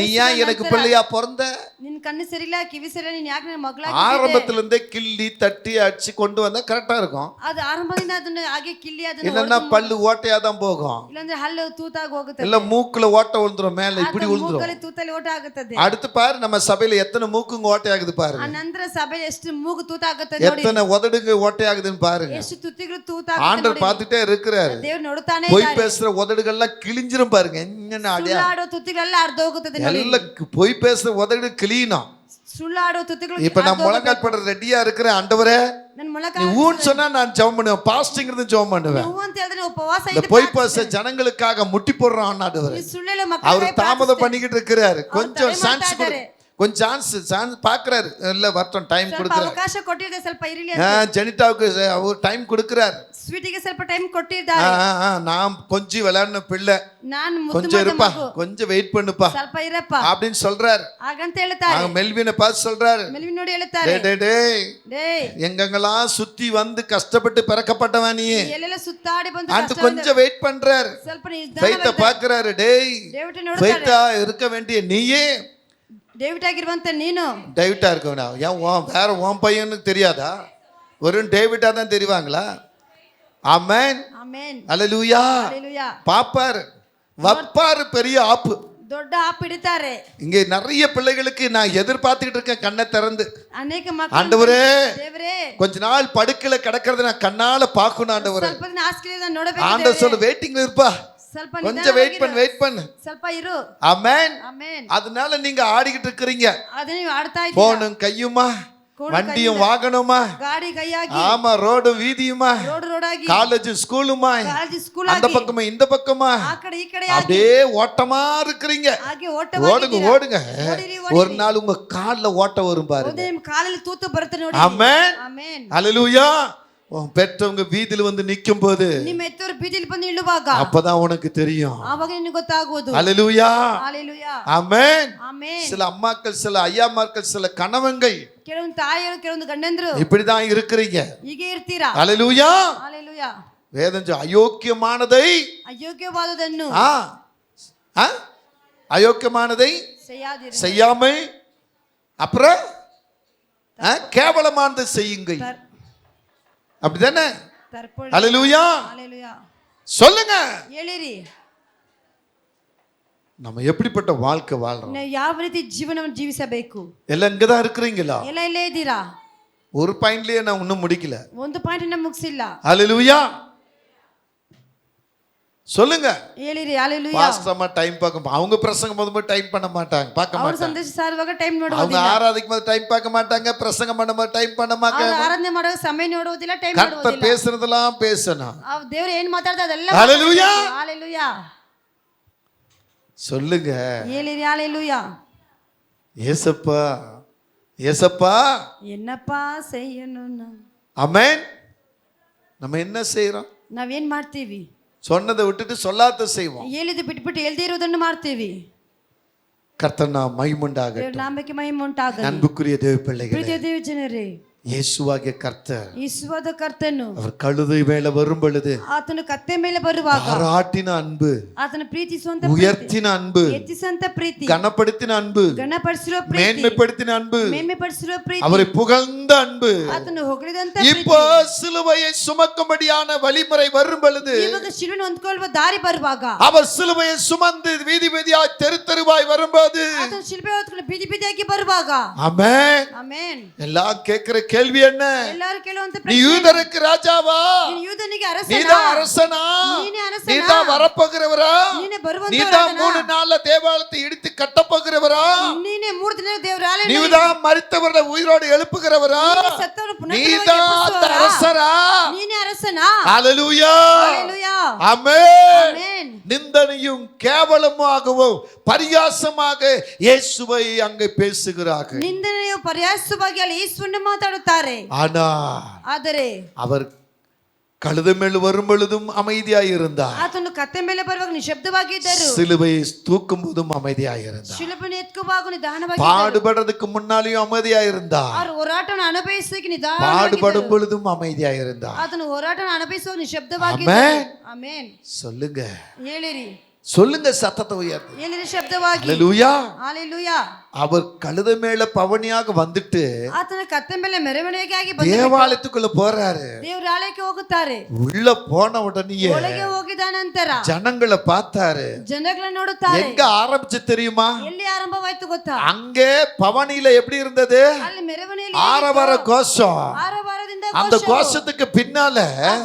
நீ ஏன் எனக்கு பிள்ளையா பிறந்த? ನಿನ್ನ ಕಣ್ಣು ಸರಿಯಿಲ್ಲ, ಕಿವಿ ಸರಿಯಿಲ್ಲ, ನೀನು ಯಾಕೆ ನನ್ನ ಮಗಳಾಗಿ? ஆரம்பத்துல இருந்தே கிள்ளி தட்டி அடிச்சு கொண்டு வந்தா கரெக்டா இருக்கும். ಅದು ಆರಂಭದಿಂದ ಅದನ್ನ ಹಾಗೆ ಕಿಲ್ಲಿ ಅದನ್ನ இல்லன்னா பல்லு ஓட்டையா தான் போகும், ಇಲ್ಲಾಂದ್ರೆ ಹಲ್ಲು ತೂತಾಗಿ ಹೋಗುತ್ತೆ, இல்ல மூக்குல ஓட்டை விழுந்துரும், மேல இப்படி விழுந்துரும். ಮೂಗಲ್ಲಿ ತೂತಲ್ಲಿ ಓಟ ಆಗುತ್ತದೆ. அடுத்து பாரு, நம்ம சபையில எத்தனை மூக்குங்க ஓட்டையாகுது பாருங்க. ಆ ನಂತರ ಸಭೆ ಎಷ್ಟು ಮೂಗು ತೂತಾಗುತ್ತೆ ನೋಡಿ. எத்தனை உதடுங்க ஓட்டையாகுதுன்னு பாருங்க. ಎಷ್ಟು ತುತ್ತಿಗಳು ತೂತಾಗುತ್ತೆ. ஆண்டவர் பார்த்துட்டே இருக்கிறாரு. ದೇವರು ನೋಡ್ತಾನೆ பொய் ಇದ್ದಾರೆ. பேசுற உதடுகள்லாம் கிழிஞ்சிரும் பாருங்க. என்னன்னு அடியா ಸುಳ್ಳಾಡೋ ತುತ್ತಿಗಳೆಲ್ಲ ಅರ್ಧ ಹೋಗುತ್ತದೆ ನೋಡಿ. எல்லாம் பொய் பேசுற உதடு கிளீனும். ಸುಳ್ಳಾಡೋ ತುತ್ತಿಗಳು இப்ப நான் முழங்கால் பட ரெடியா இருக்கிறேன். ஆண்டவரே, ನನ್ನ ಮೊಳಕ நீ ஊன்னு சொன்னா நான் ஜெபம் பண்ணுவேன், பாஸ்டிங் இருந்து ஜெபம் பண்ணுவேன். ಹೂ ಅಂತ ಹೇಳಿದ್ರೆ ಉಪವಾಸ இந்த ಇದ್ದು பொய் பேச ஜனங்களுக்காக முட்டி போடுறான் ஆண்டவரே. ಈ ಸುಳ್ಳೆಲ್ಲ அவர் ಮಕ್ಕಳಿಗೆ தாமதம் பண்ணிக்கிட்டு இருக்கிறாரு. கொஞ்சம் தடை சான்ஸ் ಮಾಡ್ತಾ ಇದ್ದಾರೆ. கொஞ்சம் சான்ஸ் பாக்குறாரு. இல்ல வரட்டும், டைம் ಸ್ವಲ್ಪ கொடுக்குறாரு. ಅವಕಾಶ ಕೊಟ್ಟಿದೆ, ಸ್ವಲ್ಪ ಇರಲಿ. ஜெனிதாவுக்கு அவர் டைம் கொடுக்குறாரு. ಸ್ವೀಟಿಗೆ ಸ್ವಲ್ಪ ಟೈಮ್ ಕೊಟ್ಟಿದ್ದಾರೆ. நான் கொஞ்சம் விளையாடின பிள்ளை, ನಾನು ಮುದ್ದು கொஞ்சம் ಮಾಡಿದ இருப்பா, ಮಗು, கொஞ்சம் வெயிட் பண்ணுப்பா ಸ್ವಲ್ಪ ಇರಪ್ಪ அப்படின்னு சொல்றாரு. ಹಾಗಂತ ಹೇಳ್ತಾರೆ. மெல்வினை பார்த்து சொல்றாரு, ಮೆಲ್ವಿನ್ ನೋಡಿ ಹೇಳ್ತಾರೆ, ಡೇಯ್ எங்கெங்கெல்லாம் சுத்தி வந்து கஷ்டப்பட்டு பிறக்கப்பட்டவன் நீ, ಎಲ್ಲೆಲ್ಲ ಸುತ್ತಾಡಿ ಬಂದು அந்த கொஞ்சம் வெயிட் பண்றாரு. ಸ್ವಲ್ಪ ஃபெய்த்த பாக்குறாரு. டேய், ದೇವಟ ನೋಡ್ತಾರೆ. ஃபெய்த்தா இருக்க வேண்டிய நீயே ಡೇವಿಡ್ ಆಗಿರುವಂತ ನೀನು டேவிட்டா இருக்கவனா? ஏன் வேற உன் பையனுக்கு தெரியாதா? வெறும் டேவிட்டா தான் தெரிவாங்களா? ஆமென். ಆಮೆನ್. அல்லேலூயா. ஹalleluya. பாப்பாரு வப்பாரு பெரிய ஆப்பு. ದೊಡ್ಡ ಆಪ್ ಹಿಡಿತಾರೆ. இங்கே நிறைய பிள்ளைகளுக்கு நான் எதிர்பார்த்துக்கிட்டு இருக்கேன் கண்ணை திறந்து. ಅನೇಕ ಮಕ್ಕಳು ஆண்டவரே ದೇವರೇ கொஞ்ச நாள் படுக்கையில கிடக்கிறத நான் கண்ணால பார்க்கணும் ஆண்டவரே. ಸ್ವಲ್ಪ ದಿನ ಹಾಸಿಗೆಯಲ್ಲಿ ನೋಡಬೇಕು ஆண்டவர் சொல்ல வெயிட்டிங்ல இருப்பா, ಸ್ವಲ್ಪ கொஞ்சம் வெயிட் பண்ணு. ಸ್ವಲ್ಪ ಇರು. ஆமென். ಆಮೆನ್. அதனால நீங்க ஆடிக்கிட்டு இருக்கிறீங்க. ಅದೇ ನೀವು ಆಡ್ತಾ ಇದ್ದೀರಾ. போனும் கையுமா, வண்டியும் வாகனமா, ಗಾಡಿ ಕೈಯಾಗಿ ஆமா ரோடு வீதியுமா, ರೋಡಾಗಿ காலேஜ் ஸ்கூலுமா, ಕಾಲೇಜ್ ಸ್ಕೂಲ್ அந்த ಆಗಿ பக்கமா இந்த பக்கமா ಆ ಕಡೆ ಈ ಕಡೆ அப்படியே ஓட்டமா இருக்கிறீங்க. ಹಾಗೆ ஓடுங்க ஓடுங்க. ஒரு நாள் உங்க கால்ல ஓட்ட வரும் பாருங்க. ಒಂದೇ ನಿಮ್ಮ ಕಾಲಲ್ಲಿ ತೂತು ಬರುತ್ತೆ ನೋಡಿ. ஆமென். ಆಮೆನ್. ஹalleluya. உன் பெற்றவங்க வீதியில வந்து நிக்கும் போது ನಿಮ್ಮ ಎತ್ತವರು ಬೀದಿಲಿ ಬಂದು ನಿಲ್ಲುವಾಗ அப்பதான் உனக்கு தெரியும். ಆವಾಗ ನಿನಗೆ ಗೊತ್ತಾಗುವುದು. ஹalleluya. ಹalleluya. ஆமென். ಆಮೆನ್. சில அம்மாக்கள், சில ஐயாமார்கள், சில கணவன்கள் ಕೆಲವೊಂದು ತಾಯಿಯರು ಕೆಲವೊಂದು ಗಂಡಂದ್ರು இப்படிதான் இருக்கிறீங்க. ಹೀಗೆ ಇರ್ತೀರಾ. ஹalleluya. ಹalleluya. வேதம் அயோக்கியமானதை ಅಯೋಗ್ಯವಾದದನ್ನು அயோக்கியமானதை செய்யாதிரு. செய்யாமல் அப்புறம் கேவலமானதை செய்யுங்கள். அப்படிதானே? ತರ್ಪೊಳ್ಳಿ. ஹalleluya. ಹalleluya. சொல்லுங்க, ಹೇಳಿರಿ நம்ம எப்படிப்பட்ட வாழ்க்கை வாழ்றோம்? ನಾವು ಯಾವ ರೀತಿ ಜೀವನವನ್ನು ಜೀವಿಸಬೇಕು? எல்லாம் இங்கதான் இருக்கிறீங்களா? ಎಲ್ಲ ಇಲ್ಲೇ ಇದ್ದೀರಾ? ஒரு பாயிண்ட்லயே நான் இன்னும் முடிக்கல. ಒಂದು ಪಾಯಿಂಟ್ ಇನ್ನ ಮುಗಿಸಿಲ್ಲ. ஹalleluya. சொல்லுங்க. ಹೇಳಿರಿ ಹalleluya. பாஸ்டர்மா டைம் பார்க்க, அவங்க பிரசங்கம் போது டைம் பண்ண மாட்டாங்க, பார்க்க ಅವರು மாட்டாங்க. ಸಂದೇಶ ಸಾರುವಾಗ ಟೈಮ್ அவங்க ನೋಡುವುದಿಲ್ಲ. ஆராதிக்கும் போது டைம் பார்க்க மாட்டாங்க, பிரசங்கம் பண்ணும்போது டைம் பண்ண ಅವರು மாட்டாங்க. ಆರಾಧನೆ ಮಾಡುವಾಗ ಸಮಯ ನೋಡುವುದಿಲ್ಲ, ಟೈಮ್ கர்த்தர் ನೋಡುವುದಿಲ್ಲ. பேசுறதெல்லாம் பேசணும். ದೇವರು ಏನು ಮಾತಾಡ್ತಾ ಅದೆಲ್ಲ ஹalleluya. ಹalleluya. சொல்லுங்க. ಹೇಳಿರಿ ಹalleluya. ஏசப்பா ஏசப்பா என்னப்பா செய்யணும்? ஆமென். நம்ம என்ன செய்றோம்? ನಾವೇನ್ ಮಾಡ್ತೀವಿ? சொன்னதை விட்டுட்டு சொல்லாத செய்வோம். ಹೇಳಿದ್ದು ಬಿಟ್ಬಿಟ್ಟು ಹೇಳ್ದೇ ಇರೋದನ್ನು ಮಾಡ್ತೀವಿ. கர்த்தர் நாம் மகிமுண்டாகட்டும். ದೇವರ ನಾಮಕ್ಕೆ ಮಹಿಮೆ ಉಂಟಾಗಲಿ. அன்புக்குரிய தேவ பிள்ளைகளே, ಪ್ರೀತಿಯ ದೇವ ಜನರೇ, இயேசுவாகிய கர்த்தர் ಯೇಸುವಾದ ಕರ್ತನು அவர் கழுதை மேல வரும் பொழுது ಆತನು ಕತ್ತೆ ಮೇಲೆ ಬರುವಾಗ பாராட்டின அன்பு, ಆತನ ಪ್ರೀತಿಸುವಂತ உயர்த்தின அன்பு, ಹೆಚ್ಚಿಸುವಂತ ಪ್ರೀತಿ, கனப்படுத்தின அன்பு, ಗಣಪಡಿಸಿರೋ ಪ್ರೀತಿ, மேன்மைப்படுத்தின அன்பு, ಮೇನ್ಮೆಪಡಿಸಿರೋ ಪ್ರೀತಿ, அவரை புகழ்ந்த அன்பு, ಆತನು ಹೊಗಳಿದಂತ இப்போ ಪ್ರೀತಿ, சிலுவையை சுமக்கும்படியான வழிமுறை வரும் பொழுது, ಇವಾಗ ಶಿಲುಬೆಯನ್ನು ಹೊಂದ್ಕೊಳ್ಳುವ ದಾರಿ ಬರುವಾಗ, அவர் சிலுவையை சுமந்து வீதி வீதியாய் தெரு தெருவாய் வரும்போது, ಆತನು ಶಿಲುಬೆ ಹೊತ್ಕೊಂಡು ಬೀದಿ ಬೀದಿಯಾಗಿ ಬರುವಾಗ, ஆமென். ಆಮೆನ್. எல்லாம் கேட்கிற கேள்வி என்ன? ಎಲ್ಲರೂ ಕೇಳುವಂತ நீ ಪ್ರಶ್ನೆ, யூதருக்கு ராஜாவா? ನೀನು ಯೂದನಿಗೆ ಅರಸನಾ? நீதான் அரசனா? ನೀನೇ ಅರಸನಾ? நீதான் வரப்போகிறவரா? ನೀನೇ ಬರುವಂತ நீதான் 3 நாள்ல தேவாலயத்தை இடித்து கட்டப்போகிறவரா? ನೀನೇ 3 ದಿನ ದೇವರ ಆಲಯ நீதான் மரித்தவர்களை உயிரோடு எழுப்புகிறவரா? ಸತ್ತವರು ಪುನಃ நீதான் அரசரா? ನೀನೇ ಅರಸನಾ? ஹalleluya. ಹalleluya. ஆமென். ಆಮೆನ್. நிந்தனையும் கேவலமாகவும் பரியாசமாக இயேசுவை அங்கே பேசுகிறார்கள். ನಿಂದನೆಯು ಪರ್ಯಾಸವಾಗಿ ಅಲ್ಲಿ ಯೇಸುವನ್ನು ಮಾತಾಡುತ್ತಾರೆ. ஆனா ಆದರೆ அவர் கழுதை மேல் வரும் பொழுதும் அமைதியாயிருந்தார். ಆತನು ಕತ್ತೆ ಮೇಲೆ ಬರುವಾಗ ನಿಶಬ್ದವಾಗಿದ್ದರು. சிலுவையை தூக்கும் போதும் அமைதியாயிருந்தார். ಶಿಲುಬೆಯನ್ನು ಎತ್ತುವಾಗ ನಿಧಾನವಾಗಿ, பாடுபடுறதுக்கு முன்னாலேயும் அமைதியாயிருந்தார். ಅವರು ಹೋರಾಟವನ್ನು ಅನುಭವಿಸಕ್ಕೆ ನಿಧಾನವಾಗಿ, பாடுபடும் பொழுதும் அமைதியாயிருந்தார். ಆತನು ಹೋರಾಟವನ್ನು ಅನುಭವಿಸುವ ನಿಶಬ್ದವಾಗಿ. ಆಮೆನ್. ಆಮೆನ್. சொல்லுங்க, ಹೇಳಿರಿ, சொல்லுங்க, சத்தத்தை உயர்த்தி. ಹೇಳಿರಿ ಶಬ್ದವಾಗಿ. ஹalleluya. ಹalleluya. அவர் கழுதை மேல பவனியாக வந்துட்டு ಆತನ ಕತ್ತೆ ಮೇಲೆ ಮೆರವಣಿಗೆಯಾಗಿ ಬಂದು தேவாலயத்துக்குள்ள போறாரு. ದೇವರ ಆಲಯಕ್ಕೆ ಹೋಗುತ್ತಾರೆ. உள்ள போன உடனே ಒಳಗೆ ಹೋಗಿದ ನಂತರ ஜனங்களை பார்த்தாரு. ಜನಗಳನ್ನು ನೋಡುತ್ತಾರೆ. எங்க ஆரம்பிச்சு தெரியுமா? ಎಲ್ಲಿ ಆರಂಭವಾಯ್ತು ಗೊತ್ತಾ? அங்கே பவனியில எப்படி இருந்தது? ಅಲ್ಲಿ ಮೆರವಣಿಗೆಯಲ್ಲಿ ஆரவார கோஷம். ಆರವಾರದಿಂದ அந்த கோஷத்துக்கு பின்னால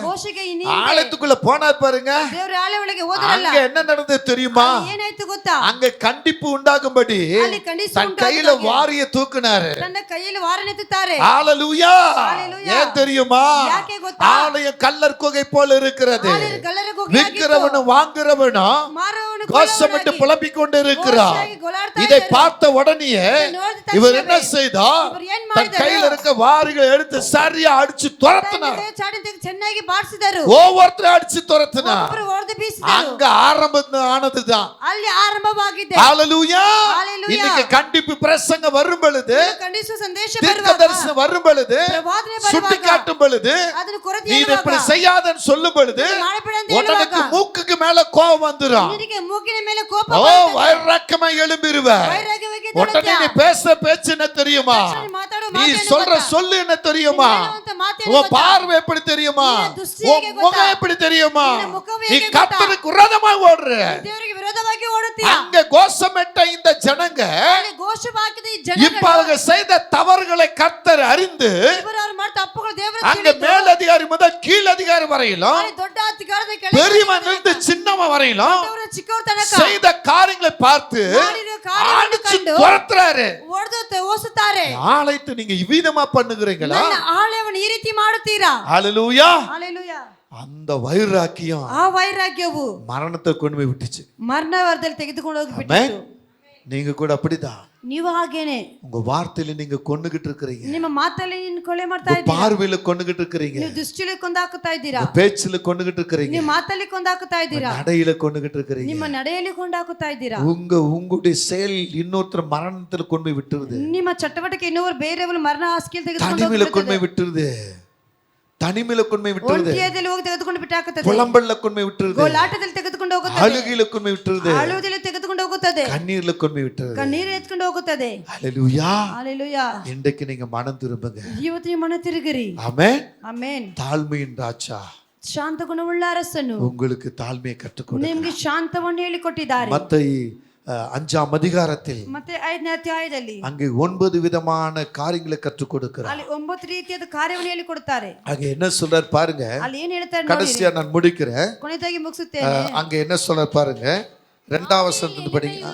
ಘೋಷಕ್ಕೆ ஆலயத்துக்குள்ள போனார் பாருங்க. ದೇವರ ಆಲಯ ಒಳಗೆ ಹೋದರಲ್ಲ, அங்க என்ன நடந்தது தெரியுமா? ಏನಾಯ್ತು ಗೊತ್ತಾ? அங்க கண்டிப்பு உண்டாகும்படி ಅಲ್ಲಿ ಖಂಡಿಸಿ தன் கையில வாரிய தூக்குனாரு. ತನ್ನ ಕೈಯಲ್ಲಿ ವಾರನೆತ್ತುತ್ತಾರೆ. ஹalleluya. ஹalleluya. ஏன் தெரியுமா? ಯಾಕೆ ಗೊತ್ತಾ? ஆலயம் கல்லர் குகை போல இருக்கிறது. ಆಲಯ ಕಲ್ಲರ ಗುಹೆಯಾಗಿತ್ತು. விக்கிறவனும் வாங்குறவனும் ಮಾರುವವನು கோஷமிட்டு புலம்பிக் கொண்டு இருக்கிறார். ಘೋಷಿಯಾಗಿ ಗೋಳಾಡ್ತಾ இதை ಇದ್ದಾರೆ. பார்த்த உடனே ನೋಡಿದ இவர் ತಕ್ಷಣವೇ என்ன செய்தார்? இவர் ಏನ್ தன் ಮಾಡಿದರು? கையில இருக்க வாரிகளை எடுத்து சரியா அடிச்சு துரத்தினார். ತನ್ನ ಚಾಟಿನ ತೆಗೆದು ಚೆನ್ನಾಗಿ ಬಾರಿಸಿದರು. ஒவ்வொருத்தரும் அடிச்சு துரத்தினார். ಒಬ್ಬರು ಹೊಡೆದು ಬೀಸಿದರು. அங்க ஆரம்பம் ஆனதுதான். ಅಲ್ಲಿ ಆರಂಭವಾಗಿದೆ. ஹalleluya. ஹalleluya. இன்னைக்கு கண்டிப்பு பிரசங்க வரும் பொழுது, ಖಂಡಿಸುವ ಸಂದೇಶ தீர்க்க ಬರುವಾಗ, தரிசனம் வரும் பொழுது, ಪ್ರವಾದನೆ சுட்டி ಬರುವಾಗ, காட்டும் பொழுது, ಅದನ್ನು ಕೊರತೆ நீ இதை ಹೇಳುವಾಗ, இப்படி செய்யாதன்னு சொல்லும் பொழுது ಮಾಡಬೇಡ ಅಂತ உனக்கு ಹೇಳುವಾಗ, மூக்குக்கு மேல கோபம் வந்துரும். ನಿನಗೆ ಮೂಗಿನ ಮೇಲೆ ಕೋಪ ஓ ಬರುತ್ತದೆ. வைரக்கமா எழும்பிருவ. ವೈರಾಗ್ಯವಾಗಿ உடனே நீ பேசுற பேச்சு என்ன தெரியுமா? நீ சொல்ற சொல்லு என்ன தெரியுமா? உன் பார்வை எப்படி தெரியுமா? உன் முகம் எப்படி தெரியுமா? நீ கர்த்தருக்கு விரோதமா ஓடுற. அங்க கோஷமிட்ட இந்த ஜனங்க இப்ப அவங்க செய்த தவறுகளை கர்த்தர் அறிந்து அங்க மேலதிகாரி முதல் கீழ் அதிகாரி வரையிலும் பெரியவன் இருந்து சின்னவன் வரையிலும் செய்த காரியங்களை பார்த்து அடிச்சு துரத்துறாரு. ஆலயத்தை நீங்க இவ்விதமா பண்ணுகிறீங்களா? ஹல்லேலூயா. அந்த வைராக்கியம் மரணத்தை கொண்டு போய் விட்டுச்சு. நீங்க கூட அப்படிதான். ನೀವು ಹಾಗೇನೆ உங்க வார்த்தையில நீங்க கொன்னுகிட்டு இருக்கீங்க. ನಿಮ್ಮ ಮಾತಲ್ಲಿ ನೀನು ಕೊಲೆ ಮಾಡ್ತಾ ಇದ್ದೀರಾ. பார்வையில கொன்னுகிட்டு இருக்கீங்க. ನೀವು ದೃಷ್ಟಿಯಲ್ಲಿ ಕೊಂದಾಕ್ತಾ ಇದ್ದೀರಾ. பேச்சில கொன்னுகிட்டு இருக்கீங்க. ನೀವು ಮಾತಲ್ಲಿ ಕೊಂದಾಕ್ತಾ ಇದ್ದೀರಾ. நடையில கொன்னுகிட்டு இருக்கீங்க. ನಿಮ್ಮ ನಡೆಯಲ್ಲಿ ಕೊಂದಾಕ್ತಾ ಇದ್ದೀರಾ. உங்களுடைய செயல் இன்னொருத்தர் மரணத்துல கொண்டு போய் விட்டுருது. ನಿಮ್ಮ ಚಟುವಟಿಕೆ ಇನ್ನೊಬ್ಬರು ಬೇರೆಯವರು ಮರಣ ಹಾಸಿಗೆಯಲ್ಲಿ ತೆಗೆದುಕೊಂಡು தனிமையில கொண்டு போய் விட்டுருது. தனிமையில கொண்டு போய் விட்டுருது. ஒண்டியದಲ್ಲಿ ಹೋಗಿ ತೆಗೆದುಕೊಂಡು ಬಿಟ್ಟಾಕುತ್ತದೆ. புலம்பல்ல கொண்டு போய் விட்டுருது. ಗೋಲಾಟದಲ್ಲಿ ತೆಗೆದುಕೊಂಡು ಹೋಗುತ್ತದೆ. அழுகையில கொண்டு போய் விட்டுருது. ಅಳುವುದಲ್ಲಿ ತೆಗೆದುಕೊಂಡು ಹೋಗುತ್ತದೆ. கண்ணீர்ல கொண்டு போய் விட்டுருது. ಕಣ್ಣೀರು ಎತ್ಕೊಂಡು ಹೋಗುತ್ತದೆ. ஹல்லேலூயா. ஹalleluya. இன்றைக்கு நீங்க மனம் திரும்புங்க. ಇವತ್ತು ನೀವು ಮನ ತಿರುಗಿರಿ. ஆமென். ಆಮೆನ್. தாழ்மையின் ராஜா ಶಾಂತ ಗುಣವುಳ್ಳ ಅರಸನು உங்களுக்கு தாழ்மையை கற்றுக் கொடுத்தார். ನಿಮಗೆ ಶಾಂತವನ್ನು ಹೇಳಿಕೊಟ್ಟಿದ್ದಾರೆ. மத்தேயு 5ஆம் அதிகாரத்தில் ಮತ್ತೆ 5ನೇ ಅಧ್ಯಾಯದಲ್ಲಿ அங்கே 9 விதமான காரியங்களை கற்றுக் கொடுக்கிறார். ಅಲ್ಲಿ 9 ರೀತಿಯಾದ ಕಾರ್ಯವನ್ನು ಹೇಳಿಕೊಡುತ್ತಾರೆ. அங்க என்ன சொல்றார் பாருங்க. ಅಲ್ಲಿ ಏನು ಹೇಳ್ತಾರೆ ನೋಡಿ. கடைசியா நான் முடிக்கிறேன். ಕೊನೆಯದಾಗಿ ಮುಗಿಸುತ್ತೇನೆ. அங்க என்ன சொல்றார் பாருங்க. 2ஆம் வசனத்தை படிங்க.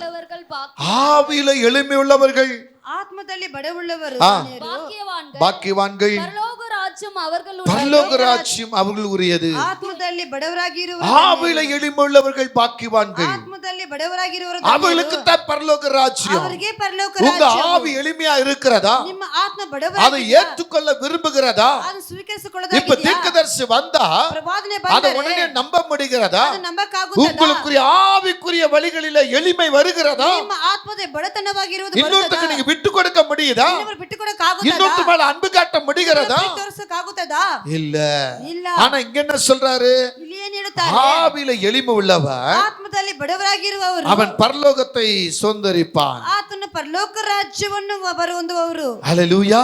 ஆவியில எளிமை உள்ளவர்கள் ಆತ್ಮದಲ್ಲಿ ಬಡವುಳ್ಳವರು பாக்கியவான்கள் பரலோக ராஜ்யம் அவர்கள் உரியது. ಆತ್ಮದಲ್ಲಿ ಬಡವರಾಗಿರುವರು ஆவியில எளிமை உள்ளவர்கள் பாக்கியவான்கள் ಆತ್ಮದಲ್ಲಿ ಬಡವರಾಗಿರುವರು அவர்களுக்கு தான் பரலோக ராஜ்யம். ಅವರಿಗೆ ಪರಲೋಕ உங்க ರಾಜ್ಯ. ஆவி எளிமையா இருக்கிறதா? ನಿಮ್ಮ ಆತ್ಮ ಬಡವರಾಗಿದೆ. அதை ஏற்றுக்கொள்ள விரும்புகிறதா? ಅದನ್ನು ಸ್ವೀಕರಿಸಿಕೊಳ್ಳೋದಾಗಿದೆಯಾ? இப்ப தீர்க்கதரிசி வந்தா ಪ್ರವಾದನೆ அதை ಬಂದರೆ உடனே நம்ப முடிகிறதா? ಅದು ನಂಬಕ್ಕಾಗುತ್ತದಾ? உங்களுக்குரிய ஆவிக்குரிய வழிகளில எளிமை வருகிறதா? ನಿಮ್ಮ ಆತ್ಮದ ಬಡತನವಾಗಿರುವುದು இன்னொருத்தருக்கு நீங்க விட்டு கொடுக்க முடியுதா? ಇನ್ನೊಬ್ಬರು ಬಿಟ್ಟುಕೊಡಕ್ಕಾಗುತ್ತದಾ? இன்னொருத்தர் மேல அன்பு காட்ட முடிகிறதா? ತೋರಿಸಕ್ಕಾಗುತ್ತದಾ? இல்ல. ಇಲ್ಲ. ஆனா இங்க என்ன சொல்றாரு? ಇಲ್ಲಿ ಏನು ಹೇಳುತ್ತಾರೆ? ஆவியில எளிமை உள்ளவன் ಆತ್ಮದಲ್ಲಿ ಬಡವರಾಗಿರುವವರು அவன் பரலோகத்தை சுதந்தரிப்பான். ಆತನು ಪರಲೋಕ ರಾಜ್ಯವನ್ನು ಹೊಂದುವವರು. ஹல்லேலூயா.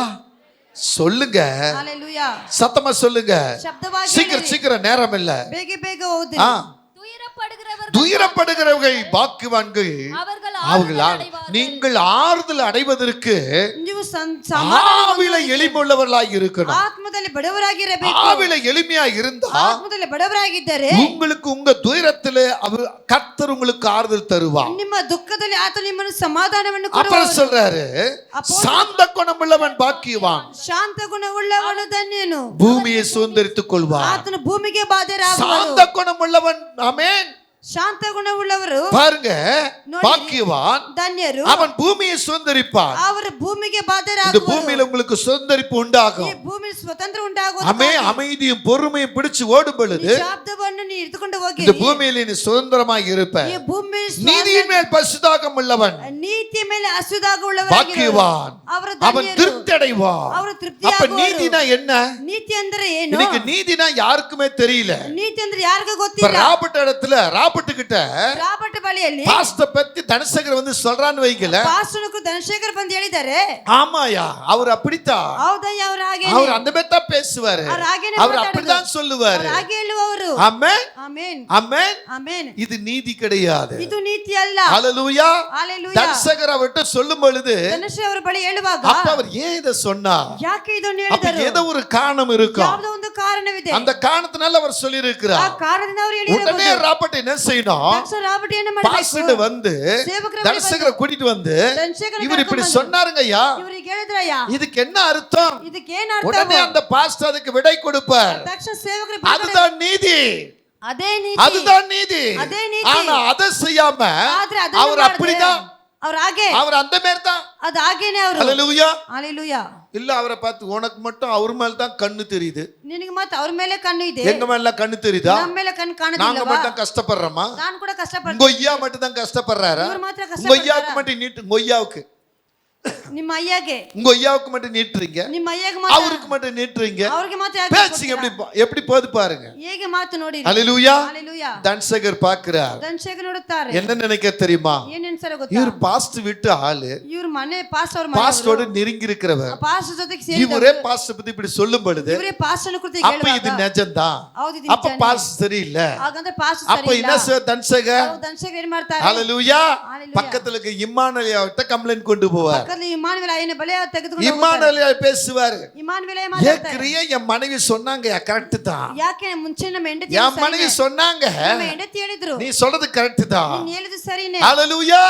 சொல்லுங்க. ஹalleluya. சத்தமா சொல்லுங்க. ಶಬ್ದವಾಗಿ சீக்கிரம் சீக்கிரம் நேரம் இல்ல. ಬೇಗ ಬೇಗ ಓದಿ. துயரப்படுகிறவர்கள் பாக்கியவான்கள் அவர்களால் நீங்கள் ஆறுதல் அடைவதற்கு ನೀವು ஆவியில எளிமை உள்ளவர்களாய் இருக்கணும். ಆತ್ಮದಲ್ಲಿ ಬಡವರಾಗಿರಬೇಕು. ஆவியில எளிமையா இருந்தா ಆತ್ಮದಲ್ಲಿ ಬಡವರಾಗಿದ್ದರೆ உங்களுக்கு உங்க துயரத்திலே அவர் கர்த்தர் உங்களுக்கு ஆறுதல் தருவார். ನಿಮ್ಮ ದುಃಖದಲ್ಲಿ ಆತ ನಿಮ್ಮನ್ನು ಸಮಾಧಾನವನ್ನು அப்புறம் ಕೊಡುವನು. சொல்றாரு சாந்த குணமுள்ளவன் பாக்கியவான். ಶಾಂತ ಗುಣವುಳ್ಳವನು ಧನ್ಯನು. பூமியை சுதந்தரித்துக் கொள்வார். ಆತನು ಭೂಮಿಗೆ ಬಾಧ್ಯರಾಗುವನು. சாந்த குணமுள்ளவன் ஆமென். ಶಾಂತ ಗುಣವುಳ್ಳವರು பாருங்க பாக்கியவான் ಧನ್ಯರು. அவன் பூமியை சுதந்தரிப்பான். ಅವರು ಭೂಮಿಗೆ இந்த ಬಾಧ್ಯರಾಗುವರು. பூமியில உங்களுக்கு சுதந்தரிப்பு உண்டாகும். ಈ ಭೂಮಿ ಸ್ವತಂತ್ರ ಉಂಟಾಗುವುದು. அமைதியும் பொறுமையும் பிடிச்சு ஓடும் பொழுது ಶಾಬ್ದವನ್ನು ನೀ ಇಟ್ಟುಕೊಂಡು ಹೋಗಿ இந்த பூமியில நீ சுதந்திரமாக இருப்ப. ಈ ಭೂಮಿ நீதியின் மேல் பரிசுத்தம் உள்ளவன் ನೀತಿ ಮೇಲೆ ಹಸುದಾಗುವವರಾಗಿರುವರು. பாக்கியவான் அவன் திருப்தி அடைவான். ಅವರು ತೃಪ್ತಿ அப்ப நீதினா என்ன? ನೀತಿ ಅಂದ್ರೆ ಏನು? இன்னைக்கு நீதினா யாருக்குமே தெரியல. ನೀತಿ ಅಂದ್ರೆ ಯಾರಿಗೂ ಗೊತ್ತಿಲ್ಲ. ராபர்ட் இடத்துல ராபர்ட் கிட்ட ರಾಬರ್ಟ್ ಬಳಿಯಲ್ಲಿ பாஸ்டர் பத்தி தனசேகர் வந்து சொல்றான்னு வைக்கல. ಪಾಸ್ಟರ್ನಕು ಧನಶೇಖರ್ ಬಂದು ಹೇಳಿದ್ದಾರೆ. ஆமாயா அவர் அப்படித்தான். ಹೌದಯ್ಯ ಅವರು ಹಾಗೆ அவர் அந்த பேத்தா பேசுவாரு. அவர் அப்படிதான் சொல்லுவாரு. ಹಾಗೆ ಹೇಳುವವರು. ஆமென் ಆಮೆನ್ ஆமென் ಆಮೆನ್. இது நீதி கிடையாது. ಇದು ನೀತಿ ಅಲ್ಲ. ஹல்லேலூயா. ஹalleluya. தனசேகர் அவர்ட்ட சொல்லும் பொழுது ಧನಶೇಖರ್ ಅವರ ಬಳಿ ಹೇಳುವಾಗ அப்ப அவர் ஏன் இத சொன்னார்? ಯಾಕೆ ಇದನ್ನು அப்ப ಹೇಳಿದರು? ஏதோ ஒரு காரணம் இருக்கும். ಯಾವುದೋ ಒಂದು ಕಾರಣವಿದೆ. அந்த காரணத்தினால அவர் சொல்லி ಆ இருக்கிறார். ಕಾರಣದಿಂದ ಅವರು உடனே ಹೇಳಿದರು. ராபர்ட் என்ன செய்யணும்? ರಾಬರ್ಟ್ ಏನು பாஸ்டர் ಮಾಡಬೇಕು? வந்து ಸೇವಕರ தனசேகரை கூட்டிட்டு வந்து ಧನಶೇಖರ್ இவர் இப்படி சொன்னாருங்கய்யா, ಇವರಿಗೆ ಹೇಳಿದ್ರಯ್ಯ இதுக்கு என்ன அர்த்தம்? ಇದಕ್ಕೆ ಏನು ಅರ್ಥ? உடனே அந்த பாஸ்டர் அதுக்கு விடை கொடுப்பார். ತಕ್ಷಣ ಸೇವಕರು அதுதான் நீதி. ಅದೇ ನೀತಿ. அதுதான் நீதி. ಅದೇ ನೀತಿ. ஆனா அதை செய்யாம ಆದ್ರೆ ಅದನ್ನ அவர் அப்படிதான். அவர் ಹಾಗೆ அவர் அந்த மாதிரி தான். ಅದು ಹಾಗೇನೆ ಅವರು. ஹல்லேலூயா. ஹalleluya. இல்ல அவரை பார்த்து உனக்கு மட்டும் அவர் மேல தான் கண்ணு தெரியுது. ನಿನಗೆ ಮತ್ತೆ ಅವ್ರ ಮೇಲೆ ಕಣ್ಣು ಇದೆ. எங்க மேல கண்ணு தெரியுதா? ನಮ್ಮ ಮೇಲೆ ಕಣ್ಣು நாங்க ಕಾಣುತ್ತಿಲ್ಲವಾ? மட்டும் கஷ்டப்படுறோமா? ನಾನು ಕೂಡ ಕಷ್ಟಪಡ್ತೀನಿ. உங்க ஐயா மட்டும் தான் கஷ்டப்படுறாரா? இவர் மாத்திர உங்க ஐயாவுக்கு மட்டும் நீட்டு உங்க ஐயாவுக்கு ನಿಮ್ಮ ಅಯ್ಯಗೆ உங்க ஐயாவுக்கு மட்டும் நீட்டுறீங்க, ನಿಮ್ಮ ಅಯ್ಯಗೆ ಮಾತ್ರ அவருக்கு மட்டும் நீட்டுறீங்க. ಅವರಿಗೆ ಮಾತ್ರ ಯಾಕೆ பேச்சுங்க எப்படி போகுது பாருங்க. ಹೇಗೆ ಮಾತು ನೋಡಿ. ஹalleluya. ஹalleluya. தன்சேகர் பார்க்கிறார். தன்சேகர் ನೋಡುತ್ತಾರೆ. என்ன நினைக்க தெரியுமா? ಏನು ಅನ್ಸರ ಗೊತ್ತಾ? இவர் பாஸ்ட் விட்டு ஆளு, ಇವರು ಮನೆ ಪಾಸ್ಟರ್ ಮನೆ பாஸ்டரோட நெருங்கி இருக்கிறவர். ಪಾಸ್ಟರ್ ಜೊತೆಗೆ ಸೇರಿದವರು. இவரே பாஸ்டர் பத்தி இப்படி சொல்லும் பொழுது ಇವರೇ ಪಾಸ್ಟರ್ ಕುರಿತು அப்ப ಹೇಳುವಾಗ இது நிஜம்தான், ಹೌದು ಇದು அப்ப பாஸ்டர் சரியில்லை. ಹಾಗಂದ್ರೆ ಪಾಸ್ಟರ್ அப்ப ಸರಿ என்ன ಇಲ್ಲ. தன்சேகர் தன்சேகர் ಏನು ಮಾಡ್ತಾರೆ? ஹalleluya. ஹalleluya. பக்கத்துல இருக்க இம்மானுவேல்ட்ட கம்ப்ளைண்ட் கொண்டு போவார். ಪಕ್ಕದಲ್ಲಿ ಇಮ್ಮಾನುವೇಲ್ ಅಯ್ಯನ ಬಲೆ ತೆಗೆದುಕೊಂಡು இம்மானுவேல் பேசுவாரு. ಇಮ್ಮಾನುವೇಲ್ ஏ ಮಾತಾಡ್ತಾರೆ. கிரியை என் மனைவி சொன்னாங்க கரெக்ட் தான், ಯಾಕೆ ಮುಂಚೆ ನಮ್ಮ ಹೆಂಡತಿ என் மனைவி சொன்னாங்க, ನಮ್ಮ ಹೆಂಡತಿ ಹೇಳಿದ್ರು நீ சொல்றது கரெக்ட் தான். ನೀನು ಹೇಳಿದ್ದು ಸರಿನೇ. ஹalleluya.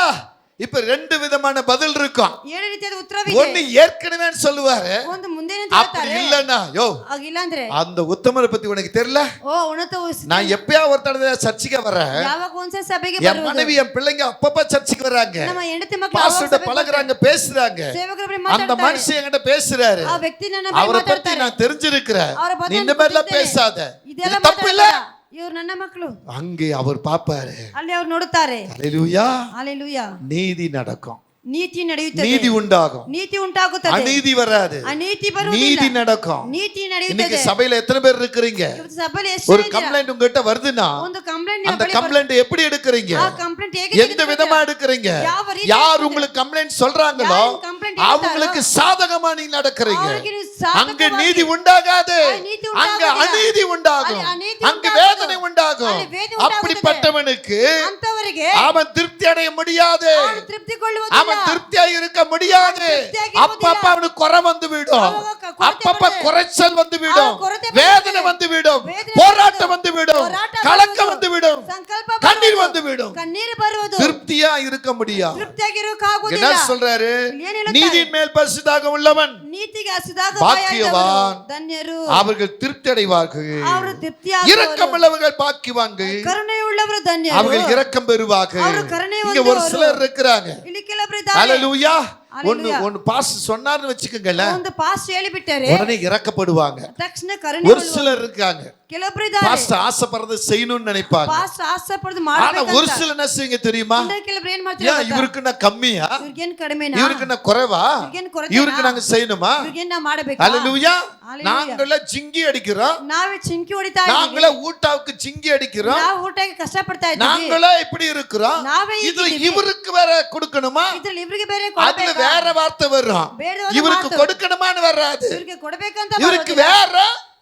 இப்ப ரெண்டு விதமான பதில் இருக்கும். ಏಳು ರೀತಿಯಾದ ಉತ್ತರವಿದೆ. ஒன்னு ஏற்கனவே சொல்லுவாரு, ಒಂದು ಮುಂದೆ அப்படி இல்லன்னா யோ ಆಗಿಲ್ಲ ಅಂದ್ರೆ அந்த உத்தமரை பத்தி உனக்கு தெரியல, ಓ ಉನ್ನತ நான் எப்பயா ஒருத்தட சர்ச்சுக்கு வரேன், ಯಾವಾಗ ಒಂದ್ಸಲ ಸಭೆಗೆ என் ಬರುವುದು மனைவி என் பிள்ளைங்க அப்பப்ப சர்ச்சுக்கு வராங்க, ನಮ್ಮ ಹೆಂಡತಿ ಮಕ್ಕಳು பாஸ்டர்ட்ட பழகுறாங்க, பேசுறாங்க, ಸೇವಕರ ಬಳಿ அந்த ಮಾತಾಡ್ತಾರೆ. மனுஷன் என்கிட்ட பேசுறாரு, ಆ ವ್ಯಕ್ತಿ ನನ್ನ ಬಳಿ அவரை பத்தி ಮಾತಾಡ್ತಾರೆ. நான் தெரிஞ்சிருக்கிறேன், அவரை பத்தி நீ இந்த ನಾನು மாதிரி எல்லாம் ಗೊತ್ತಿದ್ದೇನೆ. பேசாத, ಇದೆಲ್ಲ இது தப்பு இல்ல. ಮಾತಾಡ್ತಾರ. ಇವ್ರು ನನ್ನ ಮಕ್ಕಳು. அங்கே அவர் பாப்பாரு. ಅಲ್ಲಿ ಅವ್ರು ನೋಡುತ್ತಾರೆ. ஹalleluya. ஹalleluya. நீதி நடக்கும், ನೀತಿ ನಡೆಯುತ್ತದೆ. நீதி உண்டாகும், ನೀತಿ ಉಂಟಾಗುತ್ತದೆ. அநீதி வராது, ಅನೀತಿ நீதி ಬರುವುದಿಲ್ಲ. நடக்கும். ನೀತಿ இன்னைக்கு ನಡೆಯುತ್ತದೆ. சபையில எத்தனை பேர் இருக்கிறீங்க? ಇವತ್ತು ಸಭೆಯಲ್ಲಿ ಎಷ್ಟು ஒரு ಜನ ಇದ್ದೀರಾ? கம்ப்ளைண்ட் உங்ககிட்ட வருதுன்னா ಒಂದು ಕಂಪ್ಲೇಂಟ್ அந்த கம்ப்ளைண்ட் எப்படி எடுக்கிறீங்க? ಆ ಕಂಪ್ಲೇಂಟ್ ಹೇಗೆ எந்த விதமா எடுக்கிறீங்க? ಯಾವ ರೀತಿ யார் எடுக்கிறீங்க? உங்களுக்கு கம்ப்ளைண்ட் சொல்றாங்களோ யார் complaint அவங்களுக்கு சாதகமா நீ நடக்கிறீங்க. அவருக்கு ನೀವು ಸಾಧಕವಾಗಿ- அங்க நீதி உண்டாகாது, ಅಲ್ಲಿ ನೀತಿ அங்க ಉಂಟಾಗುವುದಿಲ್ಲ. அநீதி உண்டாகும், ಅಲ್ಲಿ ಅನೀತಿ அங்க ಉಂಟಾಗುವುದು. வேதனை உண்டாகும். ಅಲ್ಲಿ ವೇದನೆ ಉಂಟಾಗುತ್ತದೆ. அப்படிப்பட்டவனுக்கு ಅಂತವರಿಗೆ அவன் திருப்தி அடைய முடியாது, ಅವನು ತೃಪ್ತಿಗೊಳ್ಳುವುದಿಲ್ಲ. அவன் திருப்தியா இருக்க முடியாது. திருப்தியாಗಿ அப்பப்ப அவனுக்கு குறை வந்து விடும், ಅವಾಗ ಕೊರತೆ அப்பப்ப ಬರ್ತದೆ. குறைச்சல் வந்து விடும், ಕೊರತೆ வேதனை ಬರ್ತದೆ. வந்து விடும், ವೇದನೆ போராட்டம் வந்து விடும், போರಾಟ கலக்கம் ಬರುವುದು. வந்து விடும், ಸಂಕಲ್ಪ கண்ணீர் ಬರುವುದು. வந்து விடும். ಕಣ್ಣೀರು ಬರುವುದು. திருப்தியா இருக்க முடியாது. ತೃಪ್ತಿಯಾಗಿರೋಕ್ಕಾಗುವುದಿಲ್ಲ. என்ன சொல்றாரு? ಇಲ್ಲಿ ಏನ್ ಹೇಳ್ತಾರೆ? நீதியின் மேல் பரிசுத்தாக உள்ளவன் ನೀತಿಗೆ ಹಸಿದಾಗ பாக்கியவான், ಧನ್ಯರು. அவர்கள் திருப்தி அடைவார்கள். ಅವರು ತೃಪ್ತಿಯಾಗುವರು. இரக்கமுள்ளவர்கள் பாக்கியவான்கள், ಕರುಣೆಯುಳ್ಳವರು ಧನ್ಯರು. அவர்கள் இரக்கம் பெறுவார்கள். ಅವರು ಕರುಣೆ இங்க ஒரு ಹೊಂದುವರು. சிலர் இருக்கிறாங்க. ಇಲ್ಲಿ ಕೆಲವರು ಇದ್ದಾರೆ. ஹalleluya. Hallelujah. ஒன்னு பாஸ்டர் சொன்னார்னு வெச்சுக்கங்களே, ಒಂದು ಪಾಸ್ಟ್ ಹೇಳಿಬಿಟ್ಟರೆ உடனே இறக்கப்படுவாங்க. ತಕ್ಷಣ ஒரு ಕರುಣೆ சிலர் இருக்காங்க, ಕೆಲವರು ಇದ್ದಾರೆ. பாஸ்டர் ஆசைப்படுறது செய்யணும்னு நினைப்பாங்க. ಪಾಸ್ಟ್ ಆಸೆ ಪಡೆದು ஆனா ಮಾಡಬೇಕು ஒரு சில என்ன செய்யுங்க தெரியுமா? ಕೆಲವರು ಏನ್ ஏன் ಮಾಡ್ತಾರೆ? இவருக்கு நான் கம்மியா, ಇವ್ರಿಗೇನ್ ಕಡಿಮೆನಾ? இவருக்கு நான் குறைவா, ಇವ್ರಿಗೇನ್ ಕೊರತೆನಾ? இவருக்கு நாங்க செய்யணுமா? ಇವ್ರಿಗೇನ್ ನಾವು ಮಾಡಬೇಕಾ? ஹalleluya. Hallelujah. நாங்கள ஜிங்கி அடிக்கிறோம், ನಾವೇ ಚಿಂಕಿ ಹೊಡಿತಾ ಇದ್ದೀವಿ. நாங்கள ஊட்டாவுக்கு ஜிங்கி அடிக்கிறோம், ನಾವು ಊಟಕ್ಕೆ ಕಷ್ಟ ಪಡ್ತಾ ಇದ್ದೀವಿ. நாங்கள இப்படி இருக்கிறோம். நாவே இது ಇದ್ದೀವಿ. இவருக்கு வேற கொடுக்கணுமா? ಇದ್ರಲ್ಲಿ ಇವ್ರಿಗೆ ಬೇರೆ அதுல ಕೊಡಬೇಕಾ? வேற வார்த்தை வரும், ಬೇಡವಾದ இவருக்கு ಮಾತು. கொடுக்கணுமான்னு வராது, ಇವ್ರಿಗೆ ಕೊಡಬೇಕಂತ இவருக்கு ಬರೋದಿಲ್ಲ. வேற.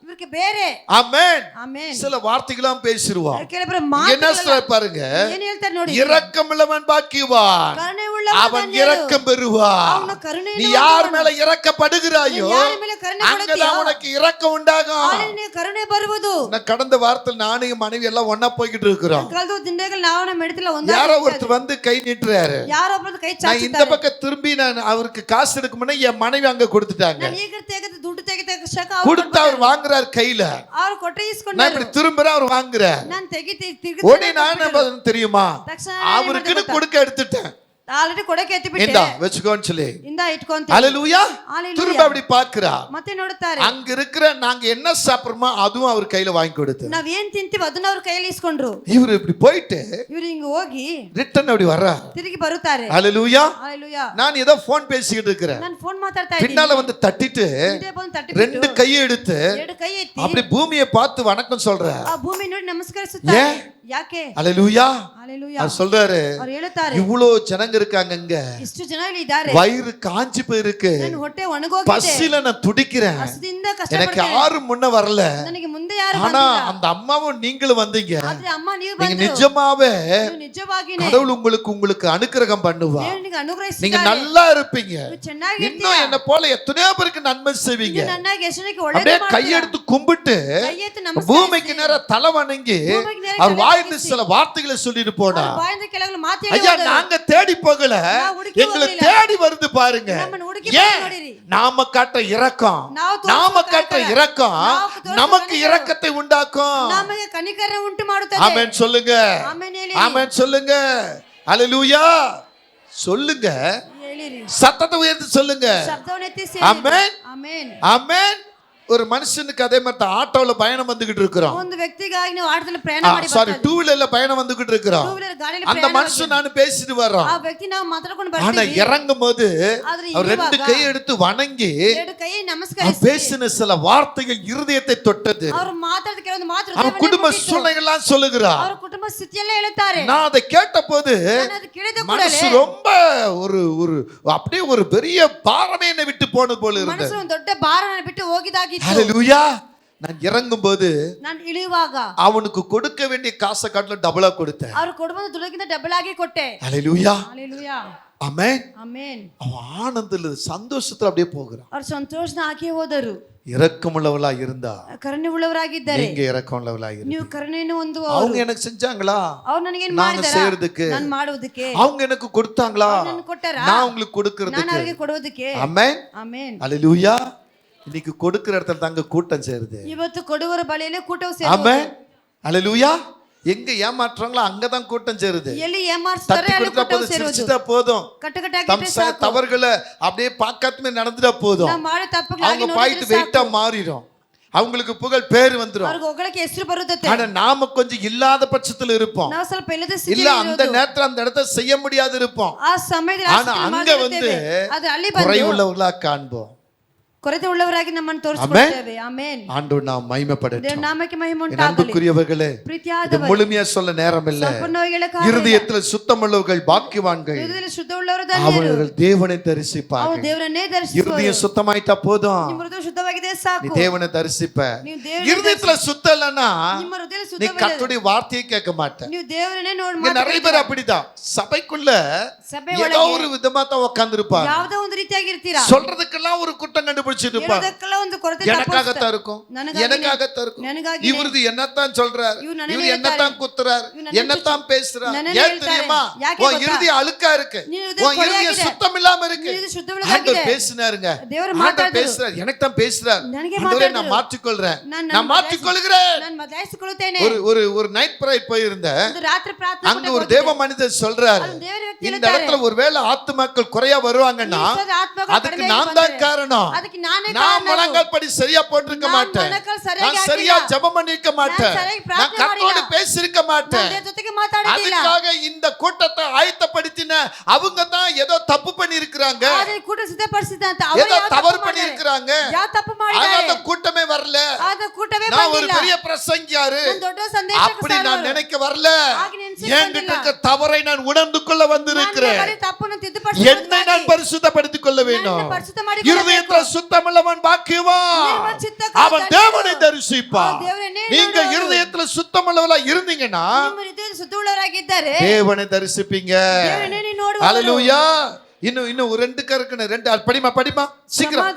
ಇವ್ರಿಗೆ ಬೇರೆ. ஆமென். ಆಮೆನ್. சில வார்த்தைகளாம் பேசிடுவோம். ಕೆಲವರು என்ன ಮಾತುಗಳೆಲ್ಲ சொல்ற பாருங்க, ಏನ್ ಹೇಳ್ತಾರೆ ನೋಡಿ. இரக்கமுள்ளவன் பாக்கியவான், ಕರುಣೆ ಉಳ್ಳವನು அவன் ಧನ್ಯರು. இரக்கம் பெறுவான். ಅವನು ಕರುಣೆಯನ್ನು நீ யார் ಹೊಂದುವನು. மேல இறக்கப்படுகிறாயோ ನೀನು ಯಾರ ಮೇಲೆ ಕರುಣೆ அங்கதான் ಪಡುತ್ತೀಯೋ, உனக்கு இரக்கம் உண்டாகும். ಅಲ್ಲಿ ನಿನಗೆ ಕರುಣೆ ಬರುವುದು. நான் கடந்த வாரத்தில் நானும் என் மனைவி எல்லாம் ஒன்னா போய்கிட்டு இருக்கிறோம். ಕಳೆದ ದಿನಗಳು ನಾವು ನಮ್ಮ ಮೆಡಿತಲ್ಲ ಒಂದೇ யாரோ ஒருத்தர் வந்து கை நீட்டுறாரு, ಯಾರೊಬ್ಬರು ಕೈ நான் இந்த ಚಾಚುತ್ತಾರೆ. பக்கம் திரும்பி நான் அவருக்கு காசு எடுக்க முன்னே என் மனைவி அங்க கொடுத்துட்டாங்க. ನಾನು ಈಗ ತೆಗೆದು ದುಡ್ಡು ತೆಗೆದ ಶಕ கொடுத்து அவர் வாங்குறாரு கையில, ಅವರು ಕೊಟ್ಟೆ நான் ಇಸ್ಕೊಂಡರು. இப்படி திரும்புறேன், அவர் வாங்குறார். ನಾನು ತೆಗಿತಿ உடனே நான் என்ன பண்ணேன் தெரியுமா? ತಕ್ಷಣ அவருக்குன்னு கொடுக்க எடுத்துட்டேன். ಆಲ್ರೆಡಿ ಕೊಡಕ್ಕೆ ಎತ್ತಿ ಬಿಟ್ಟೆ. இந்தா வச்சுக்கோன்னு சொல்லி ಇಂದ ಇಟ್ಕೊಂತ. ஹalleluya. Hallelujah. திரும்ப அப்படி பார்க்கறா. ಮತ್ತೆ ನೋಡುತ್ತಾರೆ. அங்க இருக்கிற நாங்க என்ன சாப்பிடுறோமோ அதுவும் அவர் கையில வாங்கி கொடுத்து, ನಾವ್ ಏನ್ ತಿಂತೀವಿ ಅದನ್ನ ಅವ್ರ ಕೈಯಲ್ಲಿ ಇಸ್ಕೊಂಡ್ರು. இவர் இப்படி போயிட்டு ಇವ್ರು ಹಿಂಗ ಹೋಗಿ ரிட்டர்ன் அப்படி வர்றா. ತಿರುಗಿ ಬರುತ್ತಾರೆ. ஹalleluya. ಹalleluya. நான் ஏதோ போன் பேசிக்கிட்டு இருக்கிறேன், ನಾನು ಫೋನ್ ಮಾತಾಡ್ತಾ ಇದ್ದೀನಿ. பின்னால வந்து தட்டிட்டு ಹಿಂದೆ ಬಂದು ತಟ್ಟಿ ரெண்டு கையை எடுத்து ಎರಡು ಕೈ ಎತ್ತಿ அப்படி பூமியை பார்த்து வணக்கம் சொல்ற. ಆ ಭೂಮಿ ನೋಡಿ ನಮಸ್ಕರಿಸುತ್ತಾರೆ. ಯಾಕೆ? ஹalleluya. ಹalleluya. அவர் சொல்றாரு, ಅವ್ರು ಹೇಳುತ್ತಾರೆ, இவ்வளோ ஜனங்க இருக்காங்க இங்க, ಇಷ್ಟು ಜನ ಇಲ್ಲಿ ಇದ್ದಾರೆ, வயிறு காஞ்சி போயிருக்கு, ನನ್ನ ಹೊಟ್ಟೆ ಒಣಗೋಗಿದೆ, பசியில நான் துடிக்கிறேன், ಹಸಿದಿಂದ எனக்கு ಕಷ್ಟಪಡ್ತೇನೆ, யாரும் முன்ன வரல, ನನಗೆ ಮುಂದೆ ಯಾರು ஆனா ಬಂದಿಲ್ಲ, அந்த அம்மாவும் நீங்களும் வந்தீங்க, ಆದ್ರೆ ಅಮ್ಮ ನೀವು நீங்க ಬಂದ್ರು, நிஜமாவே ನೀವು ನಿಜವಾಗಿನೇ கடவுள் உங்களுக்கு அனுக்கிரகம் பண்ணுவா, ದೇವರು ನಿಮಗೆ நீங்க ಅನುಗ್ರಹಿಸಿದ್ದಾರೆ, நல்லா இருப்பீங்க, ನೀವು ಚೆನ್ನಾಗಿ இன்னும் என்ன போல எத்தனையோ பேருக்கு நன்மை செய்வீங்க. ನೀವು ನನ್ನಾಗಿ ಎಷ್ಟಕ್ಕೆ ಒಳ್ಳೆಯದು அப்படியே ಮಾಡ್ತೀರಾ. கையெடுத்து கும்பிட்டு ಕೈ ಎತ್ತಿ ನಮಸ್ಕರಿಸಿ, பூமிக்கு நேர தலை வணங்கி ಭೂಮಿಗೆ ನೇರ அவர் ತಲೆ வாயிலிருந்து ಬಗ್ಗಿಸಿ, சில வார்த்தைகளை சொல்லிட்டு போனா, ಅವ್ರ ಬಾಯಿಂದ ಕೆಲವು ಮಾತು ஐயா ಹೇಳಿದ್ರು. நாங்க தேடி போகல, ನಾವು ಹುಡುಕಿ எங்களை ಹೋಗ್ಲಿಲ್ಲ. தேடி வருது பாருங்க. ನಮ್ಮನ್ನು ಹುಡುಕಿ ஏன்? ಬಂದು ನೋಡಿರಿ. நாம காட்ட இரக்கம், ನಾವು ತೋರಿಸುವ நாம காட்ட ಕನಿಕರ, இரக்கம் ನಾವು ತೋರಿಸುವ நமக்கு ಕನಿಕರ, இரக்கத்தை உண்டாக்கும். ನಮಗೆ ಕನಿಕರ ಉಂಟು ಮಾಡುತ್ತದೆ. ஆமென் சொல்லுங்க, ಆಮೆನ್ ಹೇಳಿ. ஆமென் சொல்லுங்க, ஹalleluya சொல்லுங்க, ಹೇಳಿರಿ. சத்தத்தை உயர்த்தி சொல்லுங்க, ಶಬ್ದವನ್ನು ಎತ್ತಿಸಿ ಆಮೆನ್. ಆಮೆನ್. ஆமென். ஒரு மனுஷனுக்கு அதே மாதிரி தான் ஆட்டோல பயணம் வந்துகிட்டு இருக்கிறோம். ಒಂದು ವ್ಯಕ್ತಿಗಾಗಿ ನೀವು ಆಟೋದಲ್ಲಿ ಪ್ರಯಾಣ ಮಾಡಿ சாரி டூ வீலர்ல பயணம் வந்துகிட்டு இருக்கிறோம். ಟೂ ವೀಲರ್ ಗಾಡಿಯಲ್ಲಿ அந்த மனுஷன் நான் பேசிட்டு வர்றோம். ಆ ವ್ಯಕ್ತಿ ನಾವು ಮಾತಾಡ್ಕೊಂಡು ஆனா ಬರ್ತೀವಿ. இறங்கும் போது ಆದ್ರೆ அவர் ரெண்டு கை எடுத்து வணங்கி ಎರಡು ಕೈ அவர் ನಮಸ್ಕರಿಸಿ பேசின சில வார்த்தைகள் இருதயத்தை தொட்டது. ಅವರು ಮಾತಾಡಿದ ಕೆಲವೊಂದು ಮಾತು அவர் ಹೃದಯವನ್ನು குடும்ப ಮುಟ್ಟಿತು. சூழ்நிலைகள்லாம் சொல்லுகிறார். ಅವರ ಕುಟುಂಬ ಸ್ಥಿತಿಯಲ್ಲೇ ಹೇಳುತ್ತಾರೆ. நான் அதை கேட்ட போது ನಾನು ಅದು ಕೇಳಿದ ಕೂಡಲೇ மனசு ரொம்ப ஒரு ஒரு அப்படியே ஒரு பெரிய பாரமே என்னை விட்டு போனது போல இருந்தது. ಮನಸ್ಸು ಒಂದು ದೊಡ್ಡ ಭಾರವನ್ನು ಬಿಟ್ಟು ಹೋಗಿದಾಗಿತ್ತು. ஹalleluya. நான் இறங்கும் போது ನಾನು ಇಳಿಯುವಾಗ அவனுக்கு கொடுக்க வேண்டிய காசை காட்டில டபுளா கொடுத்தேன். ಅವರು ಕೊಡುವ ದುಡ್ಡಿಗಿಂತ ಡಬಲ್ ಆಗಿ ಕೊಟ್ಟೆ. ஹalleluya. ಹalleluya. ஆமென். ಆಮೆನ್. அவன் ஆனந்தத்துல சந்தோஷத்துல அப்படியே போகிறான். ಅವರು ಸಂತೋಷದ ಹಾಕಿ ಹೋದರು. இரக்கமுள்ளவளா இருந்தா ಕರುಣೆ ಉಳ್ಳವರಾಗಿದ್ದಾರೆ. நீங்க இரக்கமுள்ளவளா இருந்தா ನೀವು ಕರುಣೆಯನ್ನು ಹೊಂದುವವರು. அவங்க எனக்கு செஞ்சாங்களா? ಅವರು ನನಗೆ ಏನು நான் ಮಾಡಿದಾರ? செய்யறதுக்கு ನಾನು ಮಾಡುವುದಕ್ಕೆ. அவங்க எனக்கு கொடுத்தாங்களா? ನನಗೆ ಕೊಟ್ಟರಾ? நான் உங்களுக்கு ನಾನು கொடுக்கிறதுக்கு. ಅವರಿಗೆ ಕೊಡುವುದಕ್ಕೆ. ஆமென். ಆಮೆನ್. ஹalleluya. இன்னைக்கு கொடுக்கிற இடத்துல தாங்க கூட்டம் சேருது. ಇವತ್ತು ಕೊಡುವರ ಬಳಿಯಲ್ಲಿ ಕೂಟವು ஆமென். ಸೇರುವುದು. ஹalleluya. எங்க ஏமாற்றுறாங்களோ அங்கதான் கூட்டம் சேருது. ಎಲ್ಲಿ ಏಮಾರಿಸ್ತಾರೆ தட்டி ಅಲ್ಲಿ கொடுத்தா ಕೂಟವು போதும், ಸೇರುವುದು. சிரிச்சிட்டா போதும், ಕಟ್ಟಕಟ್ಟಾಗಿ தம் தவறுகளை அப்படியே பார்க்காம நடந்துட்டா போதும், ನಾವು ಮಾಡೋ ತಪ್ಪುಗಳಾಗಿ அவங்க ನೋಡಿದ್ರೆ பாயிட்டு ಸಾಕು. வெயிட்டா மாறிடும், அவங்களுக்கு புகழ் பேர் வந்துரும். ಅವ್ರಿಗೆ ಹೊಗಳಕ್ಕೆ ಹೆಸರು ಬರುತ್ತದೆ. ஆனா நாம கொஞ்சம் இல்லாத பட்சத்துல இருப்போம். ನಾವು ಸ್ವಲ್ಪ ಇಲ್ಲದ இல்ல ಸ್ಥಿತಿಯಲ್ಲಿ அந்த ಇರೋದು. நேரத்துல அந்த இடத்தை செய்ய முடியாது இருப்போம். ಆ ಸಮಯದಲ್ಲಿ ஆனா அங்க வந்து ಅದು ಅಲ್ಲಿ ಬಂದು குறைவுள்ளவர்களா காண்போம். ಕೊರತೆ ಉಳ್ಳವರಾಗಿ ನಮ್ಮನ್ನು ತೋರಿಸಿಕೊಳ್ಳುತ್ತೇವೆ. ಆಮೆನ್. ஆண்டவர் நாம் மகிமைப்படட்டும். ದೇವರ ನಾಮಕ್ಕೆ ಮಹಿಮೆ என் ಉಂಟಾಗಲಿ. அன்புக்குரியவர்களே, இது ಪ್ರೀತಿಯಾದವರೇ, முழுமையா சொல்ல நேரம் இல்ல. ಸಂಪೂರ್ಣವಾಗಿ ಹೇಳಕ್ಕಾಗಲ್ಲ. இருதயத்துல சுத்தமுள்ளவர்கள் பாக்கியவான்கள், ಹೃದಯದಲ್ಲಿ ಶುದ್ಧ ಉಳ್ಳವರು ಧನ್ಯರು. அவர்கள் தேவனை ಅವರು தரிசிப்பார்கள். ದೇವರನ್ನೇ ದರ್ಶಿಸುವರು. இருதயம் சுத்தமாயிட்டா போதும், ನಿಮ್ಮ ಹೃದಯ ಶುದ್ಧವಾಗಿದೆ நீ ಸಾಕು. தேவனை தரிசிப்ப. ನೀವು ದೇವರನ್ನ இருதயத்துல சுத்தம் இல்லைன்னா ನಿಮ್ಮ ಹೃದಯ நீ ಶುದ್ಧವಾಗಿದೆ. கர்த்தருடைய வார்த்தையை கேட்க மாட்ட. ನೀವು ದೇವರನ್ನೇ ನೋಡಿ இங்க நிறைய பேர் அப்படிதான் சபைக்குள்ள ಸಭೆ ஏதோ ಒಳಗೆ ஒரு விதமா தான் உட்கார்ந்து இருப்பாங்க. ಯಾವುದೋ ಒಂದು ರೀತಿಯಾಗಿರ್ತೀರಾ. சொல்றதுக்கெல்லாம் ஒரு குற்றம் கண்டுபிடிச்சிட்டு இருப்பாங்க. ಹೇಳೋದಕ್ಕೆಲ್ಲ ಒಂದು ಕೊರತೆ எனக்காகத்தான் இருக்கும், ನನಗಾಗಿನೇ, எனக்காகத்தான் இருக்கும், ನನಗಾಗಿನೇ. இவரது என்னத்தான் சொல்றார், இவர் ನನಗೆ இவர் என்னத்தான் குத்துறார், இவர் ನನಗೆ என்னத்தான் பேசுறார். ನನಗೆ ஏன் ಹೇಳ್ತಾರೆ. தெரியுமா? ಯಾಕೆ உன் ಗೊತ್ತಾ? இருதயம் அழுக்கா இருக்கு, ನಿನ್ನ ಹೃದಯ உன் இருதயம் ಕೊಳೆಯಾಗಿದೆ. சுத்தம் இல்லாம இருக்கு. ನಿನ್ನ ಹೃದಯ ಶುದ್ಧವಿಲ್ಲದಾಗಿದೆ. ஆண்டவர் பேசினாருங்க, ದೇವರು ஆண்டவர் ಮಾತಾಡಿದ್ರು. பேசுறார், எனக்கு தான் பேசுறார். ನನಗೆ ஆண்டவரே நான் ಮಾತಾಡಿದ್ರು. மாற்றிக்கொள்றேன், ನಾನು நான் மாற்றிக்கொள்கிறேன். ನಾನು ಬದಲಾಯಿಸಿಕೊಳ್ಳುತ್ತೇನೆ. ஒரு ஒரு ஒரு நைட் பிரேயர் போயிருந்தேன். ಒಂದು ರಾತ್ರಿ ಪ್ರಾರ್ಥನೆ அங்க ஒரு தேவ மனிதர் சொல்றாரு, ಅದು ದೇವರ ವ್ಯಕ್ತಿ இந்த ಹೇಳ್ತಾರೆ. இடத்துல ஒருவேளை ஆத்துமாக்கள் குறையா வருவாங்கன்னா ಈ ಸಲ ಆತ್ಮಗಳು அதுக்கு ಕಡಿಮೆ நான் தான் ಬಂದರೆ, காரணம். ಅದಕ್ಕೆ ನಾನೇ நான் ಕಾರಣ. முழங்கால் படி சரியா போட்டிருக்க நான் மாட்டேன், ಮೊಣಕಾಲು ಸರಿಯಾಗಿ நான் சரியா ಹಾಕಿಲ್ಲ. ஜெபம் பண்ணிருக்க மாட்டேன், நான் சரிಯಾಗಿ நான் ಪ್ರಾರ್ಥನೆ கர்த்தரோடு ಮಾಡಿಲ್ಲ. பேசியிருக்க மாட்டேன். ನಾನು ದೇವರ ಜೊತೆಗೆ ಮಾತಾಡಿದ್ದಿಲ್ಲ. அதுக்காக இந்த கூட்டத்தை ஆயத்தப்படுத்தின அவங்க தான் ஏதோ தப்பு பண்ணி இருக்கிறாங்க, ಆದರೆ ಕೂಟ ಸಿದ್ಧಪಡಿಸಿದಂತ ஏதோ தவறு பண்ணி இருக்கிறாங்க. ಯಾವ ತಪ್ಪು அதனால ಮಾಡಿದ್ದಾರೆ? அந்த கூட்டமே வரல, ಆದ ಕೂಟವೇ நான் ஒரு ಬಂದಿಲ್ಲ. பெரிய பிரசங்கியாரு ನಾನು ದೊಡ್ಡ ಸಂದೇಶಕ அப்படி நான் ಸಾರುವವರು. நினைக்க வரல. ಹಾಗೆ ನೆನ್ಸಿಕೊಂಡು என்கிட்ட இருக்க தவறை நான் உணர்ந்து கொள்ள வந்திருக்கிறேன். ನಾನು ಬರೀ ತಪ್ಪನ್ನು என்னை ತಿದ್ದುಪಡಿಸಿಕೊಳ್ಳುವುದಾಗಿ நான் பரிசுத்தப்படுத்திக் கொள்ள வேண்டும். ನಾನು ಪರಿಶುದ್ಧ ಮಾಡಿಕೊಳ್ಳಬೇಕು. இருதயத்தில் சுத்தமுள்ளவன் பாக்கியவான், ನಿರ್ಮಲ ಚಿತ್ತಕ್ಕಾಗಿ அவன் தேவனை தரிசிப்பான். அவன் தேவனையே நீங்க ನೋಡುವವರು. இருதயத்தில் சுத்தமுள்ளவளா இருந்தீங்கன்னா ನಿಮ್ಮ ಹೃದಯದಲ್ಲಿ ಶುದ್ಧವುಳ್ಳವರಾಗಿದ್ದಾರೆ. தேவனை தரிசிப்பீங்க. ದೇವರನ್ನೇ ನೀವು ನೋಡುವವರು. ஹalleluya. இன்னும் ஒரு ரெண்டு கருக்குன்னு ரெண்டு படிமா சீக்கிரம்.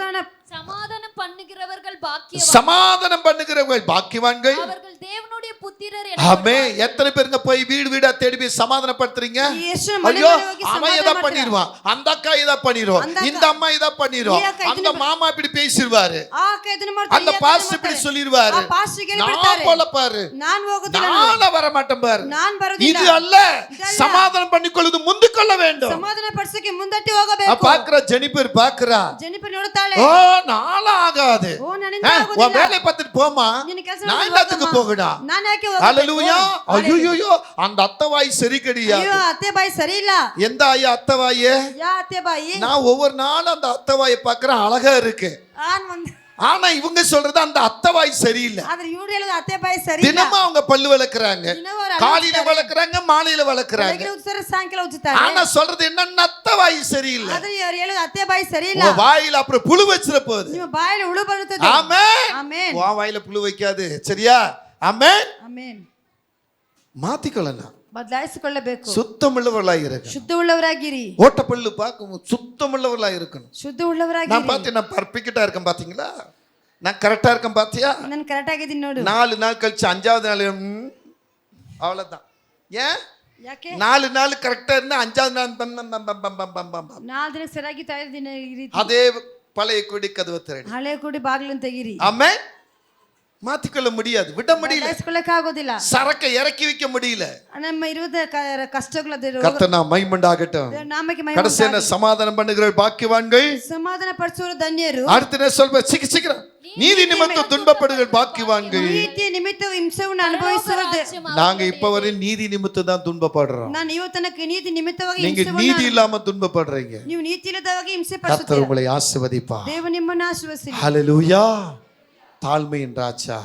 சமாதானம் பண்ணுகிறவர்கள் பாக்கியவான்கள், சமாதானம் பண்ணுகிறவர்கள் பாக்கியவான்கள், அவர்கள் தேவனுடைய புத்திரர். ஆமே. எத்தனை பேருங்க போய் வீடு வீடா தேடி போய் சமாதானப்படுத்துறீங்க? ಎಷ್ಟು ಮನೆ ஐயோ ಮನೆ ಹೋಗಿ அவன் ಸಮಾಧಾನ இதை ಮಾಡ್ತೀರಾ? பண்ணிடுவான், அந்த அக்கா இதை பண்ணிடுவோம், அந்த அக்கா, இந்த அம்மா இதை பண்ணிடுவோம், ಈ ಅಕ್ಕ அந்த மாமா இப்படி பேசிடுவாரு, ಆ ಅಕ್ಕ ಇದನ್ನ ಮಾಡ್ತಾರೆ, அந்த ಈ ಅಕ್ಕ பாஸ்டர் ಇದನ್ನ இப்படி ಮಾಡ್ತಾರೆ. சொல்லிடுவாரு, ಆ ಪಾಸ್ಟರ್ಗೆ நான் ಹೇಳ್ಬಿಡ್ತಾರೆ. போல பாரு, ನಾನು ಹೋಗುದಿಲ್ಲ, நாள வர மாட்டேன் பாரு. ನಾನು ಬರುದಿಲ್ಲ. இது அல்ல, சமாதானம் பண்ணிக்கொள்வது முந்திக் கொள்ள வேண்டும். ಸಮಾಧಾನ ಪಡಿಸಕ್ಕೆ ಮುಂದಟ್ಟಿ ಹೋಗಬೇಕು. பாக்குற ஜெனிபர் பாக்குறா, ಜೆನಿಫರ್ ನೋಡ್ತಾಳೆ. ஓ நாள ஆகாது, ಓ ನನ್ನಿಂದ உன் ಆಗುದಿಲ್ಲ. வேலை பார்த்துட்டு போமா, ನಿನ್ನ ಕೆಲಸ நான் ಮಾಡಿ எல்லாத்துக்கு ಹೋಗಮ್ಮ. போகடா. ನಾನು ಯಾಕೆ ಹೋಗಬೇಕು? ஹalleluya. ஐயோ அந்த அத்தவாய் சரி கிடையாது. ಅಯ್ಯೋ ಅತ್ತೆ ಬಾಯಿ ಸರಿ ಇಲ್ಲ. எந்த ஐயா அத்தவாயே? ಯಾ ಅತ್ತೆ ಬಾಯಿ? நான் ஒவ்வொரு நாளும் அந்த அத்தவாயை பார்க்கிறேன், அழகா இருக்கு. ஆனா இவங்க சொல்றது அந்த அத்தவாய் சரியில்லை. ಆದ್ರೆ ಇವ್ರು ಹೇಳೋದು ಅತ್ತೆ ಬಾಯಿ ಸರಿ ಇಲ್ಲ. தினமும் அவங்க பல்லு விளக்குறாங்க, காலையில விளக்குறாங்க, மாலையில விளக்குறாங்க. ಬೆಳಗ್ಗೆ ಉಜ್ತಾರೆ, ಸಾಯಂಕಾಲ ಉಜ್ಜುತ್ತಾರೆ. ஆனா சொல்றது என்ன, அத்தவாய் சரியில்லை. ಆದ್ರೆ ಇವ್ರು ಹೇಳೋದು ಅತ್ತೆ ಬಾಯಿ ಸರಿ ಇಲ್ಲ. உன் வாயில அப்புறம் புழு வச்சிர போகுது. ನಿಮ್ಮ ಬಾಯಲ್ಲಿ ಹುಳು ಬರುತ್ತದೆ. ஆமென். ಆಮೆನ್. உன் வாயில புழு வைக்காது, சரியா? ஆமென். ಆಮೆನ್. மாத்திக்கொள்ளலாம், ಬದಲಾಯಿಸಿಕೊಳ್ಳಬೇಕು. சுத்தமுள்ளவர்களாய் இருக்கணும். ಶುದ್ಧವುಳ್ಳವರಾಗಿರಿ. ஓட்டப்பல்லு பார்க்கும் சுத்தமுள்ளவர்களாய் இருக்கணும். நான் ಶುದ್ಧವುಳ್ಳವರಾಗಿರಿ. பார்த்தேன், நான் பர்ஃபெக்ட்டா இருக்கேன் பாத்தீங்களா? நான் கரெக்டா இருக்கேன் பாத்தியா? ನಾನು ಕರೆಕ್ಟ್ ಆಗಿದ್ದೀನಿ ನೋಡು. 4 நாள் கழிச்சு 5வது நாள் அவ்வளவுதான். ஏன் ಯಾಕೆ 4 நாள் கரெக்டா இருந்தா 5வது நாள் பம் பம் பம் பம் பம் பம் பம் பம். 4 ದಿನ ಸರಿಯಾಗಿ ದಿನ ಈ ರೀತಿ அதே பழைய குடி கதவு திறடி. ಹಳೆ ಕೂಡಿ ಬಾಗಿಲನ್ನು ತೆಗಿರಿ. ஆமென். மாத்திக்கொள்ள முடியாது, விட முடியல. ಬದಲಾಯಿಸಿಕೊಳ್ಳಕ್ಕೆ ಆಗೋದಿಲ್ಲ. சரக்கை இறக்கி வைக்க முடியல. ನಮ್ಮ ಇರುವುದ ಕಷ್ಟಗಳ கர்த்தர் மகிமைண்டாகட்டும். ನಾಮಕ್ಕೆ கடைசி என்ன சமாதானம் பண்ணுகிற பாக்கியவான்கள், ಸಮಾಧಾನ ಪಡಿಸುವವರು ಧನ್ಯರು. அடுத்து என்ன சொல்ற, சீக்கிரம் நீதி நிமித்தம் துன்பப்படுகிற பாக்கியவான்கள். ನೀತಿ ನಿಮಿತ್ತ ಹಿಂಸೆಯನ್ನು ಅನುಭವಿಸುವುದು. நாங்க இப்ப வரை நீதி நிமித்தம் தான் துன்பப்படுறோம். ನಾನು ಇವತ್ತನಕ್ಕೆ ನೀತಿ ನಿಮಿತ್ತವಾಗಿ நீங்க நீதி இல்லாம துன்பப்படுறீங்க. ನೀವು ನೀತಿ ಇಲ್ಲದವಾಗಿ ಹಿಂಸೆ கர்த்தர் ಪಡಿಸುತ್ತೀರಾ. உங்களை ஆசீர்வதிப்பார். ದೇವರು ನಿಮ್ಮನ್ನು ಆಶೀರ್ವದಿಸಲಿ. ஹல்லேலூயா. தாழ்மையின் ராஜா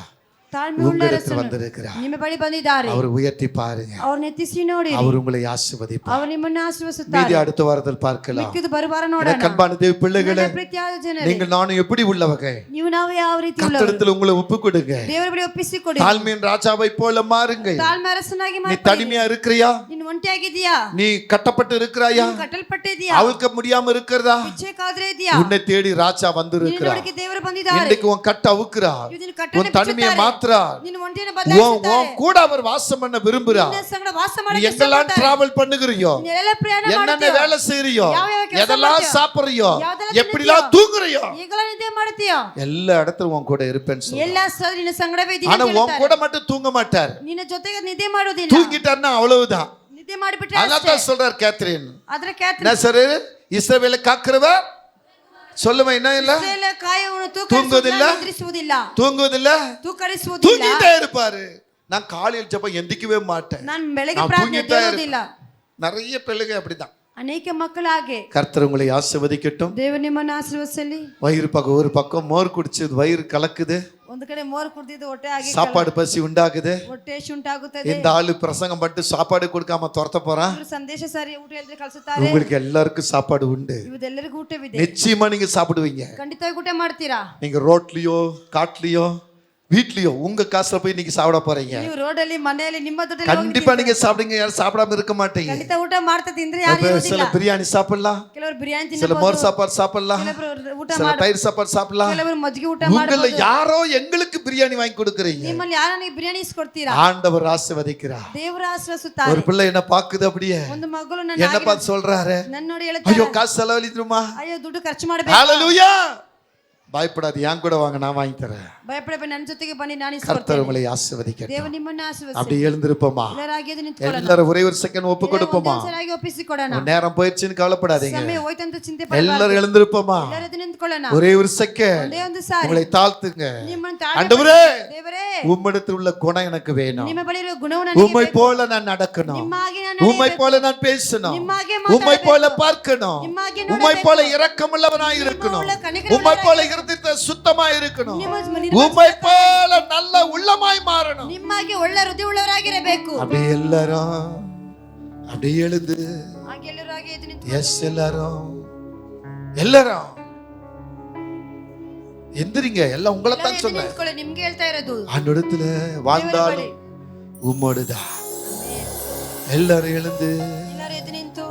ತಾಳ್ಮೆಯುಳ್ಳ உங்களிடத்தில் ಅರಸನು வந்திருக்கிறார். ನಿಮ್ಮ ಬಳಿ ಬಂದಿದ್ದಾರೆ. அவர் உயர்த்தி பாருங்க, ಅವ್ರನ್ನ ಎತ್ತಿಸಿ ನೋಡಿ. அவர் உங்களை ஆசீர்வதிப்பார். ಅವರು ನಿಮ್ಮನ್ನು மீதி ಆಶೀರ್ವದಿಸುತ್ತಾರೆ. அடுத்த வாரத்தில் பார்க்கலாம். ಮಿಕ್ಕಿದ್ದು ಬರುವಾರ ನೋಡೋಣ. எனக்கு அன்பான தேவ பிள்ளைகளே, ನನ್ನ ಪ್ರೀತಿಯಾದ ಜನರೇ, நீங்கள் நானும் எப்படி உள்ளவங்க, ನೀವು ನಾವು ಯಾವ ರೀತಿ ಉಳ್ಳವರು? கர்த்தரிடத்தில் உங்களை ஒப்பு கொடுங்க. ದೇವರ ಬಳಿ ಒಪ್ಪಿಸಿಕೊಡಿ. தாழ்மையின் ராஜாவை போல மாறுங்க. ತಾಳ್ಮೆ ಅರಸನಾಗಿ நீ ಮಾರ್ಪಡಿ. தனிமையா இருக்கிறியா? ನೀನು ಒಂಟಿಯಾಗಿದ್ದೀಯಾ? நீ கட்டப்பட்டு இருக்கிறாயா? ನೀನು ಕಟ್ಟಲ್ಪಟ್ಟಿದ್ದೀಯಾ? அவளுக்கு முடியாம இருக்கிறதா? ಪಿಚ್ಚೆಕಾದ್ರೆ ಇದೆಯಾ? உன்னை தேடி ராஜா வந்திருக்கிறார். ನಿನ್ನೊಳಗೆ ದೇವರು ಬಂದಿದ್ದಾರೆ. இன்னைக்கு உன் கட்ட அவுக்குறார், ಇದನ್ನು ಕಟ್ಟನೆ உன் தனிமையை ಬಿಚ್ಚುತ್ತಾರೆ. மாத்துறார். ನಿನ್ನ ಒಂಟಿಯನ್ನು உன் ಬದಲಾಯಿಸುತ್ತಾರೆ. கூட அவர் வாசம் பண்ண விரும்புறார். ನಿನ್ನ ಸಂಗಡ ವಾಸ நீ ಮಾಡಕ್ಕೆ எங்கெல்லாம் ಇಷ್ಟಪಡ್ತಾರೆ. டிராவல் பண்ணுகிறியோ, ನೀನು ಎಲ್ಲ ಪ್ರಯಾಣ என்னென்ன ಮಾಡ್ತೀಯೋ? வேலை செய்யறியோ, ಯಾವ ಯಾವ ಕೆಲಸ எதெல்லாம் ಮಾಡ್ತೀಯೋ? சாப்பிடுறியோ, ಯಾವ್ದೆಲ್ಲ எப்படிலாம் ತಿನ್ನುತ್ತೀಯೋ? தூங்குறியோ, ಈಗಲೂ ನಿದ್ದೆ ಮಾಡ್ತೀಯೋ? எல்லா இடத்துல உன் கூட இருப்பேன்னு சொல்ல. ಎಲ್ಲ ಸ್ಥಳ ನಿನ್ನ ಸಂಗಡವೇ ಇದ್ದೀನಿ ஆனா ಅಂತ உன் ಹೇಳ್ತಾರೆ. கூட மட்டும் தூங்க மாட்டார். ನಿನ್ನ ಜೊತೆಗೆ ನಿದ್ದೆ ಮಾಡೋದಿಲ್ಲ. தூங்கிட்டாருன்னா அவ்வளவுதான். ನಿದ್ದೆ ಮಾಡಿಬಿಟ್ರೆ அதான் ಅಷ್ಟೇ. தான் சொல்றார் கேத்ரின். ಆದ್ರೆ ಕ್ಯಾಥರಿನ್ நசரு இஸ்ரவேலை காக்கிறவர் சொல்லுமா, என்ன இல்ல, ಇಸ್ರಾಯೇಲ ಕಾಯವನ್ನು தூங்குவதில்ல, ನಿದ್ರಿಸುವುದಿಲ್ಲ, தூங்குவதில்ல, ತೂಕರಿಸುವುದಿಲ್ಲ. தூங்கிட்டே இருப்பாரு. நான் காலையில் ஜெபம் எந்திக்கவே மாட்டேன், ನಾನು ಬೆಳಗ್ಗೆ நான் ಪ್ರಾರ್ಥನೆ தூங்கிட்டே ಎದ್ದೇಳೋದಿಲ್ಲ. இருப்பேன். நிறைய பிள்ளைங்க அப்படிதான். ಅನೇಕ ಮಕ್ಕಳು ಹಾಗೆ. கர்த்தர் உங்களை ஆசீர்வதிக்கட்டும். ದೇವರು ನಿಮ್ಮನ್ನು ಆಶೀರ್ವದಿಸಲಿ. வயிறு பக்கம் ஒரு பக்கம் மோர் குடிச்சது வயிறு கலக்குது, ಒಂದು ಕಡೆ ಮೋರ್ ಕುಡಿದಿದ್ದು ಹೊಟ್ಟೆ ಆಗಿ சாப்பாடு பசி உண்டாகுது. ಹೊಟ್ಟೆ ಶುಂಠಾಗುತ್ತದೆ. இந்த ஆளு பிரசங்கம் பண்ணிட்டு சாப்பாடு கொடுக்காம துரத்த போறான். ಇವರು ಸಂದೇಶ ಸಾರಿ ಊಟ ಹೇಳಿದ್ರೆ ಕಳಿಸುತ್ತಾರೆ. உங்களுக்கு எல்லாருக்கும் சாப்பாடு உண்டு. ಇವದೆಲ್ಲರಿಗೂ ಊಟವಿದೆ. நிச்சயமா நீங்க சாப்பிடுவீங்க. ಖಂಡಿತವಾಗಿ ಊಟ ಮಾಡ್ತೀರಾ? நீங்க ரோட்லயோ காட்டுலயோ வீட்லயோ உங்க காசுல போய் நீங்க சாப்பிட போறீங்க. ನೀವು ರೋಡಲ್ಲಿ ಮನೆಯಲ್ಲಿ ನಿಮ್ಮ ದುಡ್ಡಲ್ಲಿ கண்டிப்பா நீங்க சாப்பிடுங்க, யாரும் சாப்பிடாம இருக்க மாட்டீங்க. ಖಂಡಿತ ಊಟ ಮಾಡ್ತಾ ತಿಂದ್ರೆ ಯಾರು ಇರೋದಿಲ್ಲ. சில பிரியாணி சாப்பிடலாம், ಕೆಲವರು ಬಿರಿಯಾನಿ சில ತಿನ್ನಬಹುದು, மோர் சாப்பாடு சாப்பிடலாம், ಕೆಲವರು ಊಟ சில ಮಾಡಬಹುದು, தயிர் சாப்பாடு சாப்பிடலாம். ಕೆಲವರು ಮಜ್ಜಿಗೆ ಊಟ உங்கள ಮಾಡಬಹುದು. யாரோ எங்களுக்கு பிரியாணி வாங்கி கொடுக்குறீங்க. ನಿಮ್ಮಲ್ಲಿ ಯಾರು ನನಗೆ ಬಿರಿಯಾನಿ ಇಸ್ಕೊಡ್ತೀರಾ? ஆண்டவர் ஆசீர்வதிக்கிறார். ದೇವರ ಆಶೀರ್ವದಿಸುತ್ತಾರೆ. ஒரு பிள்ளை என்ன பாக்குது, அப்படியே ಒಂದು ಮಗಳು என்ன பார்த்து சொல்றாரு, ನನ್ನ ನೋಡಿ ஐயோ ಹೇಳುತ್ತಾರೆ, காசு செலவழித்துருமா. ಅಯ್ಯೋ ದುಡ್ಡು ಖರ್ಚು ಮಾಡಬೇಕು. ஹalleluya. பயப்படாது, என் கூட வாங்க, நான் வாங்கி தரேன். ಭಯಪಡಬೇಡಿ, ನನ್ನ ಜೊತೆಗೆ ಬನ್ನಿ, ನಾನು கர்த்தர் ಇಸ್ಕೊಡ್ತೇನೆ. உங்களை ஆசீர்வதிக்கட்டும். ದೇವರು ನಿಮ್ಮನ್ನು ಆಶೀರ್ವದಿಸಲಿ. அப்படி எழுந்திருப்போமா, ಎಲ್ಲರಾಗಿ ಎದ್ದು ನಿಂತ್ಕೊಳ್ಳೋಣ. எல்லாரும் ஒரே ஒரு செகண்ட் ஒப்பு கொடுப்போமா. ಒಂದೊಂದ್ಸರಾಗಿ ಒಪ್ಪಿಸಿಕೊಡೋಣ. உன் நேரம் போயிடுச்சுன்னு கவலைப்படாதீங்க. ಸಮಯ ಹೋಯ್ತಂತ ಚಿಂತೆ ಪಡಬಾರದು. எல்லாரும் எழுந்திருப்போமா. ಎಲ್ಲರೂ ಎದ್ದು ನಿಂತ್ಕೊಳ್ಳೋಣ. ஒரே ஒரு செகண்ட் ಒಂದೇ ಒಂದು ಸಾರಿ உங்களை தாழ்த்துங்க. ನಿಮ್ಮನ್ನು ஆண்டவரே, ದೇವರೇ, உம்மிடத்தில் உள்ள குணம் எனக்கு வேணும். ನಿಮ್ಮ ಬಳಿ ಇರುವ ಗುಣವನ್ನು உம்மை போல நான் நடக்கணும், ನಿಮ್ಮ ಹಾಗೆ ನಾನು உம்மை போல நான் பேசணும், ನಿಮ್ಮ ಹಾಗೆ உம்மை ಮಾತಾಡಬೇಕು, போல பார்க்கணும், ನಿಮ್ಮ ಹಾಗೆ உம்மை ನೋಡಬೇಕು, போல இரக்கமுள்ளவனாய் இருக்கணும், உள்ள கனிகள் உம்மை போல இருதயத்தை சுத்தமாய் இருக்கணும், ನಿಮ್ಮ உம்மை போல நல்ல உள்ளமாய் மாறணும். ನಿಮ್ಮಾಗೆ ಒಳ್ಳೆ ಹೃದಯ ಉಳ್ಳವರಾಗಿರಬೇಕು. அப்படியே எல்லாரும் அப்படியே எழுந்து, ಹಾಗೆ ಎಲ್ಲರೂ ಹಾಗೆ ಎದ್ದು ನಿಂತು எஸ் எல்லாரும் எல்லாரும் எந்திரிங்க. எல்லாம் உங்களை தான் ಎದ್ದು சொன்னேன். ನಿಂತ್ಕೊಳ್ಳಿ, ನಿಮ್ಗೆ ಹೇಳ್ತಾ ಇರೋದು. ஆண்டவரிடத்துல வாழ்ந்தாலும் உம்மோடுதான். எல்லாரும் எழுந்து ಎಲ್ಲರೂ ಎದ್ದು ನಿಂತು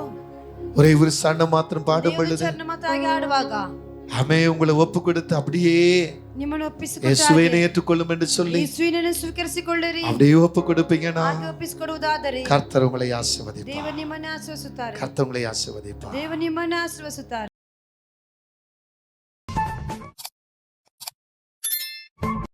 ஒரே ஒரு சண்டை மாத்திரம் பாடும் ದೇವರ பொழுது ಚರಣ ಮಾತ್ರ ಹಾಗೆ ಆಡುವಾಗ அமே உங்களை ஒப்பு கொடுத்து அப்படியே ನಿಮ್ಮನ್ನು ಒಪ್ಪಿಸಿಕೊಟ್ಟ இயேசுவை ஏற்றுக்கொள்ளும் என்று சொல்லி ಯೇಸುವಿನನ್ನು ಸ್ವೀಕರಿಸಿಕೊಳ್ಳಿರಿ. அப்படியே ஒப்பு கொடுப்பீங்கன்னா ಹಾಗೆ ಒಪ್ಪಿಸಿಕೊಡುವುದಾದರೆ கர்த்தர் உங்களை ஆசீர்வதிப்பார். ದೇವರು ನಿಮ್ಮನ್ನು ಆಶೀರ್ವದಿಸುತ್ತಾರೆ. கர்த்தர் உங்களை ஆசீர்வதிப்பார். ದೇವರು ನಿಮ್ಮನ್ನು ಆಶೀರ್ವದಿಸುತ್ತಾರೆ.